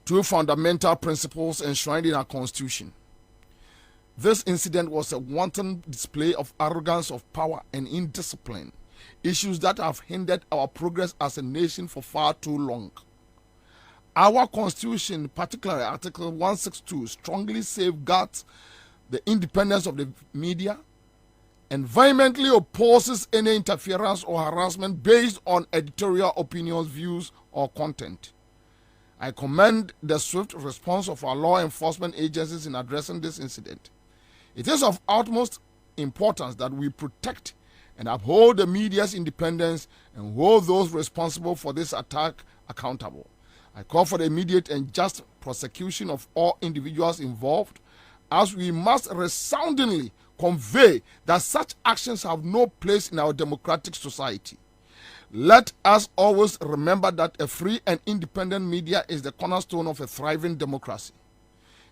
two fundamental principles enshrined in our constitution. This incident was a wanton display of arrogance of power and indiscipline, issues that have hindered our progress as a nation for far too long. Our constitution, particularly Article 162, strongly safeguards the independence of the media and vehemently opposes any interference or harassment based on editorial opinions, views, or content. I commend the swift response of our law enforcement agencies in addressing this incident. It is of utmost importance that we protect and uphold the media's independence and hold those responsible for this attack accountable. I call for the immediate and just prosecution of all individuals involved, as we must resoundingly convey that such actions have no place in our democratic society. Let us always remember that a free and independent media is the cornerstone of a thriving democracy.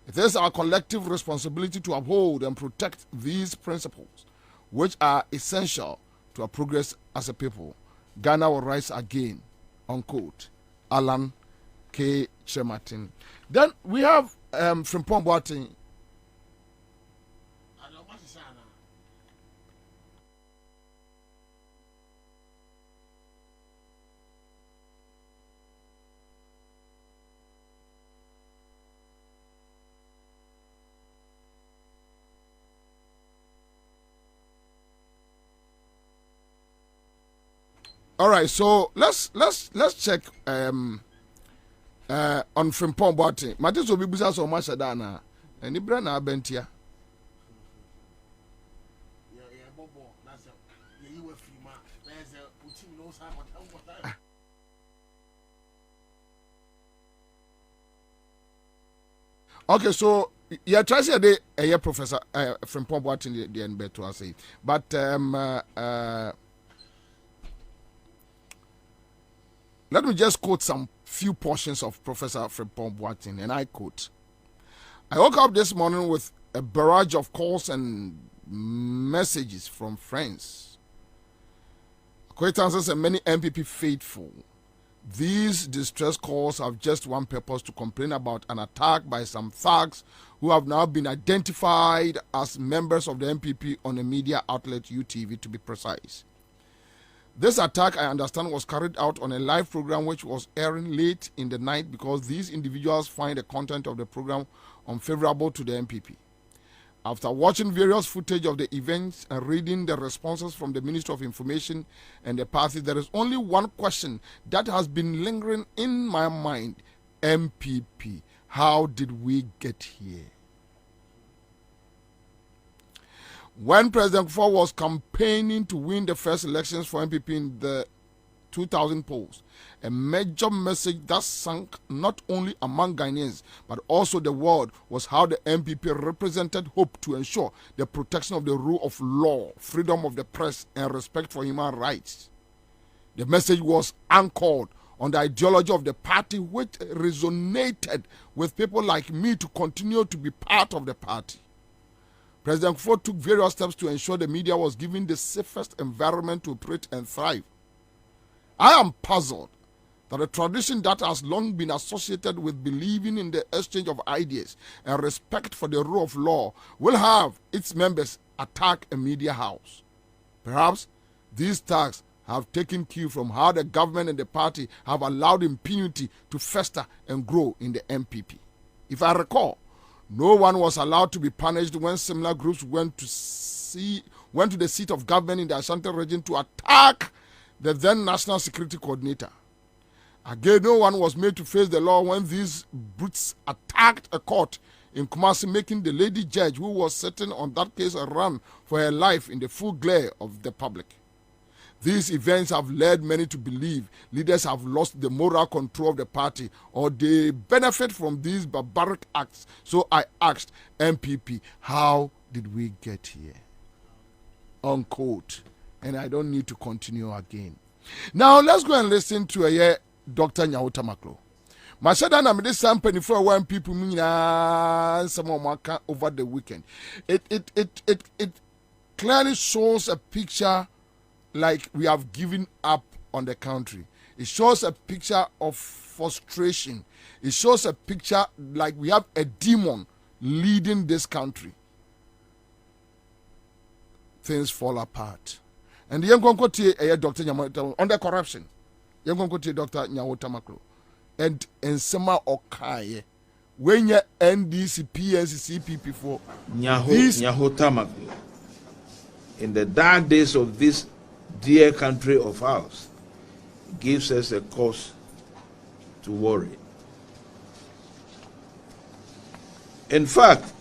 It is our collective responsibility to uphold and protect these principles, which are essential to our progress as a people. Ghana will rise again. Unquote. Alan K. Chematin. Then we have Frimpong Boateng. All right, so let's check on Frimpong Boateng. Matis obi busa so much dana. Eni bra na abentia. Okay, so yeah, try say the Professor Frimpong Boateng the NB to say, but let me just quote some few portions of Professor Frimpong Boateng, and I quote: I woke up this morning with a barrage of calls and messages from friends, acquaintances, and many MPP faithful. These distress calls have just one purpose: to complain about an attack by some thugs who have now been identified as members of the MPP on a media outlet, UTV to be precise. This attack, I understand, was carried out on a live program which was airing late in the night because these individuals find the content of the program unfavorable to the MPP. After watching various footage of the events and reading the responses from the Ministry of Information and the party, there is only one question that has been lingering in my mind. MPP, how did we get here? When President Kwabena was campaigning to win the first elections for MPP in the 2000 polls, a major message that sank not only among Ghanaians but also the world was how the MPP represented hope to ensure the protection of the rule of law, freedom of the press, and respect for human rights. The message was anchored on the ideology of the party, which resonated with people like me to continue to be part of the party. President Kwabena took various steps to ensure the media was given the safest environment to operate and thrive. I am puzzled that a tradition that has long been associated with believing in the exchange of ideas and respect for the rule of law will have its members attack a media house. Perhaps these attacks have taken cue from how the government and the party have allowed impunity to fester and grow in the MPP. If I recall, no one was allowed to be punished when similar groups went to the seat of government in the Ashanti region to attack the then National Security Coordinator. Again, no one was made to face the law when these brutes attacked a court in Kumasi, making the lady judge who was sitting on that case run for her life in the full glare of the public. These events have led many to believe leaders have lost the moral control of the party or they benefit from these barbaric acts. So I asked MPP, how did we get here? Unquote. And I don't need to continue again. Now let's go and listen to Dr. Nyawuta Maklo. Mashada na mede sample for one people some over the weekend. It clearly shows a picture like we have given up on the country. It shows a picture of frustration. It shows a picture like we have a demon leading this country. things fall apart. And the young Konkoti, Dr. Nyawota, on the corruption. Young Konkoti, Dr. Nyawota Makro. And Nsema Okaye. When you NDC, PNC, CPP for Nyawota Makro. In the dark days of this dear country of ours, gives us a cause to worry. In fact,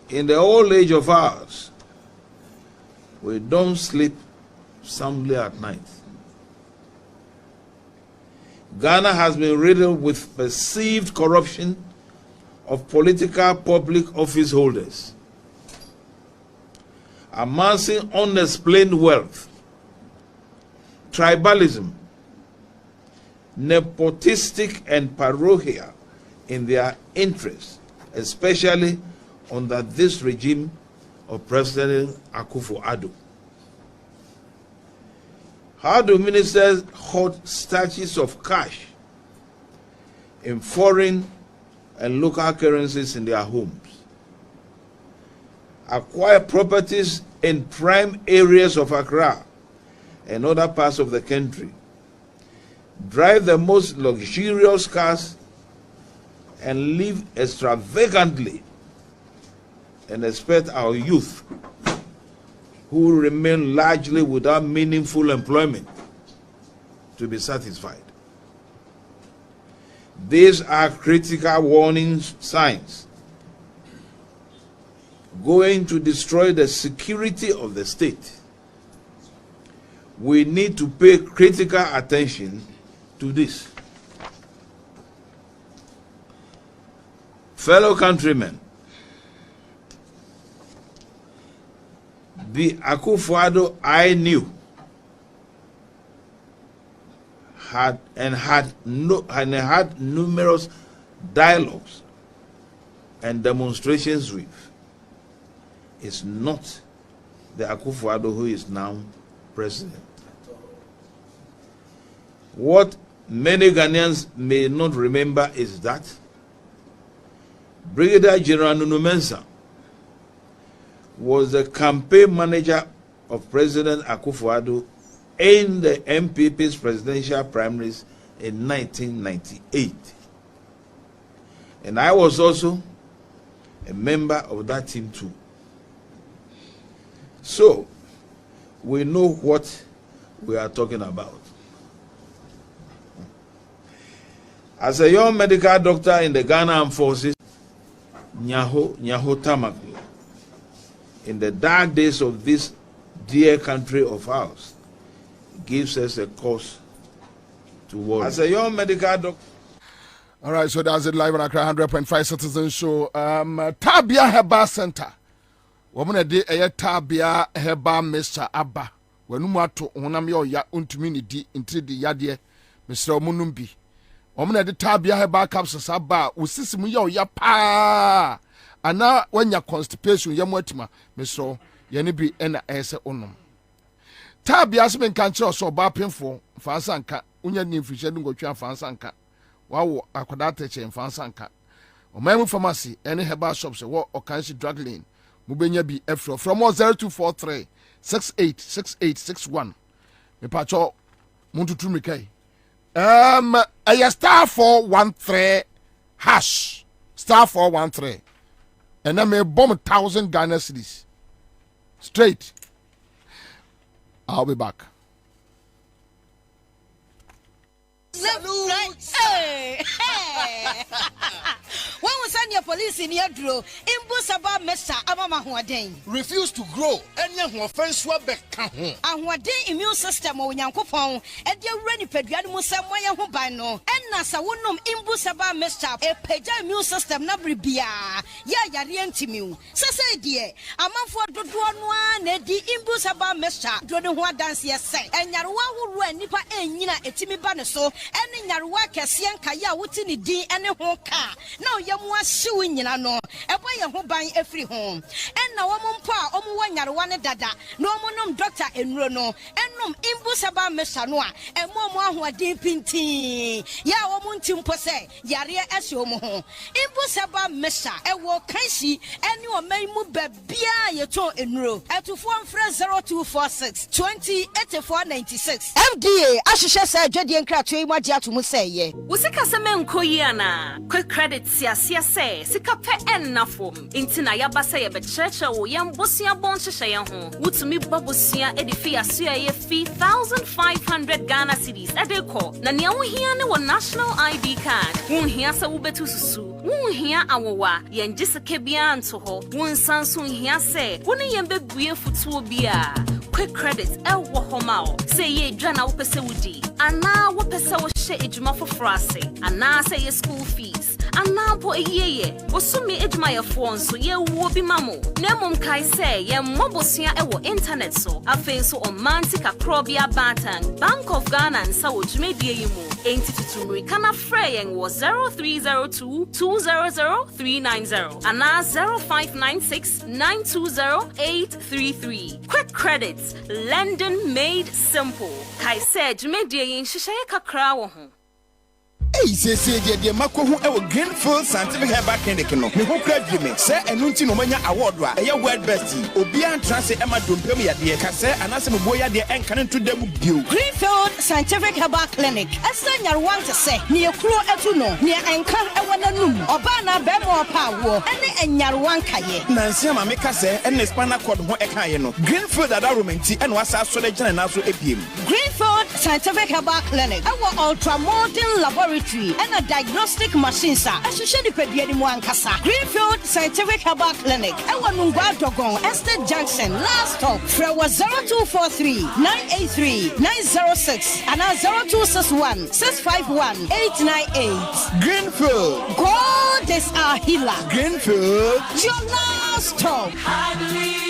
in the old age of ours, we don't sleep soundly at night. Ghana has been riddled with perceived corruption of political public office holders, amassing unexplained wealth, tribalism, nepotistic and parochial in their interests, especially under this regime of President Akufo-Addo. How do ministers hoard statues of cash in foreign and local currencies in their homes, acquire properties in prime areas of Accra and other parts of the country, drive the most luxurious cars, and live extravagantly, and expect our youth, who remain largely without meaningful employment, to be satisfied? These are critical warning signs going to destroy the security of the state. We need to pay critical attention to this. Fellow countrymen, the Akufo-Addo I knew had numerous dialogues and demonstrations with is not the Akufo-Addo who is now president. What many Ghanaians may not remember is that Brigadier General Nunu Mensah was the campaign manager of President Akufo-Addo in the MPP's presidential primaries in 1998. And I was also a member of that team too. So, we know what we are talking about. As a young medical doctor in the Ghana Armed Forces, Nyawota Makro, in the dark days of this dear country of ours, gives us a cause to worry. As a young medical doctor. All right, so that's it live on Accra 100.5 Citizen Show. Tabia Herbal Center. Woman de Tabia Herbal Mr. Abba. When Umato Onamio ya untumini into the Yadie, Mr. Munumbi. Woman de Tabia Herbal Capsules Abba, Usisimu ya pa. Ana when ya constipation ya mwetima, Mr. Yanibi ena ese onum. Tabia Smen Cancer so bapinfo, Fansanka, Unya Nifishan go to Fansanka. Wow, akwadate che mfansanka. Omemu pharmacy any herbal shops or Okanshi drug lane. Mubenya bi efro from 0243 686861. Me pacho muntu tumikai. A star 413 hash star 413. And then me bomb 1,000 Ghana cedis. Straight. I'll be back. Hey. When we send your police in your draw, Imbusaba Mesa Abama Huaden. Refuse to grow, and young offense swabek. And what day immune system or Yankopon, and your ready pediamus somewhere who by no, and Nasa wonum Imbusaba Mesa, a peja immune system nabribia. Ya rientimu. Say, dear, a man for the one, Neddy Imbusaba Mesa, Drodon dance yes, and Yarwa who ran Nipa and Yina etimi banaso, ene nyarewa kese nkaya wuti ni din ene ho ka na oyemu ahyew nyina no ebo ye ho ban afiri ho enna wo mpo a omu wa nyarewa ne dada na omunum doctor enuro no enum imbu saba mesha no a emo mo ahoden pintin ya wo munti mpo se yare ahye omu ho imbu saba mesha ewo kanshi ene o maimu babia ye to enuro etufo mfre 0246 208496 FDA ahyehyɛ sɛ adwadie nkrato yi magye ato mu sɛ ye usika sɛ menko yi ana quick credit siasia sɛ sika pɛ ennafom intina yaba sɛ yɛbɛkyerɛkyerɛ wo yɛn bosia bon hyehyɛ yɛn ho wutumi bobosia edifi aso yɛ fi 1500 Ghana cedis edeko na nea wo hia ne wo national ID card wo hia sɛ wobetu susu wo hia awowa yɛn giseke bia nto ho wo nsanso hia sɛ wo ne yɛn bebue futuo bia quick credit ewo homao say ye dwana wo pese wudi ana wo pese wo hye ejuma foforo ase ana say ye school fees ana po eyeye wo sumi ejuma ye fo nso ye wo bi mamo na mom kai say ye mobosua ewo internet so afen so omantic akrobia batan Bank of Ghana Ansah wo dwumedie yi mu enti tutumri kana frɛ yen wo 0302 200 390 ana 0596 920 833 quick credit London made simple. Kai said, Media in Shishaya Kakra wo ho. Hey, say the Mako who ever Greenfield Scientific Herbal Clinic no. Me who credit me. Say enunti no manya award wa. Eya world best. Obia transe Emma Dumpem ya de. Ka say anase moya de enkan to dem bio. Greenfield Scientific Herbal Clinic. Asa nyarwan te say ne ekuro etu no. Ne enkan ewo nanum. Oba na be mo pa wo. Ene enyarwan kaye. Nansi ma me ka say ene spinal cord ho ekaye no. Greenfield adaromenti ene wasa so de gina na so ebiem. Greenfield Scientific Herbal Clinic. Our ultramodern laboratory and a diagnostic machine sir. Ashushe di pedie mu ankasa. Greenfield Scientific Herbal Clinic. Our Nungwa Dogon Estate Junction last stop. Frewa 0243 983 906 and 0261 651 898. Greenfield. God is our healer. Greenfield. Your last stop. I believe.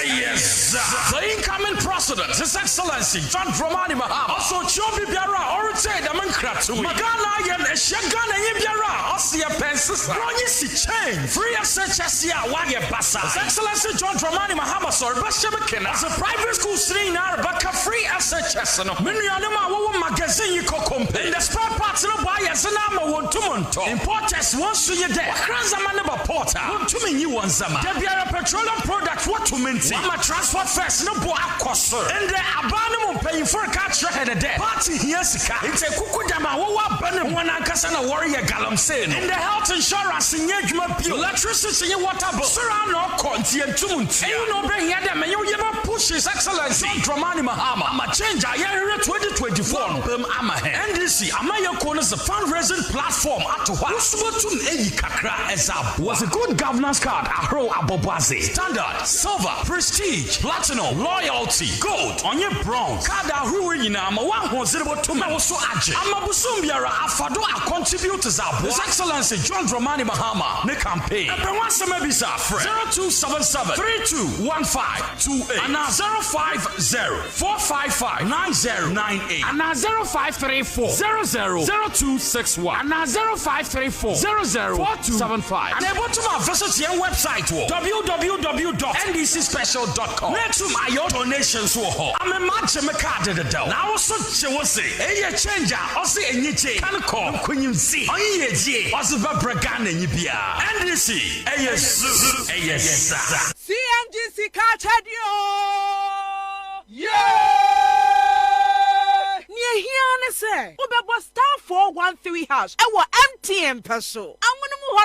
Yes, the incoming president, His Excellency John Dramani Mahama. Also, Chobi Biara, or say the Mankratu. Magana Yan, Shagana Yibiara, Osia Pensis, Ronisi Chain, Free Assachasia, Wagya Bassa. His Excellency John Dramani Mahama, sir, Bashabakin, as a private school stream, Arbaka free Assachasano, Minianama, magazine, you comp. In the spare parts of the buyers and Amma won to Monto. Importers once to your day. Kranzamanaba Porter, one to me, you want some. Debiara petroleum products, what to minty. I'm a transport first, no boy, cost, and the abandon paying for a catcher head a day. Party here's it's a Kukudama, one Ankasana warrior Galam saying. In the health insurance in Yajma, electricity, water, Surround no Conti and Tumunti. You know, bring here them and you never push His Excellency Dramani Mahama. I'm a change. I hear 2024. I'm a NDC. Amaya Corners, the fundraising platform at to what was a good governance card. Ahro Abobazi. Standard, silver, prestige, platinum, loyalty, gold, on your bronze. Kada Ruina, Mawan was able to Mawaso Aje. Amabusumbiara, Afado, a contributors are His Excellency John Dramani Mahama, the campaign. And once a maybe 0277 321528 and 050 455 9098 and 0534 000261 and 0534 004275 and able to visit your website www.ndcspecial.com. Next to my donations I'm a match of card at the door. Now so she say a changer or say any change can call when you see on ye was a bragan and yibia NDC yes CMGC Cartadio. Here say, Ubebo star 413 house. Ewo MTN peso.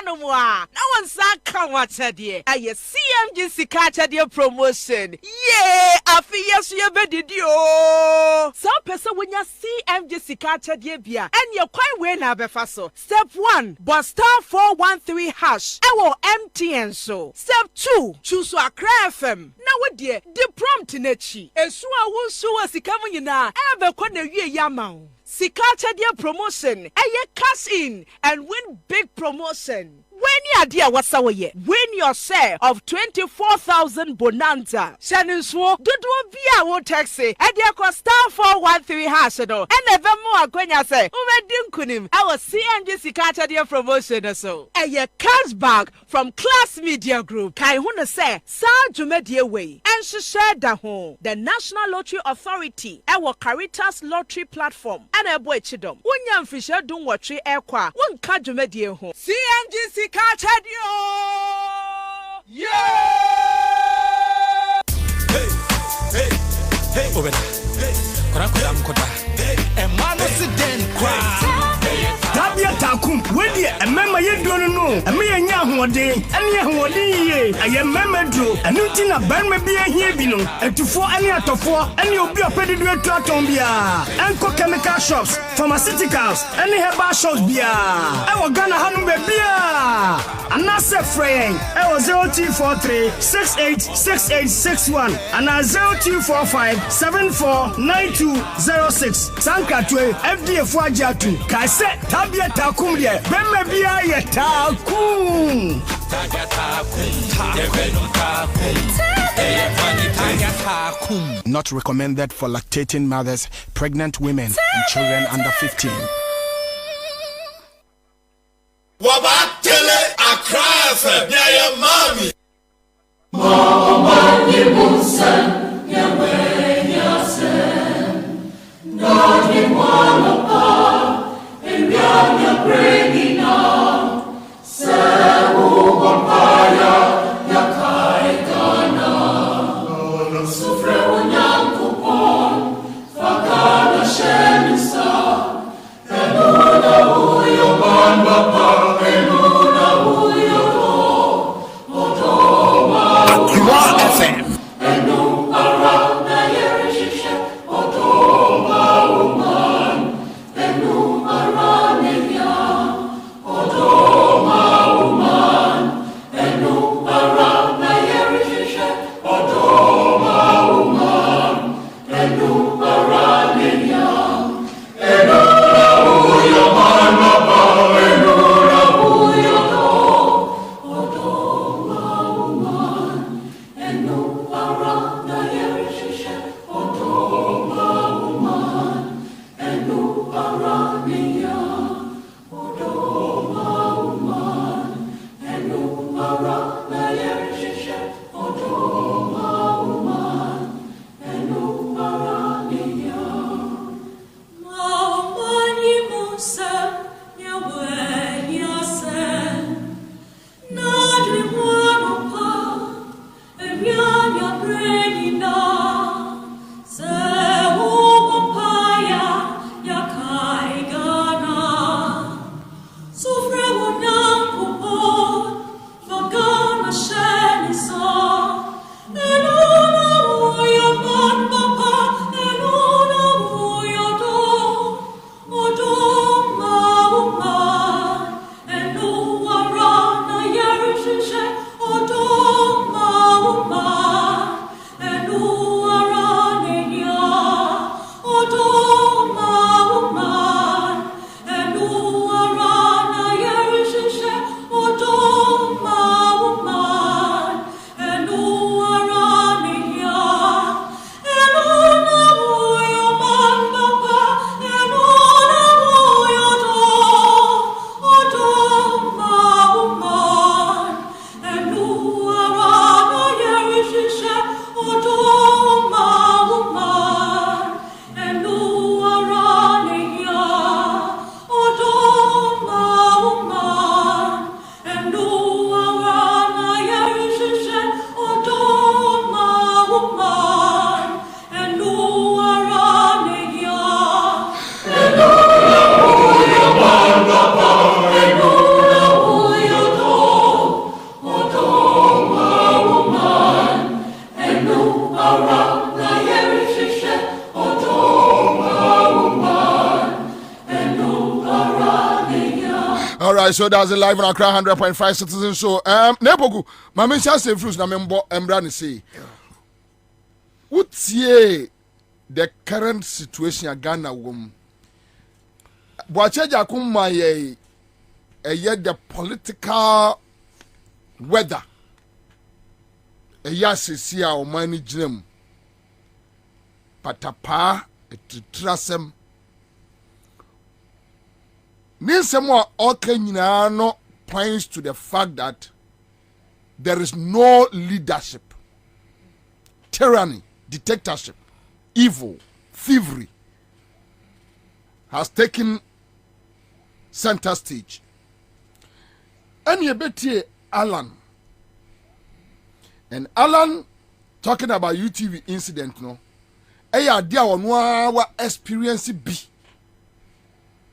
No one said come what said ye. A CMGC Cartadio promotion. Yeah, I feel yes you did yo. So person when you CMGC Cartadio bia and you're quite well now befaso. Step 1, but star 413 hash. Ewo MTN so. Step 2, choose a FM. Now what dear, the prompt nechi. And so I will show us the coming in now. Ever corner ye yamau. Sikacha dear promotion. Cash in and win big promotion. When idea was our year, win your share of 24,000 bonanza. Shannon Swo, Dudu Via will taxi, and your cost *413 Hashado, and never more Quenya say, Uvedinkunim, our CNGC Catcher promotion or so. A year cashback from Class Media Group, Kaihuna say, Sa Jumedia Way, and she shared the home, the National Lottery Authority, our Caritas Lottery Platform, and a boy chidom. Unyam Fisher don't watch airqua, one Kajumedia home. CNGC Catcher. Yeah! Hey, Kwabena. Kora mkoda. Emano siden kwa. Tabia takum, wedi emema yeduonu no. Eme yenya ahoden, ene ahoden ye. Aye mema dro. Enu nti na ban me bia hie bi no. Etufo ene atofo, ene obi opedidu etu aton bia. Enko chemical shops, pharmaceuticals, ene herbal shops bia. Ewo Ghana hanu be bia. Anase freying. Ewo 0243 686861 ana 0245 749206. Sankatwe FDA fuajatu. Kaise tabia takum de bemme bia ye takum. Not recommended for lactating mothers, pregnant women, and children under 15. Wabatele akrafe ya mami. Mama Yibusan, Yahweh Yasen, God in one apart, and Yanya bringing on, Sehu Papaya, Yakai Gana, Sufre Unyankupon, Fakana Shenisa, Enuna Uyo Banbapa, Enuna Uyo Odoma. FM. Enu arana yerishishe odoma uman. Enu arane ya odoma uman. Enu arana yerishishe odoma uman. Enu arane ya. Enu na uyo manaba. Enu na uyo do. Odoma uman. Enu arana yerishishe odoma uman. Enu arane ya odoma uman. Enu arana yerishishe odoma uman. Enu arane ya. Mawani Musa Yahweh Yasen. Nadri mwana pa. Emyanya brenina, Sehu Papaya, Yakai Gana, Sufre Unyankupon, Fakana Shenisa, Enuna Uyo Banbapa, Enuna Uyo Do, Odoma Uman, Enu Arana Yerishishe, Odoma Uman, Enu Arane Ya, Odoma Uman, Enu Arana Yerishishe, Odoma Uman, Enu Arane Ya, Enuna Uyo Banbapa, Enuna Uyo Do, Odoma Uman, Enu arana yerishishe odoma uman. Enu arane ya odoma uman. Enu arana yerishishe odoma uman. Enu arane ya. Enu na uyo banbapa. Enu na uyo do. Odoma uman. Enu arana yerishishe odoma uman. Enu arane ya. All right, so that's the live on Accra 100.5 Citizen Show. Nepoku, Mama Chance Fruits na membo Embrani say. What's the current situation in Ghana wom? Boache Jakuma ye the political weather sisi a ɔman ni gyina mu patapaa etutrasɛm ne nsɛm a ɔka nyinaa no points to the fact that there is no leadership, tyranny, dictatorship, evil, thievery has taken center stage. And you betie Alan. And Alan talking about UTV incident no. Eya dia wonwa wa experience bi.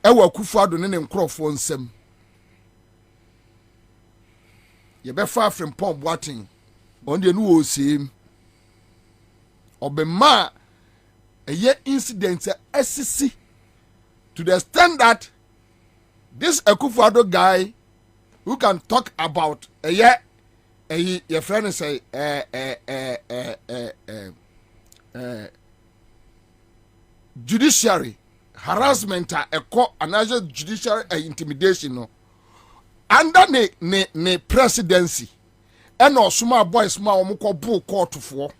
Ewa Kufuado ne nkrofo nsem. Ye be far from Pom Boating. On the new same. Obema eye incident SCC to the extent that this Kufuado guy who can talk about your friend say judiciary harassment another judiciary intimidation no under ne presidency and no small boys ma omko bu court for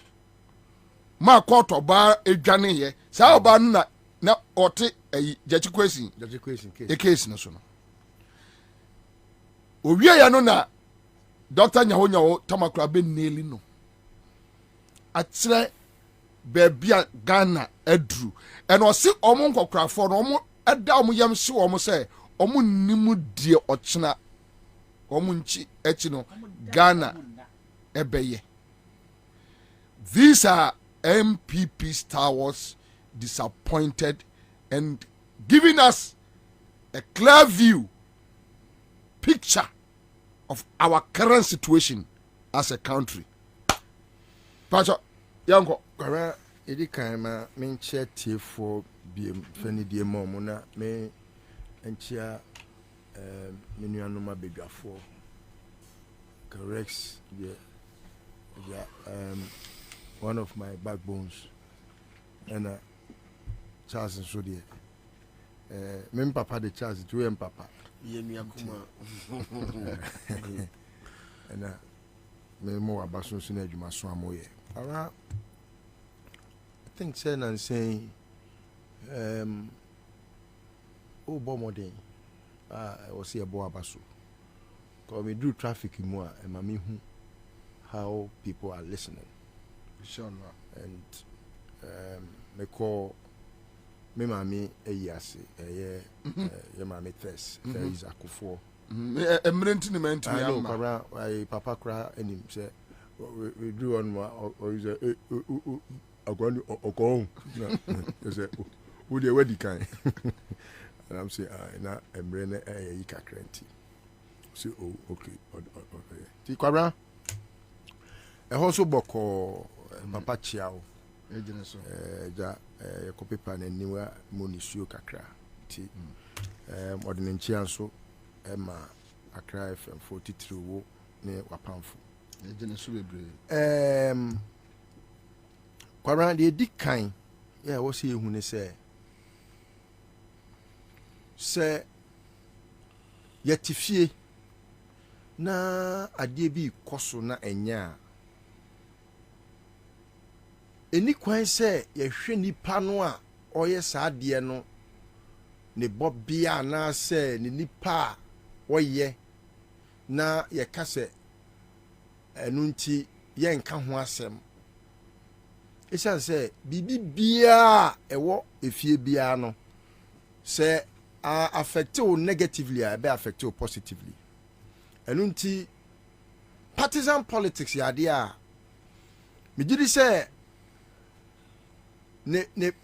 ma court oba edwane ye sa oba na ote jaji question case no so no owie ya no na Dr. Nyaho tamakura be neli no akyerɛ baabi a Ghana aduru ɛna ɔsi ɔmo nkɔkorafo no ɔmo ɛda ɔmo yam hye ɔmo sɛ ɔmo nimu die ɔkyena ɔmo nchi ɛkyi no Ghana ɛbɛyɛ. These are MPP stalwarts disappointed and giving us a clear view picture of our current situation as a country. Pacho, yanko. Kara edi kaima menche tie for biem fani die mom na me enchia menuanoma bedwafo. Corrects one of my backbones and Charles and Sodie. Mem papa de Charles to papa. Yemi akuma. And me more about so soon as you must swam away. I think saying and saying oh bomodin I was here boa basu. Cause we do traffic in more and mami how people are listening. Sure. And me call me mami eyasi ye mami thes there is akufo emerenti ni menti mi ama kra I papa kra enim say we do on or is agwani okon you say who dey wedi kan and I'm say na emre na yi kakrenti say oh okay ti kwabra e hoso boko papa chiao ejina so ja copy pan aniwa monisuo kakra ti ordinance anso ma akra FM 43 wo ne wapamfo ejina so bebre kwara de dikan ya wo se ehune se yetifie na ade bi koso na enya eni kwan se yehwe nipa no a oye saade no ne Bobie na se ne nipa oye na ye ka se enu nti ye nka ho asem esan se bibi bia ewo efie bia no se affect you negatively or be affect you positively enu nti partisan politics ya dia me gidi se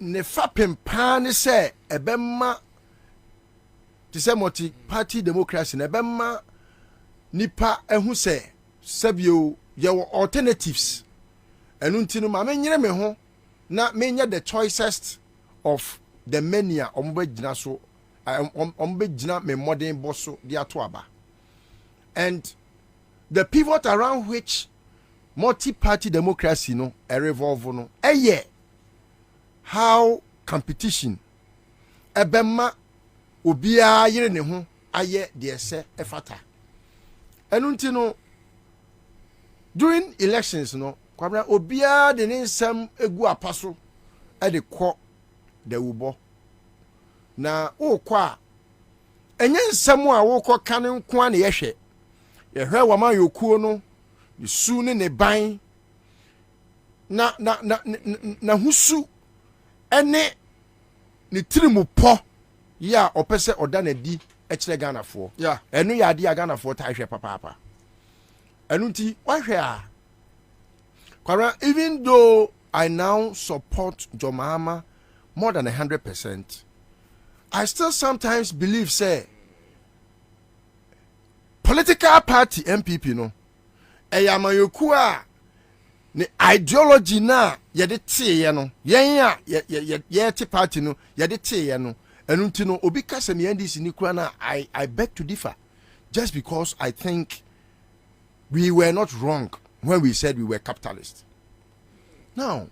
ne fapem pan se ebema ti se multi party democracy na ebema nipa ehu se sabio ye alternatives enu nti no ma menyere me ho na menya the choicest of the many ombe gina so ombe gina me modern bosso dia to aba. And the pivot around which multi-party democracy no revolve no how competition ebema obia yire ne ho aye de se efata enu nti no during elections no kwabra obia de ne nsam egu apaso e de kɔ da wubo na okwa enye nsam a wokɔ ka ne nko na yehwe yehwe wa man yokuo no ne su ne ban na husu ene ne tirimu po ya opese oda na di e kire Ghana fo enu ya ade Ghana fo ta hwe papa enu nti wa hwe a kwara even though I now support John Mahama more than 100%, I still sometimes believe say political party MPP no eyamayoku a ne ideology na yede tie no yen a ye te party no yede tie no enu nti no obi kasa me NDC ni kura na I beg to differ, just because I think we were not wrong when we said we were capitalists. Now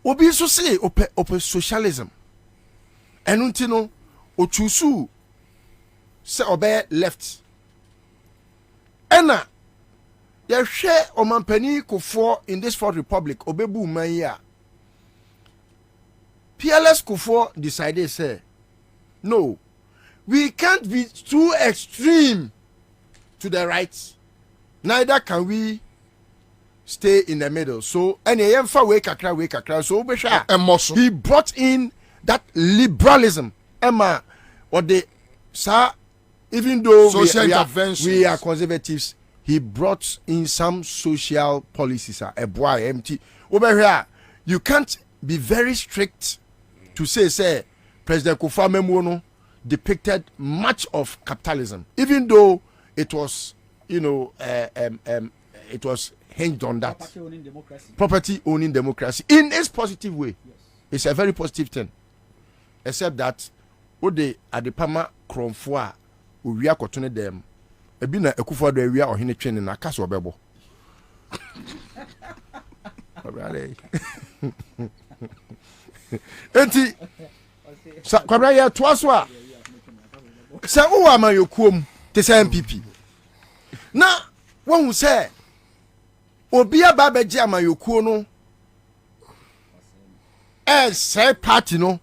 obi so say ope socialism enu nti no ochusu se obe left ena yehwe omampani kofo in this fourth republic obebu man ya PLS kofo decided say no, we can't be too extreme to the right, neither can we stay in the middle. So any yemfa we kakra so obehwa he brought in that liberalism emma or the sir, even though we are conservatives, he brought in some social policies. A boy empty over here. You can't be very strict to say President Kufuor Memuono depicted much of capitalism, even though it was, it was hinged on that property owning democracy in its positive way. Yes. It's a very positive thing, except that ode adepama kromfo a owia kotone dem ebi na Akufo do awia ohene twene na kase obebo enti sa kwabra ye toaso a se wo amayokuom te se MPP na won se obi aba beje amayokuo no say party no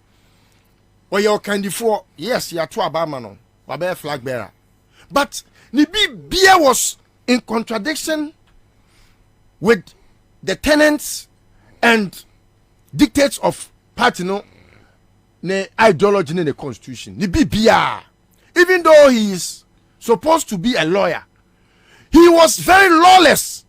or your candy for yes, you are two Abama no, Wabe flag bearer. But Nibi Bia was in contradiction with the tenets and dictates of party no ne ideology in the constitution. Nibi Bia, even though he is supposed to be a lawyer, he was very lawless.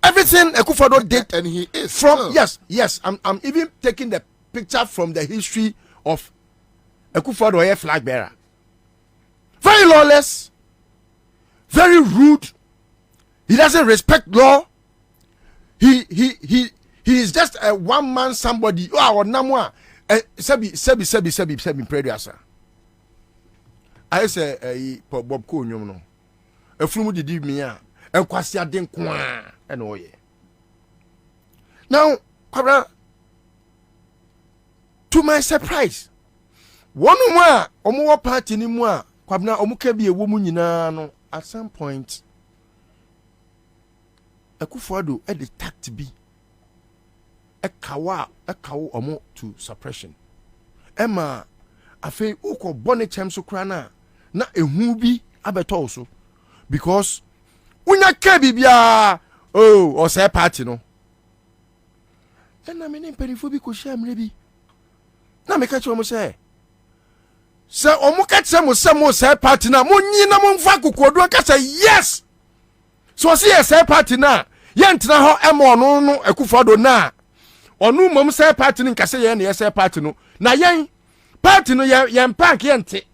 Everything Akufo did, and he is from yes. I'm even taking the picture from the history of Akufo flag bearer. Very lawless, very rude. He doesn't respect law. He is just a one man somebody. Oh, namwa sebi preduasa. I say Bob ko nyom no. Efrumu didi mi a enkwasi aden kwa and oh yeah. Now, to my surprise, one more omo party ni mu a kwabna omo ka bi ewo mu nyina no at some point Akufo-Addo e the tact bi e kawo omo to suppression. Emma afei uko bone chem so kra na ehu bi abeto so because unya ka bibia o say party no. Na me ne mpanyinfo bi ko hia mre bi na me ka che omo say omo ka che mo say mo say party na mo nyi na mo mfa kokodo ka say yes so say say party na ye ntena ho emo no Akufo-Addo na onu mom say party ni nka say ye na say party no na yen party no ye mpank ye nte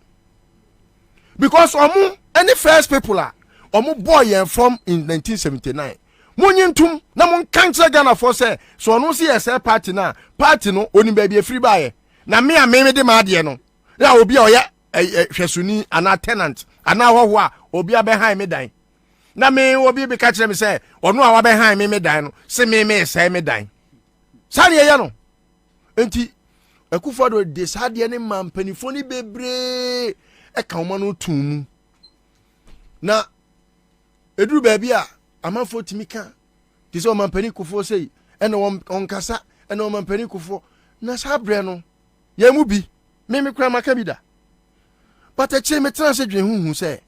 because omo any first people are omo boy yen from in 1979 Munyintum na mon kanche Ghana for say so no see yes party no oni baby free buy na me de ma de no na obi oya hwesuni ana tenant ana hoho a obi abehan me dan na me obi be ka kire me say ono a wabehan me dan no se me say me dan sane ye no enti Akufo-Addo de sade ne mampanifo ni bebre eka oma no tumu na eduru baabi a amanfo timi ka ti se omampani kufo sei ene onkasa ene omampani kufo na sabre no ye mu bi me kura maka bi da but a che me transe dwen huhu se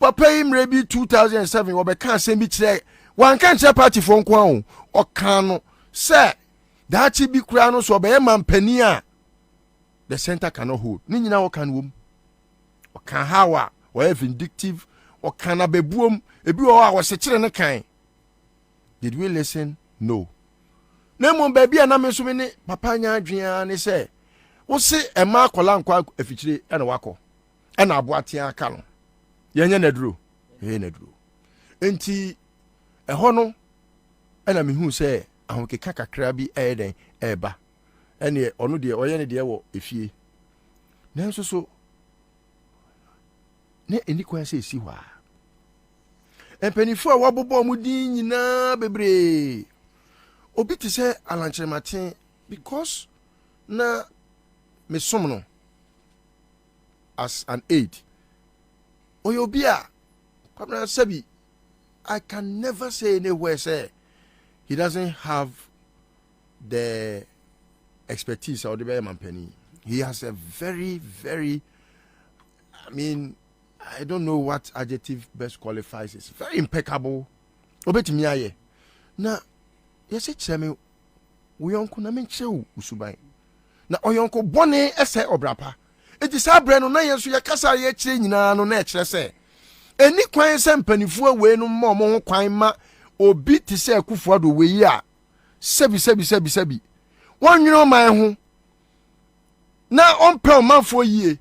papa imre bi 2007 wo be ka asem bi kire wan kan che party fo nko an o kan no se da chi bi kura no so be mampani a the center cannot hold ni nyina wo kan wom o kan hawa wo vindictive o kan abebuom ebi wo a wo se kire ne kan. Did we listen? No. Nemo baby and I'm assuming Papa Nya ne say, "Wo se e ma kola nkwa afichire e na wako." E na aboatia aka no. Ye nya naduro. Ye naduro. Enti e ho no e na mehu say ahokeka kakra bi e den e ba. Ene ono de oye ne de wo efie. Nanso so ne eni kwa se si hwa. Empenifo a wabobo mu din nyina bebre obi ti se alanchematin because na me som no as an aid oyobia Kwabena sabi I can never say anywhere say he doesn't have the expertise or the mampani. He has a very I don't know what adjective best qualifies. It's very impeccable. Obetimi aye. Na yesi cheme uyonko na menchew usuban. Na oyonko bone ese obrapa. Eti sa bre no na yenso ye kasa ye kire nyina no na e kire se. Eni kwan se mpanifo we no mo ho kwan ma obi ti se akufo do we yi a sebi. Wonwino man ho. Na onpe manfo yie.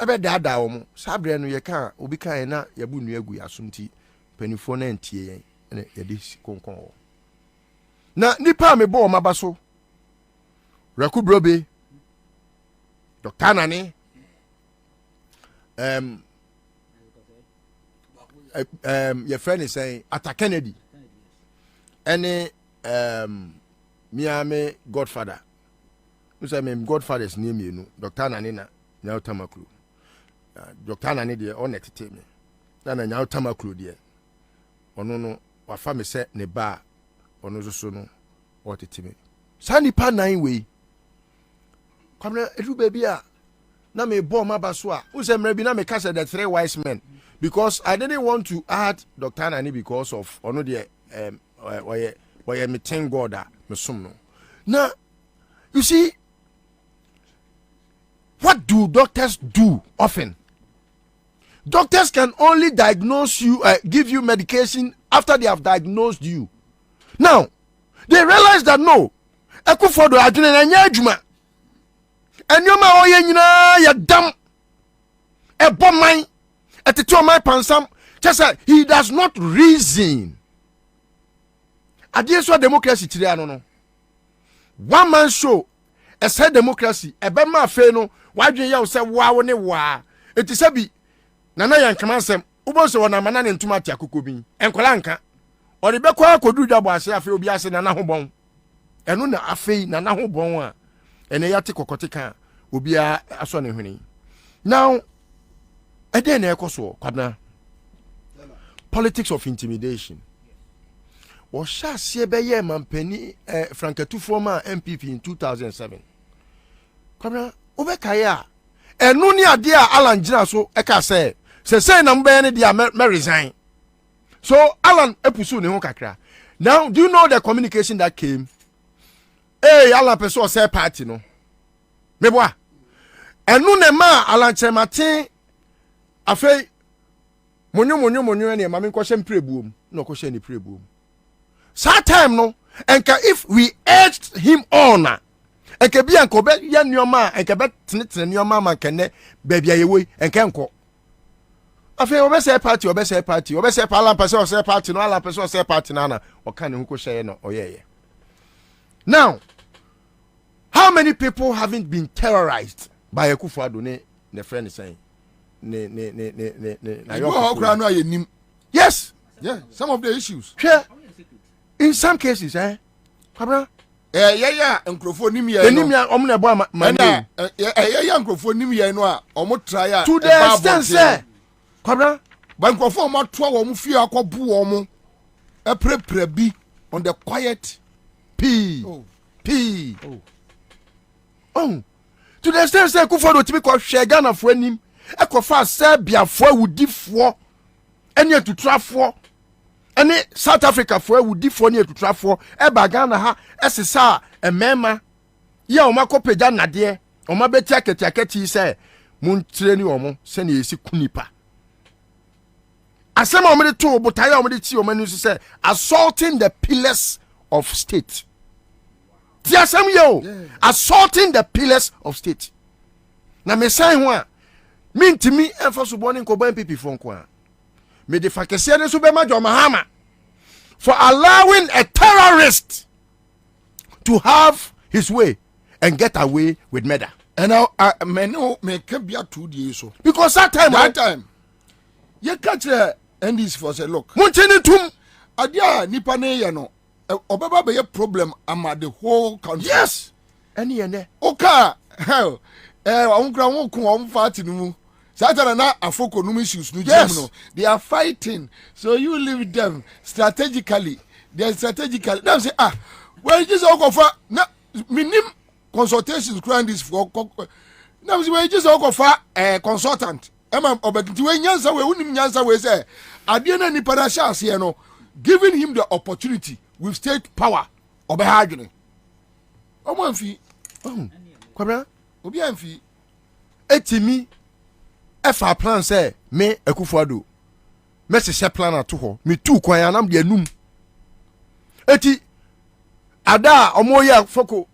Ebe dada omo sabre no ye ka obi kan na ye bu nu agu asumti panifo na ntie yen na ye de konkon wo na nipa me bo maba so Reku Bobie Dr. Nani your friend is saying Ata Kennedy any Miami Godfather who say me Godfather's name you know Dr. Nani na Nyao Tamaklu Dr. Nani de on etete me na Nyao Tamaklu de ono no wafa me se ne ba ono so no otete me sa nipa nan we Kwabena edu baby a na me bo maba so a who say mra bi na me kase the three wise men because I didn't want to add Dr. Nani because of ono de why me thank God that me som no now you see what do doctors do often? Doctors can only diagnose you, give you medication after they have diagnosed you. Now, they realize that no, Ekufodo adwene na nya adwuma. Enyoma oye nyina ya dam. Eboman, etete my pansam. Just he does not reason. Adiyeso democracy tire ano no. One man show, a said democracy, a bema fe no. Why do you say wow ne wa? It is a be Nana yan kamansem, Uboso na manane ntuma ti akoko bi. Enkola nka. Ori bekwa akodu dabo ase afi obi ase na ho bon. Eno na afei na ho bon a. Ene yate kokote kan obi a aso ne hwene. Now, eden na ekoso Kwabena. Politics of intimidation. Wo sha se be ye mampani Frankatufo ma MPP in 2007. Kwabena Obekaya enu ni ade a Alan gina so eka say na mbe ne dia me resign. So Alan epusu ne ho kakra. Now do you know the communication that came? Hey Alan person say party no. Meboa. Enu ne ma Alan Chematin afei monyo ne ma me kwose mprebuom na kwose ni prebuom. That time no enka if we urged him on enke bia nko be ya nioma enke be tene nioma ma kene ba bia yewe enke nko afi obe say party obe say Alan person say party no Alan person say party na o kan hu ko share no oyeye. Now how many people haven't been terrorized by Akufo-Addo ne friend is saying yes, yeah, some of the issues. Yeah. In some cases, Kwabena, yeah nkrofo nim ye no enimia omna ebo ma na yeah nkrofo nim ye no a omo try to the extent say Kwabena ba nkrofo omo to a omo fie akobu omo prepare bi on the quiet p to the extent say Kufuor to be ko hwe Ghana fo anim e ko fa Serbia fo awudifo ene atutrafo ene South Africa fo awudifo ne atutrafo e ba Ghana ha esesa emema ye o makopeja nade o mabeti aketiaketi say muntre ni omo se ne yesi kunipa asema o me to botaya o me ti o manu say assaulting the pillars of state. Assaulting the pillars of state. Na me say ho mintimi emfa so boni ko ban pipi fon ko a me de fakese ne so be ma jo mahama for allowing a terrorist to have his way and get away with murder. And now me can be a 2 days so because that time you catch and this for say look muntini tum adia nipa ne ye no obeba be a problem ama the whole country. Yes any ene oka hell onkra wonku on party no Satana na afoko no issues no jam no. They are fighting. So you leave them strategically. They are strategically. Now say well just go for na minim consultations grant this for now say well just go for consultant. Emma obekiti we nyansa we unim nyansa we say ade na ni para chance here no giving him the opportunity with state power obehadwene. Omo amfi. Kwabena obi amfi etimi efa plan say me Akufuor me se plan ato ho me tu kwan anam de anum eti ada omoya foko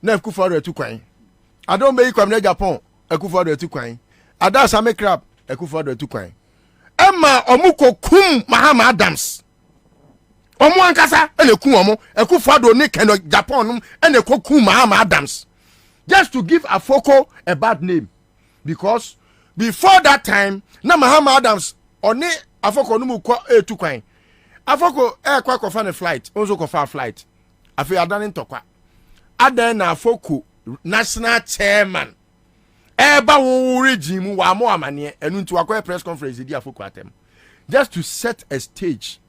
na Akufuor atu kwan ada o me Kwabena Japan Akufuor atu kwan ada same crab Akufuor atu kwan emma omukokum Mahama Adams omo ankasa ene kun omo Akufuor ne kendo Japan num ene kokum Mahama Adams just to give Afoko a bad name because before that time na Mahama Adams oni Afoko no mu ko etu kwan Afoko kwa ko fa ne flight onzo ko fa flight afi adane ntokwa adan na Afoko national chairman ba wo regime wa mo amane enu nti wa press conference di Afoko atem just to set a stage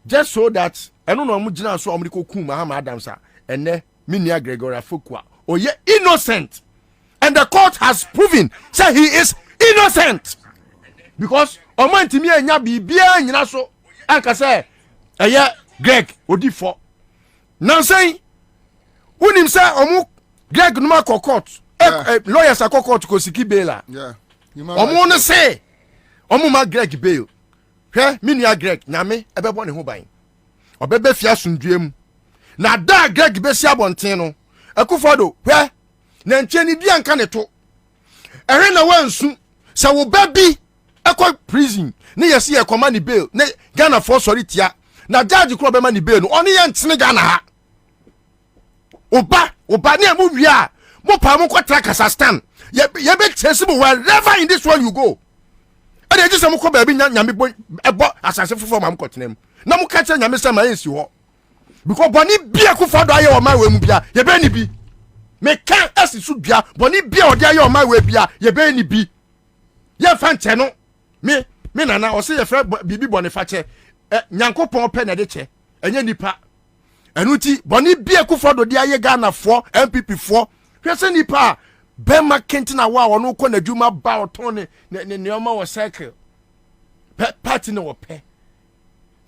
just so that enu no mu gina so omri ko kum Mahama Adams a ene minia Gregory Afoko oye innocent and the court has proven say he is innocent because omantimi anya bibia nyina so aka say Greg odifo now say unim say omu Greg numa court lawyers court ko siki bail omu no say omu ma Greg bail hwe minia Greg nyame ebebo ne ho ban obebe fia sunduem na da Greg be si abonten no Akufuor hwe na ncheni di anka ne to ehwe na wansu se wo baby ekọ prison ne yesi e command bail ne Ghana for sorry tia na judge kro be man bail no oni ye ntene Ghana ha oba ne mu wia mo pa mo kwatra Kazakhstan ye be chase mo wherever in this world you go e dey just mo ko baby nyame bo ebo asase fofo ma mo kotenem na mo ka che nyame se ma yensi ho because boni bia Akufuor aye o ma we mu bia ye be ni bi me kan asisu bia boni bia odi aye o ma we bia ye be ni bi ye fa nche no me nana o se ye fra bibi boni fa che Nyankopon pe na de che enye nipa enuti boni bia Akufuor di aye Ghana fo MPP fo hwese nipa be ma kentina wa wono ko na dwuma ba oton ne oma wo cycle party no wo pe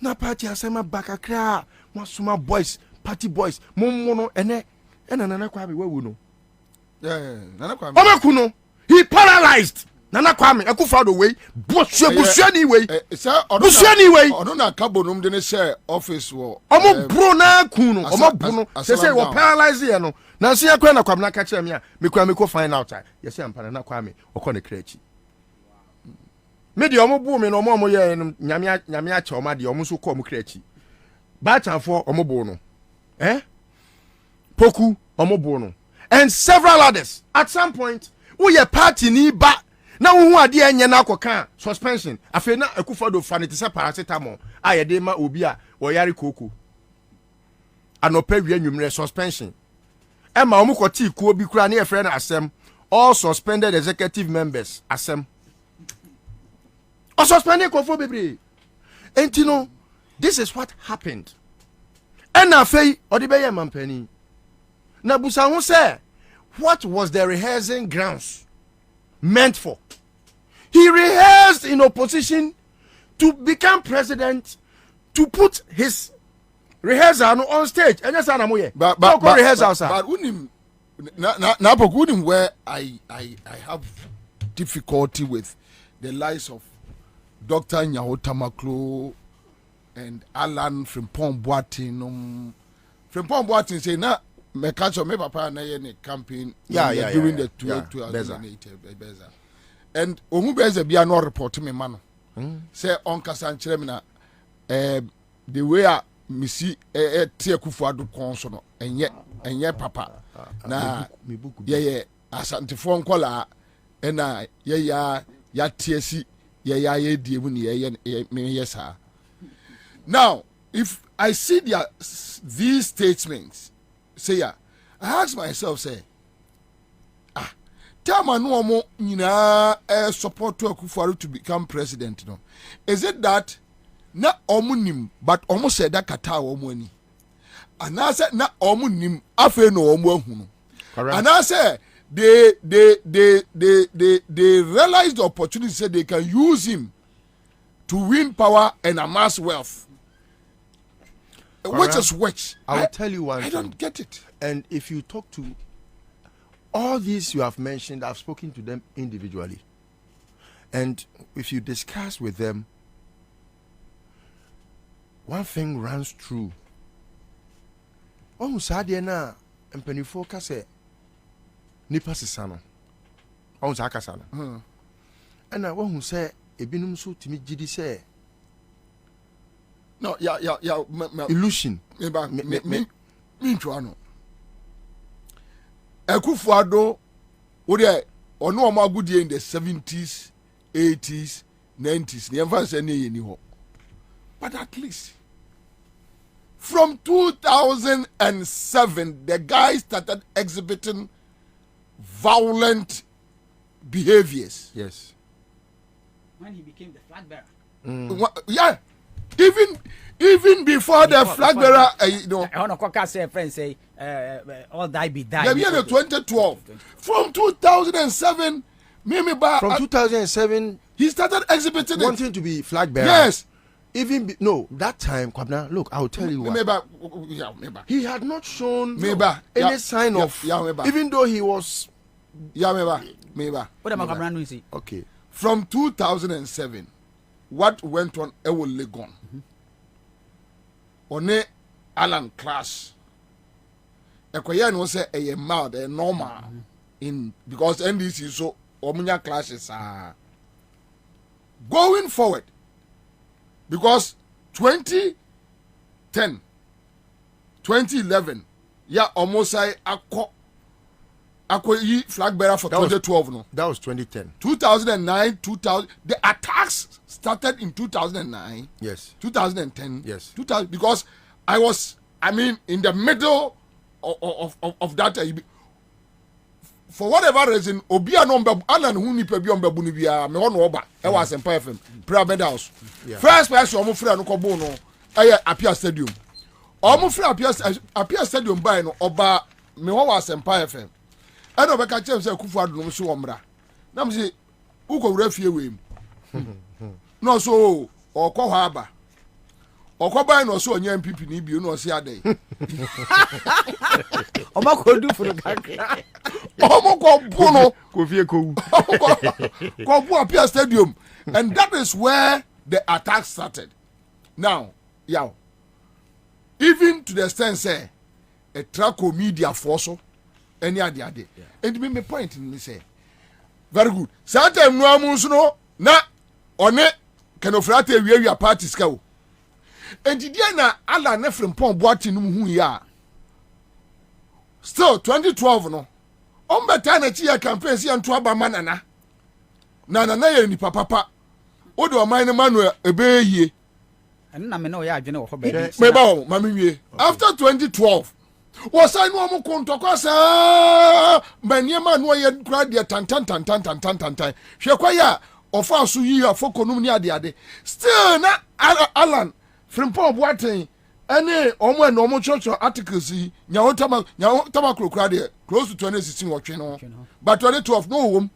na party asema bakakra mo suma boys party boys mo ene nana Kwame wawu no nana Kwame omakuno he paralyzed nana Kwame Akufuor way busuani way busuani way odo na kabonum de ne share office wo omo bro na kuno omo bunu say wo paralyze ye no na so yakwa na Kwame na ka kire me a me Kwame ko find out yes am para na Kwame okọ ne krachi me de omo bu me no omo ye nyame a che omo de omo so ko omo krachi ba chanfo omo bu no Poku omo no and several others at some point we ye party ni ba na hu ade enye na akoka suspension afi na Akufuor fa ne te se paracetamol aye de ma obi a wo yare koko anopa wie nwumre suspension Emma omukoti kuo bi kura na e friend asem all suspended executive members asem o suspended kofo bebre enti no this is what happened and afei odibeye mampani na busa ho say what was the rehearsing grounds meant for? He rehearsed in opposition to become president to put his rehearsal on stage. And that's but unim where I have difficulty with the lies of Dr. Nyaho Tamaklo and Alan Frimpong Boatin. Frimpong Boatin say na me catch me papa na ye campaign during the 2008 Beza. And omu Beza bia no report me man. Say on kasa nkyere me na the way me see tie Kufuado konso no enye papa na ye asantefo nkola na ye ya tiesi ye die mu ne ye sa. Now if I see these statements say I ask myself say tama no omo nyina support to Kufuado to become president no, is it that na omo nim but omo said that kata omo ani anase na omo nim afa no omo ahu no anase they realize the opportunity say they can use him to win power and amass wealth. Which is which? I will tell you one thing. I don't get it. And if you talk to all these you have mentioned, I've spoken to them individually. And if you discuss with them, one thing runs true. Oh, Sadiana and Pennyfoka say, Nipa Sisano. Oh, Sakasana. And I want to say, Ebinum so to me, Gidi say. No, illusion. Me Chuano. Kufuado, would ono ma good in the 70s, 80s, 90s. Never say any hope. But at least from 2007, the guy started exhibiting violent behaviors. Yes. When he became the flag bearer. Yeah. Even before the flag bearer, I want to say, friends say, all die be die. The year 2012. From 2007, from 2007, he started exhibiting wanting to be flag bearer. Yes. Even that time, Kwabena, look, I'll tell you what. He had not shown any sign of, even though he was. Okay. From 2007, what went on Ewo Legon? One Alan class. Ekoya no say a mild, a normal in because NDC so omunya classes are going forward. Because 2010, 2011, almost say akko flag bearer for 2012 no. That was 2010. 2009, 2000. The attacks started in 2009. Yes. 2010. Yes. 2000 because in the middle of that. For whatever reason, Obia number Alan who ni pebi on Bunibia, me one oba. I was in FM. Prayer house. First person omo free no kobo no. Apia Stadium. Omo free Apia Stadium by no oba me was in FM. I know beka chem say Kufuado no so omra. Na me say uko wura fie we mu. No so okọ hwa aba. Okọ ban no so onye MPP ni bi no so adai. Omo ko du furu kakra. Omo ko bu no ko fie ko. Ko bu Apia Stadium, and that is where the attack started. Now, even to the extent say a track media force any other day. And me point in say very good. Sometimes no amunso no na one kanofrate wiawia parties ka o. Enti dia na ala na Frimpong Boatin no hu ya. Still 2012 no. Ombeta na chi ya campaign si anto aba manana. Na ye ni papa. Odo man Manuel ebeye. And na me no ya adwene wo ho baby. Me ba o ma me wie. After 2012 was I no mo kontokwa sa maniema no ye kura de tantan. Hwe kwaya ofa so yi afokonum ni ade. Still na Alan Frimpong Boateng any omo and omo church articles nyawo tama kura de close to 2016 watwe no. But 2012 no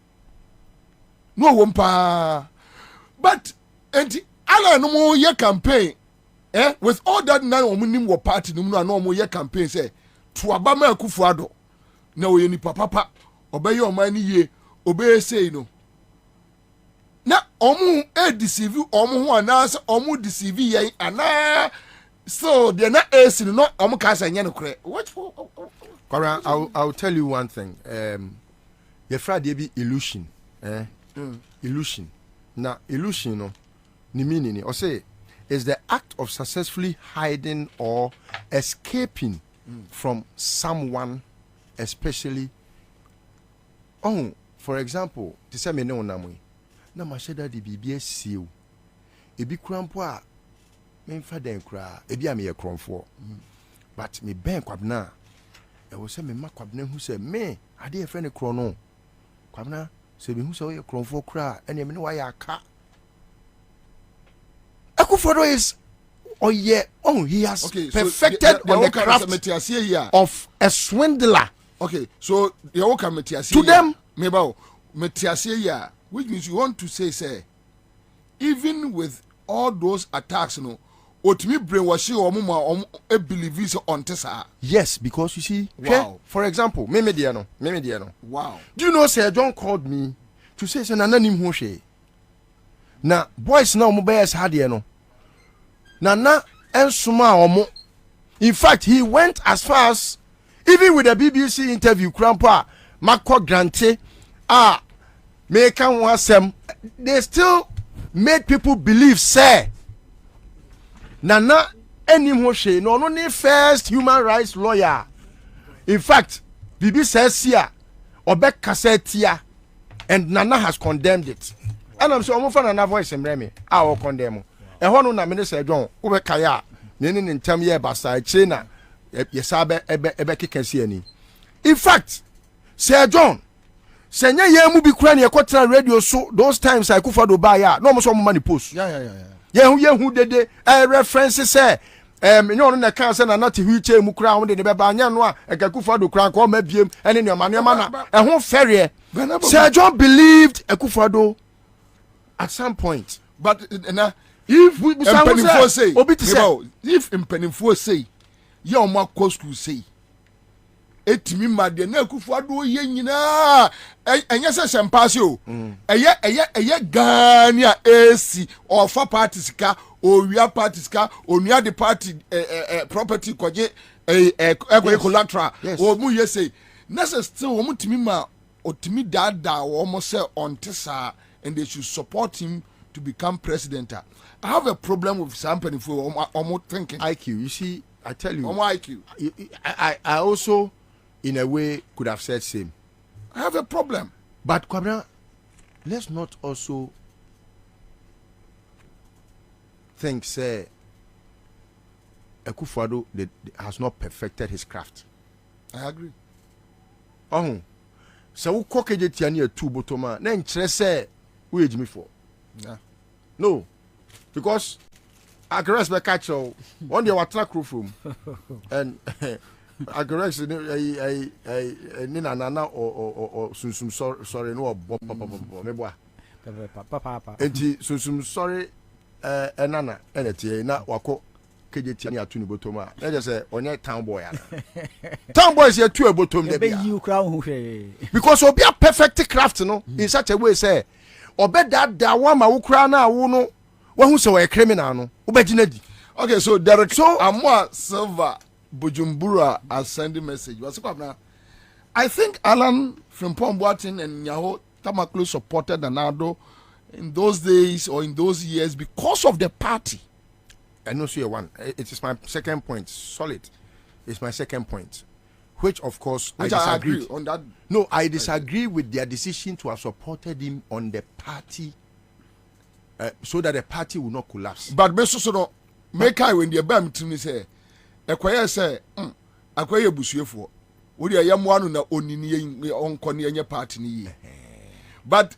wom pa. But enti Alan no mo ye campaign with all that na omunim wo party no no mo ye campaign say to abama Akufuado na wo ye ni papa obeye oman ni ye obeye say no na omu deceive omu ho anasa omu deceive ye ana so they na AC no omu ka say no kure what Kora, I'll tell you one thing. Your Friday be illusion. Illusion. Now, illusion, no, ni meaning, or say, is the act of successfully hiding or escaping from someone, especially. Oh, for example, to say me no namwe. Na masheda di BBS seal. Ebi krampo me mfa den kra. Ebi am ye kromfo. But me ben Kwabena. E wo say me ma Kwabena hu say me ade e friend kro no. Kwabena se be hu say ye kromfo kra ene me no wa ya aka. Akufuado is he has perfected on the craft of a swindler. Okay, so the oka metiasia to them meba metiasia, which means you want to say even with all those attacks no otimi brainwash omo e believe on tesa. Yes, because you see, wow. For example, me no. Wow. Do you know Sir John called me to say nana nim ho hwe. Na boys na omo beyes hade no. Nana ensuma omo. In fact, he went as far as even with the BBC interview Krampa Mako Grante make wasem, they still made people believe say Nana Enimoshe no only first human rights lawyer. In fact, BBC says here Obek Kassetia and Nana has condemned it. And I'm so almost Nana voice and Remy. I will condemn. And one na Minister John Obekaya, meaning in term year Basa China, Yesabe Ebeki can see any. In fact, Sir John, Senya Yamu be crying a quarter radio so those times I could for the buyer, no more money post. Yeah, who did the references say, you know, the cancer and not to which mu crown in the Babanya, a Kakufado crown, call maybe, and in your manner, and whole ferry. Sir John believed Akufado at some point, but if we say, if Impenifo say, your mark cost to say, etimi made na Akufado ye nyina enya se sempasio eye Ghana AC or for parties ka owia parties ka onua the party property koje collateral o mu ye say na still o mutimi ma otimi dada o mo say ontisa and they should support him to become president. I have a problem with somebody for omo thinking IQ. You see, I tell you, omo IQ. I also in a way could have said same. I have a problem. But Kwabena, let's not also think say Akufo-Addo has not perfected his craft. I agree. Oh, so who cockage tiani a two botoma then say wage me for. Yeah. No, because I can respect catch one day what track room and I can respect Nina Nana or Sunsum sorry no papa and Sunsum sorry Nana and it na wako KJT ni atuni botoma na just say onye town boy town boys here two bottom there because obi a perfect craft no in such a way say obe da one ma wo kra na wo no wo hu say we criminal no obegina di. Okay, so Derek, so Amwa Silva Bujumbura has sending message. What's up now? I think Alan Frimpong Boateng and Nyaho Tamaklo supported Anado in those days or in those years because of the party. I know so one. It is my second point. Solid. It's my second point. Which of course I disagree on that. No, I disagree with their decision to have supported him on the party so that the party will not collapse. But Mesoso make I when the bam to me say Equire say Aquaya Busuefo would ya yamwanu na onini on Konya party ni but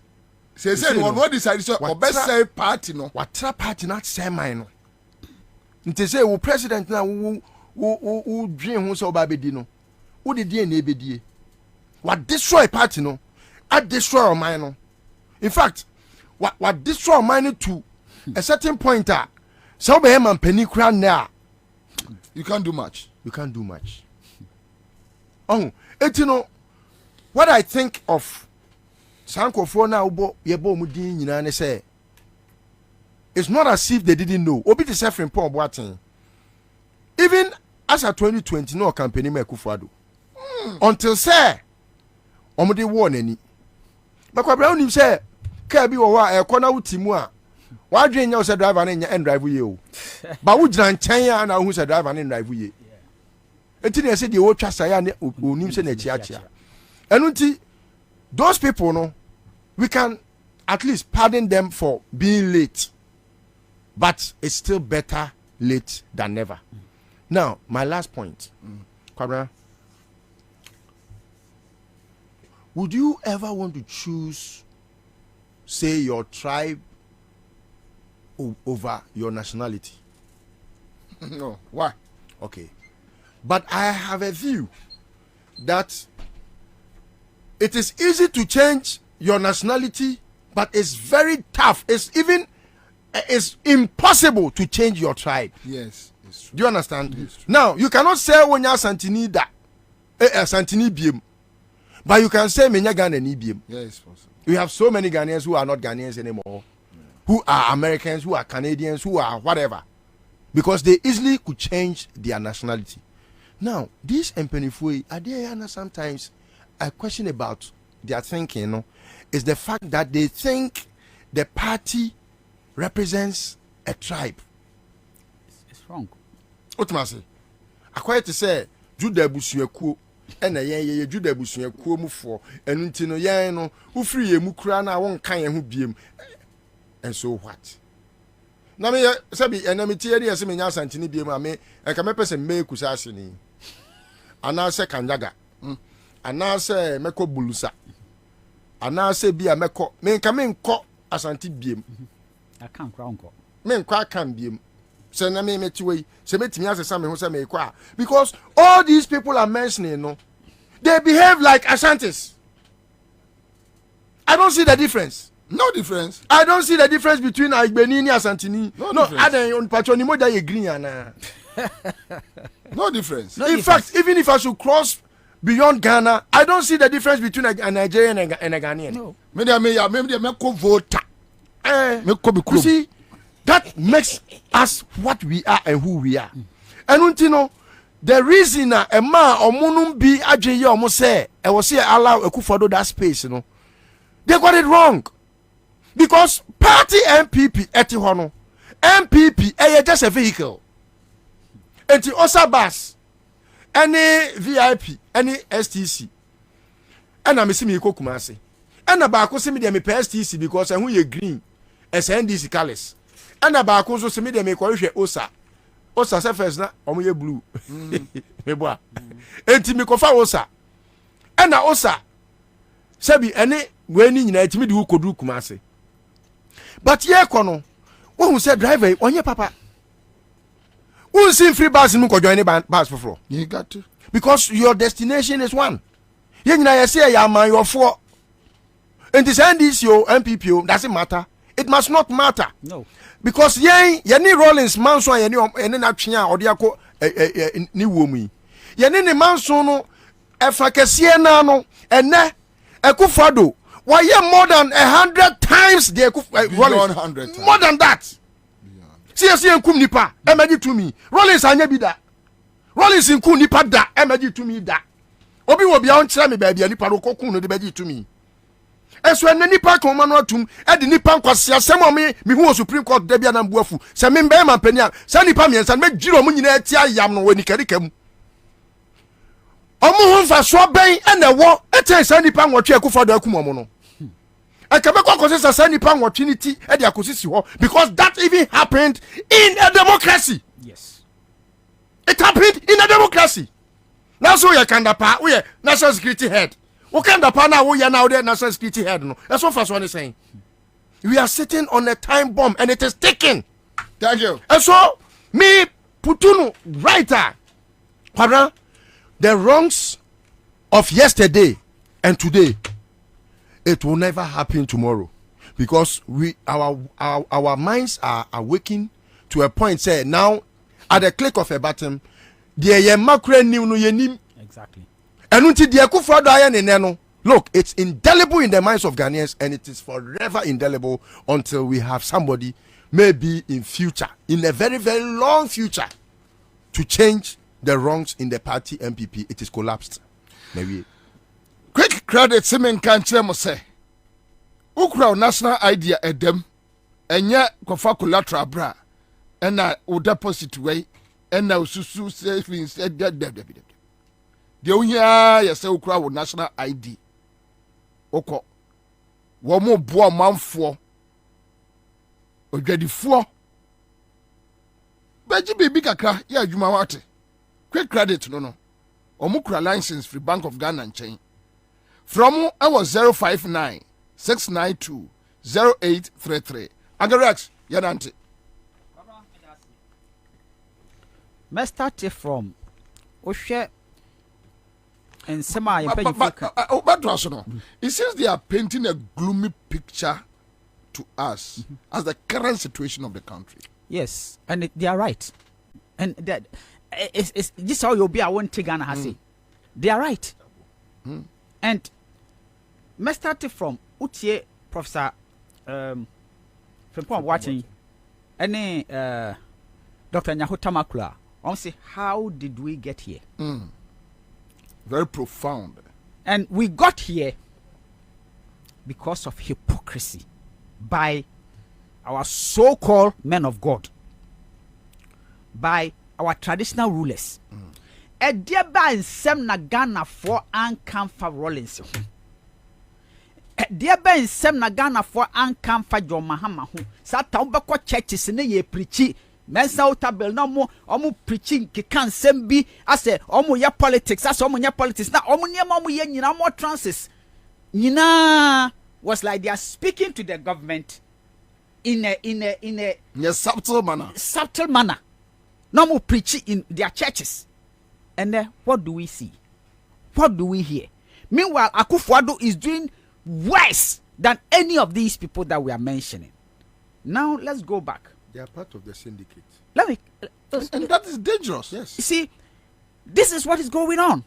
says on what decided or best say party no what party not say mine nti say wo president na wo dream ho so ba bedi no wo de die na ebedie what destroy party no I destroy mine no in fact what destroy mine to a certain point so be man penny crown now you can't do much oh you know what I think of Sankofo na ubo yebo mu din nyina ne say it's not as if they didn't know obi the suffering poor boatin even as a 2020 no campaign me Akufo-Addo until say omode wo nani Kwabena unim say ka bi wo a ekona utimu a wadwen nya wo say driver na nya drive ye o ba wo gina nchen ya na wo say driver na drive ye enti ne say de wo twa saya ne onim say na chia enu nti those people no we can at least pardon them for being late but it's still better late than never. Now my last point Kwabena, would you ever want to choose say your tribe over your nationality? No. Why? Okay. But I have a view that it is easy to change your nationality, but it's very tough. It's impossible to change your tribe. Yes, it's true. Do you understand? Now, you cannot say when you're Santini that Santini biem, but you can say Menya Ghana ni biem. Yeah, it's possible. We have so many Ghanaians who are not Ghanaians anymore, who are Americans, who are Canadians, who are whatever, because they easily could change their nationality. Now, these Mpenifui, are there sometimes I question about their thinking, you know, is the fact that they think the party represents a tribe. It's wrong. Ultimately, I quite to say, Judah Busuaku, and a ye Judah Busuaku mufo, and Untino Yano, who free a mukrana, one kind who beam. And so what? Now, me, Sabi, and I'm tearing as a man, Santini Biama, and come up as a make Kusasini. And now say Kanjaga. And now say Meko Bulusa. And now say be a Meko. Men come in court as anti beam. I can't crown court. Men quite can beam. Send me met way. Say me to me as a salmon who say me qua. Because all these people are mentioning, no, they behave like Ashantis. I don't see the difference. No difference. I don't see the difference between Agbenini and Santini. No, I don't on patronimo that you green and no difference. In fact, even if I should cross beyond Ghana, I don't see the difference between a Nigerian and a Ghanaian. No. You see, that makes us what we are and who we are. And you know, the reason a man or monum be aje almost say, I was here allow a Akufo-Addo that space, you know. They got it wrong. Because party MPP etihono, MPP just a vehicle. Enti osa bus, any VIP, any STC. And I'm me ko Kumasi. And about see me dem pay STC because who you green as NDC colors. And about so see me dem ko osa. Osa se first na omo ye blue. Me boa. Enti me ko fa osa. And na osa sabi any we ni nyina etimi de wo kodu Kumasi. But ye kono, who said driver on your papa? Who see free bus in Muko join bus for? You got to. Because your destination is one. You know, say ya man your four. And this end is your MPP, doesn't matter. It must not matter. No. Because ye ni Rollins Manson ye ni na twia odiako ni womi. Ye ni Manson no efa kese na no ene Akufo-Addo. Why more than 100 times the Rollins? More than that. CSC and kum nipa, emerge to me. Rollins anya bi da. Rollins in kum nipa da, emerge to me da. Obi will be on tell me baby, and nipa no kokun no de beji to me. As when nipa come man tum, e de nipa kwase asem o me hu Supreme Court de bia na mbuafu. Se me be man pania, se nipa me nsan me giro mu nyina tia yam no wani kadikam. Omo hu fa so ben e na wo, e ten se nipa nwotwe Akufo-Addo akum omo no. I can make a consensus any pan opportunity at the acquisition because that even happened in a democracy. Yes. It happened in a democracy. Now so you can pa we national security head. We can pa now we are now the national security head no. That's what first one is saying. We are sitting on a time bomb and it is ticking. Thank you. And so me Putunu writer, Kwabena, the wrongs of yesterday and today, it will never happen tomorrow, because our minds are awakening to a point. Say now, at the click of a button, exactly. And look, it's indelible in the minds of Ghanaians, and it is forever indelible until we have somebody, maybe in future, in a very, very long future, to change the wrongs in the party MPP. It is collapsed. Maybe. Quick credit, Simen Kanche Mose. Ukra national idea edem, enya kofa collateral bra, ena u deposit way, ena ususu savings de unya ya se ukra national ID. Oko. Womo boa manfo. Odwadifuo. Beji bibi kakra ya adwuma wate. Quick credit no. Omukra license free Bank of Ghana chain. From our 059 692 0833. Agarex, Yanante. Me start from Oshe and Sema. It seems they are painting a gloomy picture to us as the current situation of the country. Yes, and they are right. And that it's this how you'll be. I won't take Ghana has say. They are right. And me start from Utie Professor from watching any Dr. Nyahutamakula. I say, how did we get here? Very profound. And we got here because of hypocrisy by our so-called men of God, by our traditional rulers. A dear by sem na Ghana for Ankamfa Rollins. Dear Ben sem na Ghana for Ankamfa John Mahama who sat down back churches in a ye preachy. Mensa utabel no more omu preaching kikan sembi ase omu ya politics ase omu ya politics na omu niema omu ye nyina more trances nyina was like they are speaking to the government in a subtle manner. No more preaching in their churches. And then what do we see? What do we hear? Meanwhile, Akufo-Addo is doing worse than any of these people that we are mentioning. Now let's go back. They are part of the syndicate. And that is dangerous. Yes. You see, this is what is going on.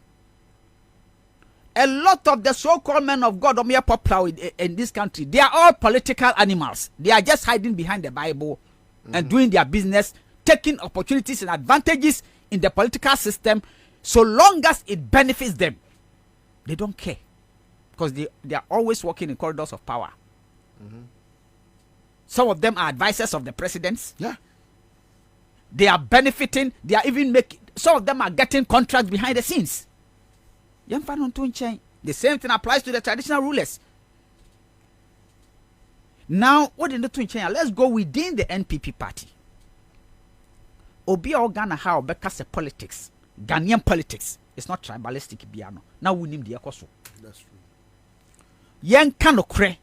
A lot of the so-called men of God popular in this country, they are all political animals. They are just hiding behind the Bible and doing their business, taking opportunities and advantages in the political system, so long as it benefits them. They don't care, because they are always walking in corridors of power. Some of them are advisors of the presidents. Yeah. They are benefiting. They are even making. Some of them are getting contracts behind the scenes. The same thing applies to the traditional rulers. Now, what in the twin chain? Let's go within the NPP party. Obi Ghana how Bekase politics, Ghanaian politics. It's not tribalistic biano. Now we name the Ekoso. That's true. Yen kanokre.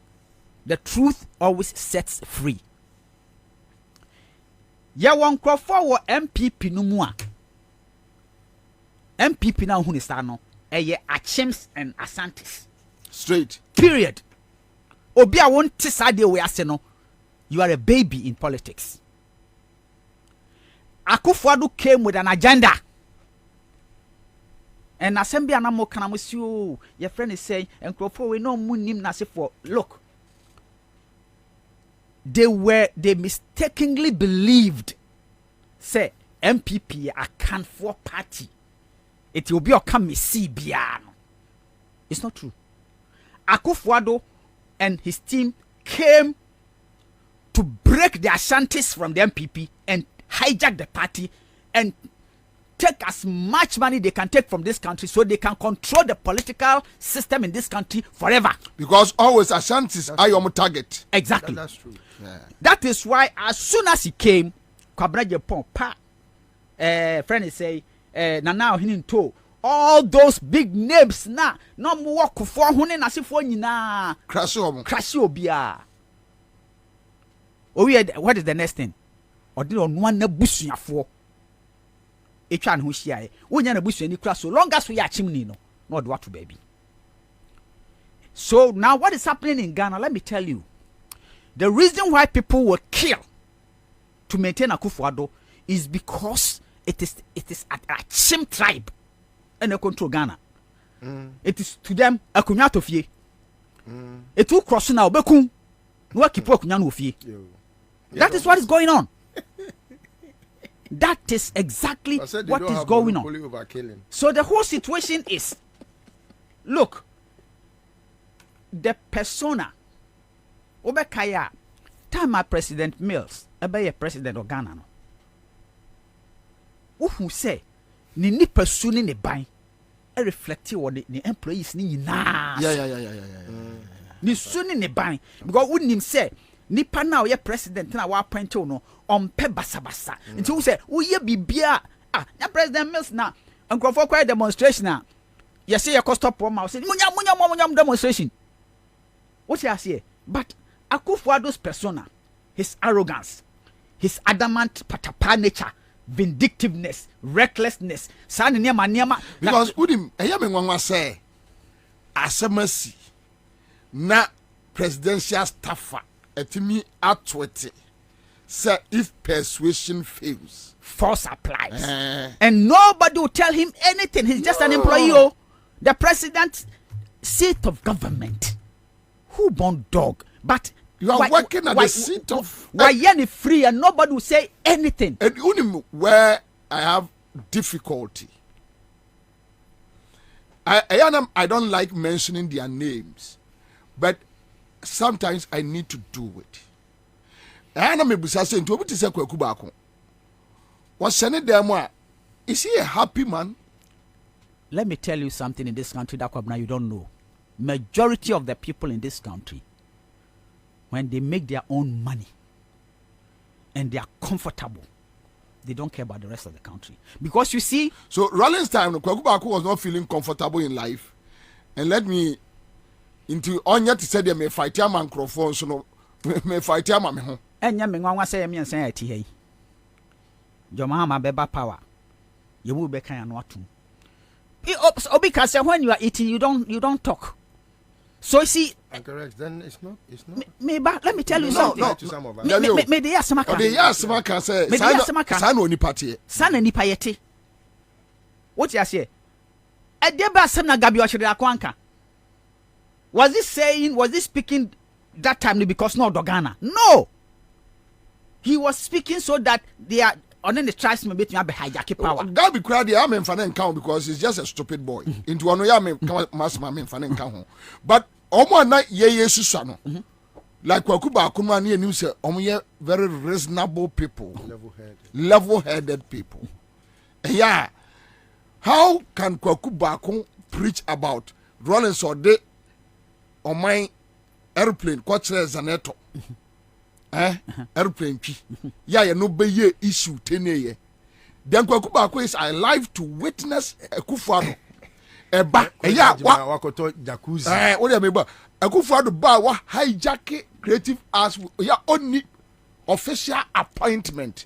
The truth always sets free. Ya wan krofo wo MPP no mu a. MPP na hu ni sta no. Eye Achims and Asantes. Straight. Period. Obi a won te sade we ase no. You are a baby in politics. Akufo-Addo came with an agenda. And assembly anamo kana mo si o. Your friend is saying and krofo we no mu nim na se for look. They mistakenly believed say MPP a can for party. It will be a kamisi biano. It's not true. Akufo-Addo and his team came to break the Ashantis from the MPP and hijack the party and take as much money they can take from this country so they can control the political system in this country forever. Because always Ashantis are your target. Exactly. That's true. Yeah. That is why as soon as he came, Kwabena Jepon pa friend is say Nana Hininto. All those big names na no work for hune na sifo nyina crash obia. What is the next thing? Or did on one na busuafo. Etwan ho hia e. Wonya na busuani kra so long as we are chimney no. Not what to baby. So now what is happening in Ghana? Let me tell you. The reason why people will kill to maintain Akufo-Addo is because it is a Chim tribe and they control Ghana. It is to them a kunyato fie. It will cross now bekum. No keep kunyano fie. That is what is going on. That is exactly what is going on. So the whole situation is, look, the persona Obekaya time President Mills ebe president of Ghana no who say ni nipa su ni ne ban e reflect on the employees ni nyina ni su ni ne ban because unim say nipa na ye president na wa appoint no ompe basabasa nti who say wo ye bibia na President Mills na nkrofo kwa demonstration na ye say ye cost up ma say munya demonstration what you say but Akufo-Addo's persona, his arrogance, his adamant patapa nature, vindictiveness, recklessness, because udim eyamengwa say asemasi na presidential staffer etimi atwete say if persuasion fails force applies and nobody will tell him anything. He's just an employee. The president, seat of government, who born dog, but you are working at the seat of. Why you free and nobody will say anything? And only where I have difficulty. I don't like mentioning their names, but sometimes I need to do it. I am saying to say Kwabena. Was sending them? Is he a happy man? Let me tell you something in this country that Kwabena you don't know. Majority of the people in this country, when they make their own money and they are comfortable, they don't care about the rest of the country. Because you see... So, Rollins time, Kwabena was not feeling comfortable in life. And let me... Into Onya to say they may fight your microphone, so no... May fight your mammy. And Yaming say me and say it here. Your mama beba power. You will be kind of not to. Because when you are eating, you don't talk. So you see, correct. Then it's not. Let me tell you something. Me de yasamaka. De yasamaka say. Me de yasamaka. San oni party. San oni payete. What you say? E de ba sem na gabi ochire akwanka. Was he speaking that time because no Ghana? No. He was speaking so that they are on the tribes me between be hijack power. Gabi crowd I am fan count because he's just a stupid boy. Into one ya me mass man fan count. But omo na ye susa no. Like Kwabena na news say omo very reasonable people. Level-headed people. Yeah. How can Kwabena preach about Rollins or de on my airplane kwatre zaneto? Airplane pi. Yeah, no be ye issue teneye. Then Kwabena is alive to witness Akufo-Addo. Eba ya wakoto jacuzzi. What do you mean? Akufo-Addo ba wa hijack creative as ya only official appointment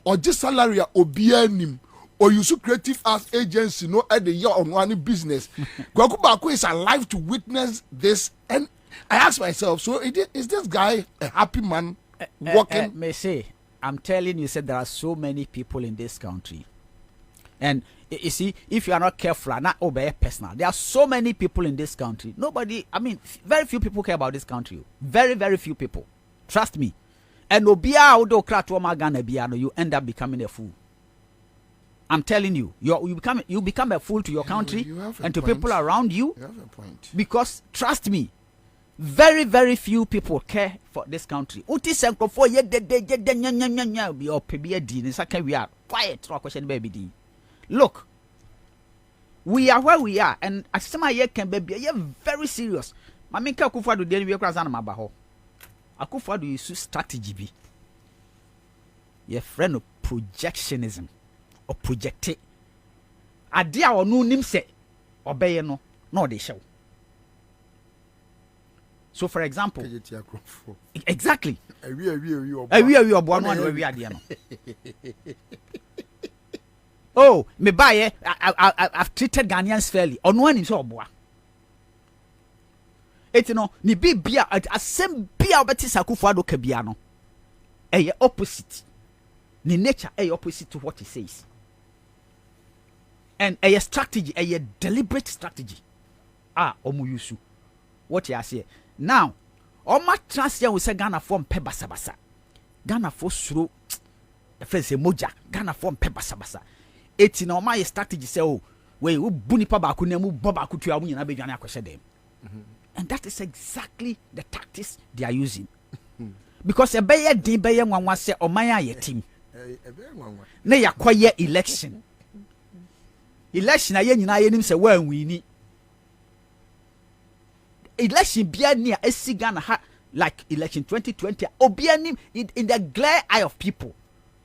or just salary obia nim or use creative as agency no at the year on one business. Kwabena is alive to witness this, and I ask myself, so is this guy a happy man working? May say, I'm telling you, said there are so many people in this country, and you see, if you are not careful, not obey personal, there are so many people in this country. Nobody, I mean, very few people care about this country. Very, very few people. Trust me. And you end up becoming a fool. I'm telling you, you become a fool to your country and to people around you. You have a point. Because trust me, very, very few people care for this country. Look, we are where we are, and as some year can be very serious. I mean, Akufo-Addo did we cross on my baho. Akufo-Addo is strategy. Your friend of projectionism. or project it. Adia or no nim se obey no they show. So for example, exactly. We oh, me buy I've treated Ghanaians fairly. On one is so boa. It's no ni bia a same bia Betis Akufo-Addo Kabiano. Opposite. Ni nature opposite to what he says. And a strategy, a deliberate strategy. Omu yusu. What you say? Now, Oma trans we say Ghana form pe basabasa. Ghana for slow. Friends say moja. Ghana form pe basabasa. It's in my strategy say we buni pa baku na mu boba ku tua mu nyina be dwane akwhye dem. And that is exactly the tactics they are using. Because a beye din beye nwanwa se oman aye team. Na yakoye election. Election aye nyina aye nim se wa nwini. Election bia near esi Ghana ha like election 2020 obia nim in the glare eye of people.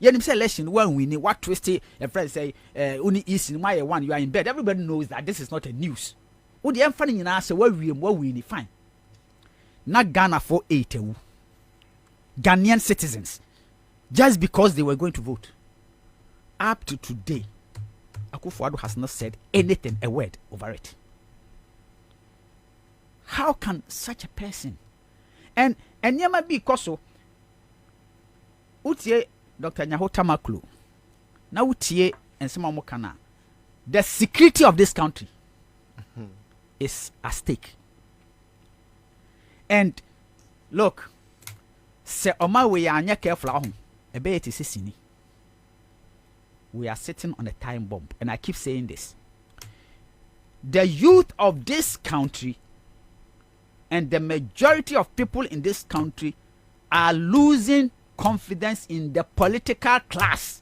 Yenim say election when we need what twisty a friend say only is in my one you are in bed. Everybody knows that this is not a news. What the funny in us what we need fine. Not Ghana for 8 Ghanaian citizens just because they were going to vote. Up to today, Akufo-Addo has not said anything, a word over it. How can such a person and yama be koso utie Dr. Nyahota Maklo na utie ensema mo kana the security of this country is at stake. And look, se oma we anya careful ahom ebe it is sini. We are sitting on a time bomb, and I keep saying this. The youth of this country and the majority of people in this country are losing confidence in the political class.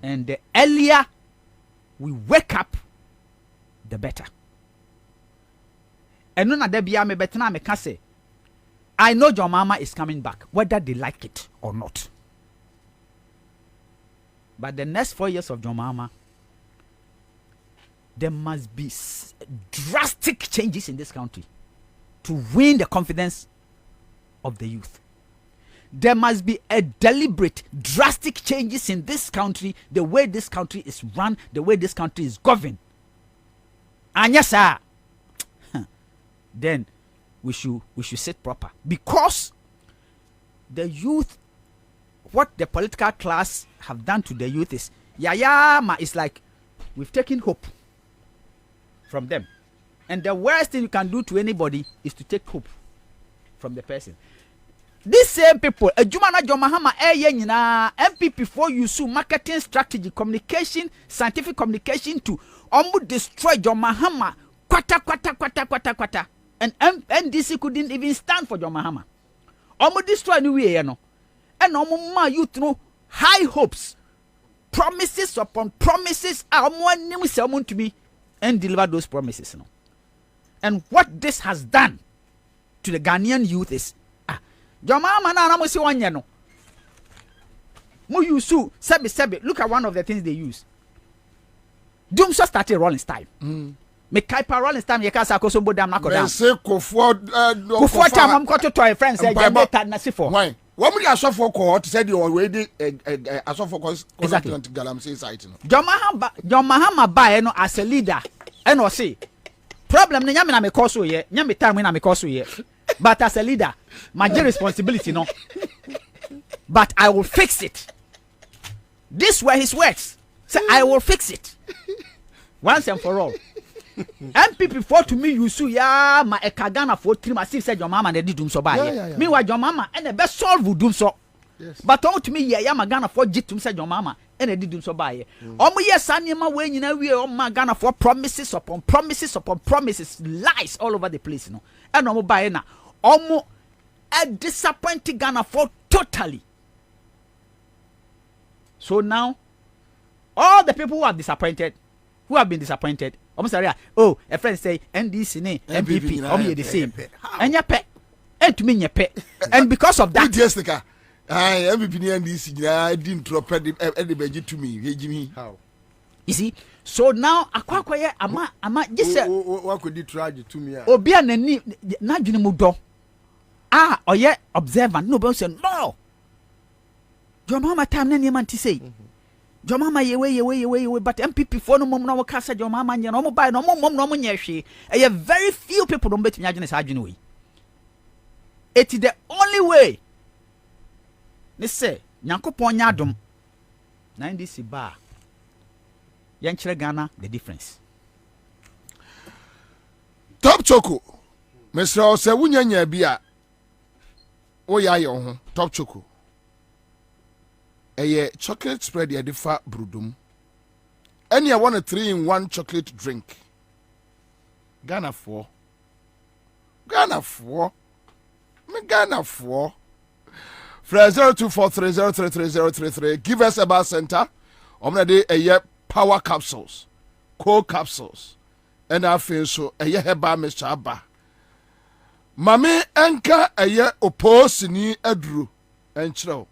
And the earlier we wake up, the better. And none of them be me better me can say, I know your mama is coming back, whether they like it or not. But the next 4 years of your mama, there must be drastic changes in this country to win the confidence of the youth. There must be a deliberate, drastic changes in this country, the way this country is run, the way this country is governed. And yes, sir, then we should sit proper. Because the youth, what the political class have done to the youth is, it's like we've taken hope from them. And the worst thing you can do to anybody is to take hope from the person. These same people, Ejumana Jomahama nyina MPP for use marketing strategy, communication, scientific communication to destroy Jomahama kwata. And NDC couldn't even stand for Jomahama. Destroy new way, no. And ma youth no high hopes, promises upon promises. To me and deliver those promises, no. And what this has done to the Ghanaian youth is Jomama na mo si wanya no. Mo use sebi. Look at one of the things they use. Doomso started Rolling Style. Me kaipa Rolling Style ye kasa ko so bodam na kodam. Say Kofo time am ko to friends say Jabeta na sifo. Why? What would you asofo ko to say the already asofo ko Galamsey site no. Jomahama ba no as a leader and o say problem no nyame na me cause ye, nyame time na me cause ye. But as a leader, my responsibility, no. But I will fix it. These were his words. Say, I will fix it. Once and for all. MPP for to me, you see, my Ekagana for 3 months, said your mama and they did doom so by. Meanwhile, your mama and the best solve will do so. Yes. But all to me, my Ghana for Jitum said your mama and they did doom so by. Yes, I my way, you know, we are my Ghana for promises upon promises upon promises, lies all over the place, you know. And I'm by now. A disappointing Ghana for totally. So now, all the people who are disappointed, who have been disappointed, almost a friend say NDC, MPP, the same. And your pet, and to me, your pet. And because of that, MVP ni NDC I didn't drop any to me. Jimmy. How? You see? So now akwakoye ama just what could you try to me? Obi anani na dwene mu do. Oye observant no be say no. Your mama time na man ti say. Your mama ye but MPP for no mom na waka say your mama nya no mo buy no mom no mo nya hwe. E very few people don't bet me adwene sa adwene we. It is the only way. They say Nyankopon nya adom. Na ndisi ba. Yanchere Ghana the difference. Top Choco. Mr. Ose wunya bia. Wo ya yo ho. Top Choco. Eye chocolate spread ya defa brudum. Any I want a 3-in-1 chocolate drink. Ghana 4. Me Ghana 4. Fra 0243033033. Give us a bar center. Omna de power capsules, cold capsules, and I feel so a year by Mr. Abba. Mame anka a year oppose ni Edru and Chro.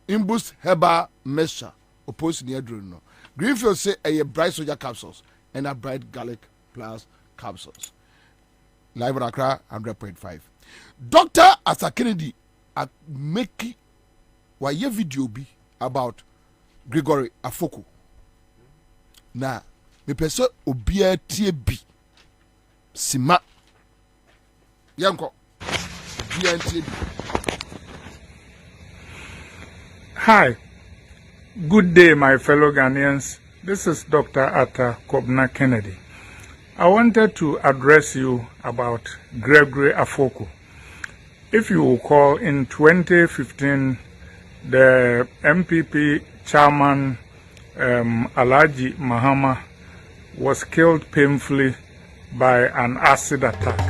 Imbus heba mesha oppose ni Edru no. Greenfield say a year bright soja capsules and a bright garlic plus capsules. Live in Accra 100.5. Dr. Ansah Kennedy at make wa ye video be about Gregory Afoko. Na me pese obia tie bi sima yanko obia tie bi. Hi, good day my fellow Ghanaians. This is Dr. Kwabena Kennedy. I wanted to address you about Gregory Afoko. If you recall, in 2015 the MPP chairman Alhaji Mahama was killed painfully by an acid attack.